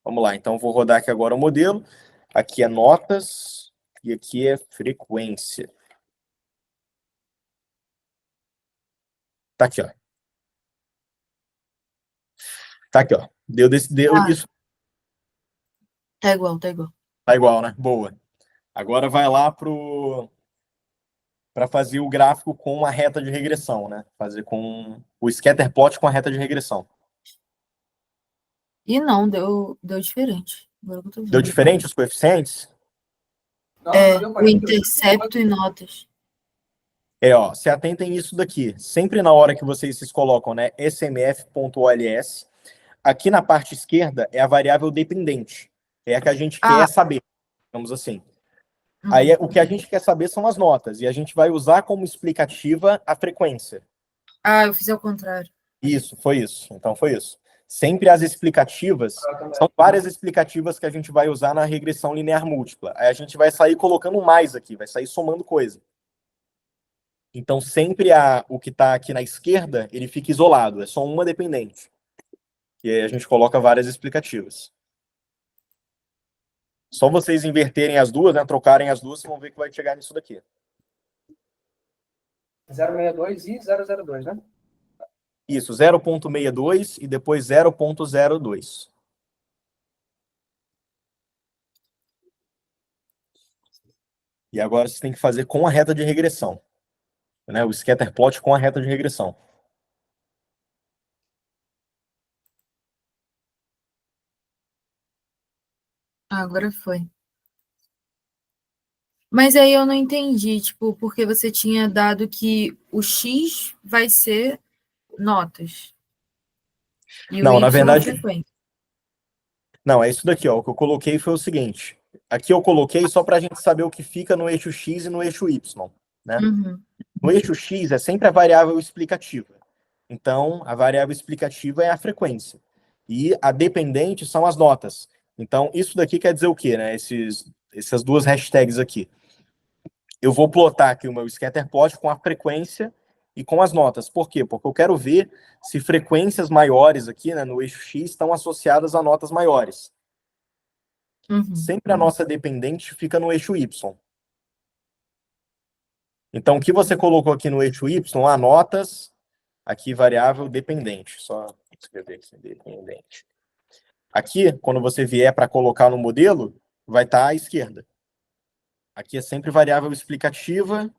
Vamos lá, então vou rodar aqui agora o modelo. Aqui é notas e aqui é frequência. Tá aqui, ó. Tá aqui, ó. Deu isso. Tá igual, tá igual. Tá igual, né? Boa. Agora vai lá para fazer o gráfico com uma reta de regressão, né? Fazer com o scatterplot com a reta de regressão. E não, deu diferente. Agora que eu tô Deu vendo. diferente os coeficientes? Não, deu O 40. intercepto e notas. Ó, se atentem nisso daqui. Sempre na hora que vocês se colocam, né, smf.ols, aqui na parte esquerda é a variável dependente. É a que a gente quer saber, digamos assim. Aí o que a gente quer saber são as notas, e a gente vai usar como explicativa a frequência. Eu fiz ao contrário. Isso, foi isso. Então foi isso. Sempre as explicativas, são várias explicativas que a gente vai usar na regressão linear múltipla. Aí a gente vai sair colocando mais aqui, vai sair somando coisa. Então sempre o que está aqui na esquerda, ele fica isolado, é só uma dependente. E aí a gente coloca várias explicativas. Só vocês inverterem as duas, né, trocarem as duas, vocês vão ver que vai chegar nisso daqui. 062 e 002, né? Isso, 0.62 e depois 0.02. E agora você tem que fazer com a reta de regressão, né? O scatter plot com a reta de regressão. Agora foi. Mas aí eu não entendi, tipo, porque você tinha dado que o X vai ser notas. E o Não, na Y verdade, frequência. não, é isso daqui, ó. O que eu coloquei foi o seguinte. Aqui eu coloquei só para a gente saber o que fica no eixo X e no eixo Y, né? Uhum. No eixo X é sempre a variável explicativa. Então, a variável explicativa é a frequência. E a dependente são as notas. Então, isso daqui quer dizer o quê, né? Essas duas hashtags aqui. Eu vou plotar aqui o meu scatterplot com a frequência e com as notas. Por quê? Porque eu quero ver se frequências maiores aqui, né, no eixo X estão associadas a notas maiores. Uhum. Sempre a nossa dependente fica no eixo Y. Então, o que você colocou aqui no eixo Y, a notas, aqui variável dependente. Só escrever aqui, dependente. Aqui, quando você vier para colocar no modelo, vai estar à esquerda. Aqui é sempre variável explicativa,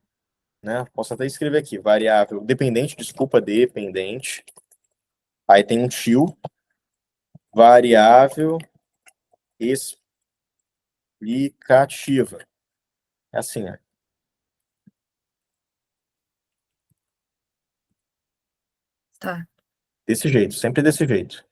né? Posso até escrever aqui, variável dependente, desculpa, dependente. Aí tem um til, variável explicativa. É assim, ó. Tá. Desse jeito, sempre desse jeito.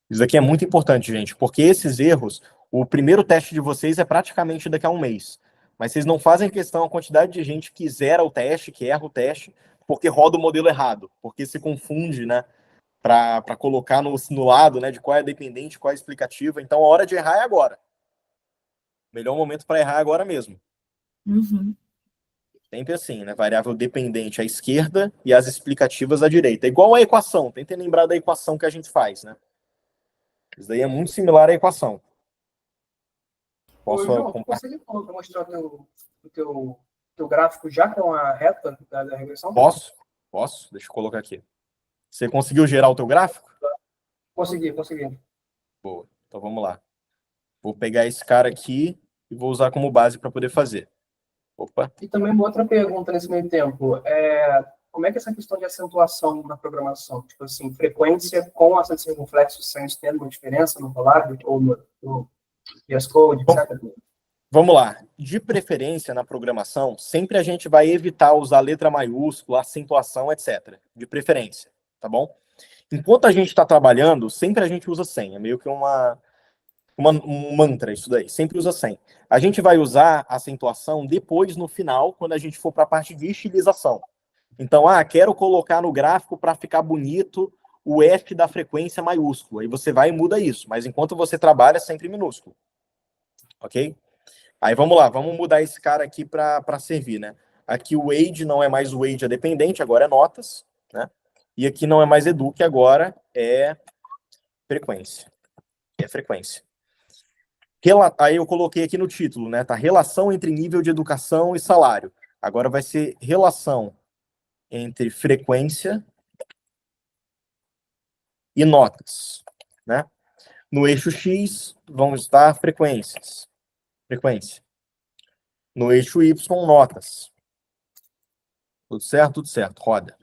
Isso daqui é muito importante, gente, porque esses erros, o primeiro teste de vocês é praticamente daqui a um mês. Mas vocês não fazem questão a quantidade de gente que zera o teste, que erra o teste, porque roda o modelo errado, porque se confunde, né, para colocar no lado, né, de qual é a dependente, qual é a explicativa. Então, a hora de errar é agora. Melhor momento para errar é agora mesmo. Uhum. Sempre assim, né? Variável dependente à esquerda e as explicativas à direita. Igual a equação. Tentem lembrar da equação que a gente faz, né? Isso daí é muito similar à equação. Ô, Posso João, tu consegue mostrar o teu gráfico já com a reta da regressão? Posso? Deixa eu colocar aqui. Você conseguiu gerar o teu gráfico? Consegui. Boa. Então vamos lá. Vou pegar esse cara aqui e vou usar como base para poder fazer. Opa. E também uma outra pergunta nesse meio tempo. Como é que é essa questão de acentuação na programação? Tipo assim, frequência com acento circunflexo sem tem alguma diferença no Colab ou no VS Code, etc? Vamos lá. De preferência na programação, sempre a gente vai evitar usar letra maiúscula, acentuação, etc. De preferência, tá bom? Enquanto a gente está trabalhando, sempre a gente usa 100. É meio que um mantra isso daí. Sempre usa 100. A gente vai usar acentuação depois, no final, quando a gente for para a parte de estilização. Então, quero colocar no gráfico para ficar bonito o F da frequência maiúsculo. Aí você vai e muda isso. Mas enquanto você trabalha, sempre minúsculo. Ok? Aí vamos lá, vamos mudar esse cara aqui para servir, né? Aqui o age não é mais o age dependente, agora é notas, né? E aqui não é mais eduque, agora é frequência. Aí eu coloquei aqui no título, né? Tá relação entre nível de educação e salário. Agora vai ser relação entre frequência e notas, né? No eixo X vão estar frequência. No eixo Y, notas. Tudo certo, roda.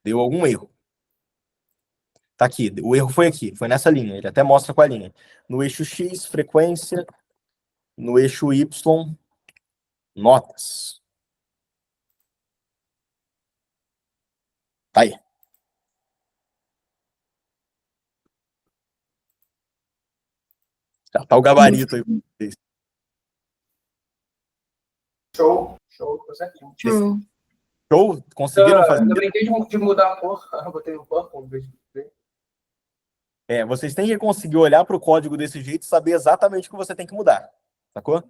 Deu algum erro. Tá aqui, o erro foi aqui, foi nessa linha, ele até mostra qual é a linha. No eixo X, frequência. No eixo Y, notas. Tá aí. Já tá o gabarito aí. Show, tô certinho. Show? Conseguiram fazer? Eu brinquei de mudar a cor, botei no purple. Vocês têm que conseguir olhar para o código desse jeito e saber exatamente o que você tem que mudar. Sacou?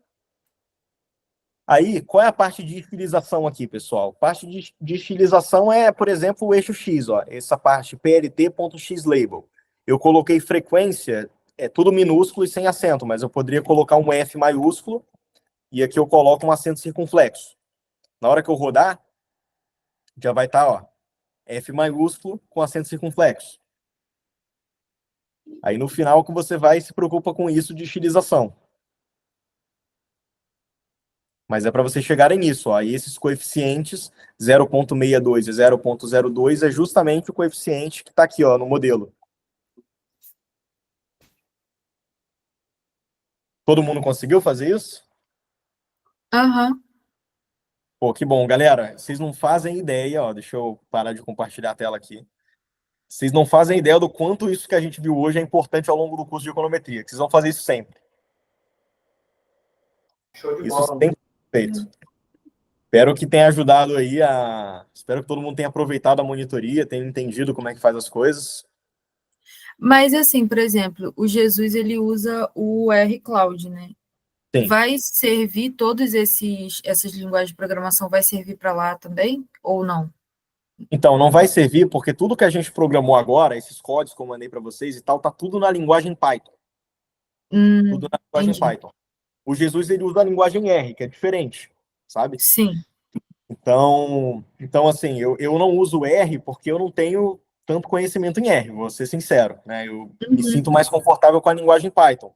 Aí, qual é a parte de estilização aqui, pessoal? Parte de estilização é, por exemplo, o eixo X, ó. Essa parte plt.xlabel. eu coloquei frequência, é tudo minúsculo e sem acento, mas eu poderia colocar um F maiúsculo e aqui eu coloco um acento circunflexo. Na hora que eu rodar, já vai estar, ó, F maiúsculo com acento circunflexo. Aí no final que você vai se preocupa com isso de estilização. Mas é para vocês chegarem nisso, ó. E esses coeficientes 0,62 e 0,02 é justamente o coeficiente que está aqui, ó, no modelo. Todo mundo conseguiu fazer isso? Aham. Pô, que bom, galera. Vocês não fazem ideia, ó. Deixa eu parar de compartilhar a tela aqui. Vocês não fazem ideia do quanto isso que a gente viu hoje é importante ao longo do curso de econometria. Que vocês vão fazer isso sempre. Show de Isso bola. sempre feito. Espero que tenha ajudado aí Espero que todo mundo tenha aproveitado a monitoria, tenha entendido como é que faz as coisas. Mas assim, por exemplo, o Jesus ele usa o R Cloud, né? Sim. Vai servir essas linguagens de programação vai servir para lá também ou não? Então, não vai servir porque tudo que a gente programou agora, esses códigos que eu mandei para vocês e tal, tá tudo na linguagem Python. Tudo na linguagem Entendi. Python. O Jesus ele usa a linguagem R, que é diferente, sabe? Sim. Então assim, eu não uso R porque eu não tenho tanto conhecimento em R, vou ser sincero, né? Eu me sinto mais confortável com a linguagem Python.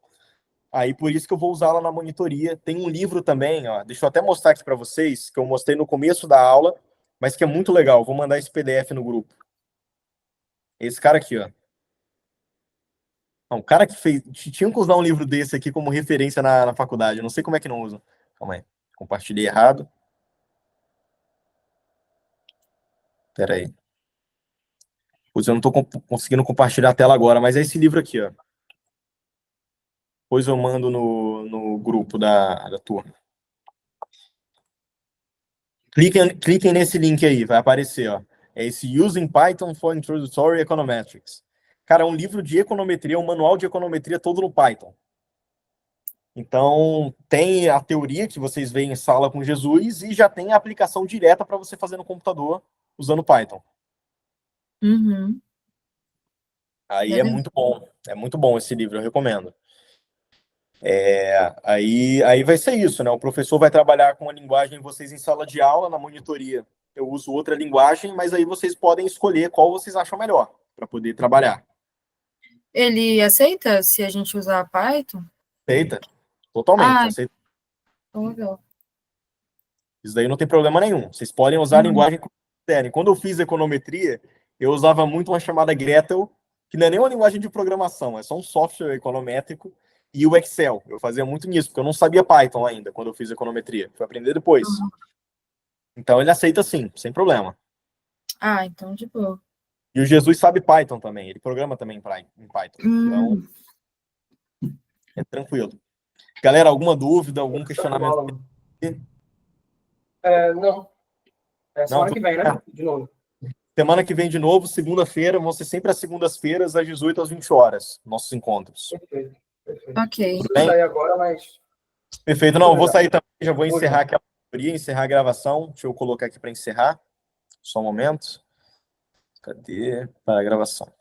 Aí por isso que eu vou usá-la na monitoria. Tem um livro também, ó, deixa eu até mostrar aqui para vocês, que eu mostrei no começo da aula, mas que é muito legal. Vou mandar esse PDF no grupo. Esse cara aqui, ó. Não, o cara que fez. Tinha que usar um livro desse aqui como referência na faculdade. Eu não sei como é que não usa. Calma aí. Compartilhei errado. Pera aí. Pois eu não estou conseguindo compartilhar a tela agora, mas é esse livro aqui, ó. Depois eu mando no grupo da turma. Cliquem nesse link aí, vai aparecer, ó. É esse Using Python for Introductory Econometrics. Cara, é um livro de econometria, um manual de econometria todo no Python. Então, tem a teoria que vocês veem em sala com Jesus e já tem a aplicação direta para você fazer no computador usando Python. Uhum. Aí é muito bom esse livro, eu recomendo. Aí vai ser isso, né? O professor vai trabalhar com a linguagem vocês em sala de aula, na monitoria. Eu uso outra linguagem, mas aí vocês podem escolher qual vocês acham melhor para poder trabalhar. Ele aceita se a gente usar Python? Aceita? Totalmente, aceita. Legal. Isso daí não tem problema nenhum. Vocês podem usar a linguagem que quiserem. Quando eu fiz econometria, eu usava muito uma chamada Gretel, que não é nem uma linguagem de programação, é só um software econométrico, e o Excel. Eu fazia muito nisso, porque eu não sabia Python ainda quando eu fiz econometria. Fui aprender depois. Então ele aceita sim, sem problema. Então de boa. E o Jesus sabe Python também, ele programa também em Python. Então, é tranquilo. Galera, alguma dúvida, algum questionamento? Não. Semana que vem, né? De novo. Semana que vem de novo, segunda-feira, vão ser sempre às segundas-feiras, às 18 às 20 horas, nossos encontros. Perfeito. Ok. Vou sair agora, mas... Perfeito. Não, eu vou sair também, já vou encerrar aqui a monitoria, encerrar a gravação. Deixa eu colocar aqui para encerrar. Só um momento. Cadê? Para a gravação.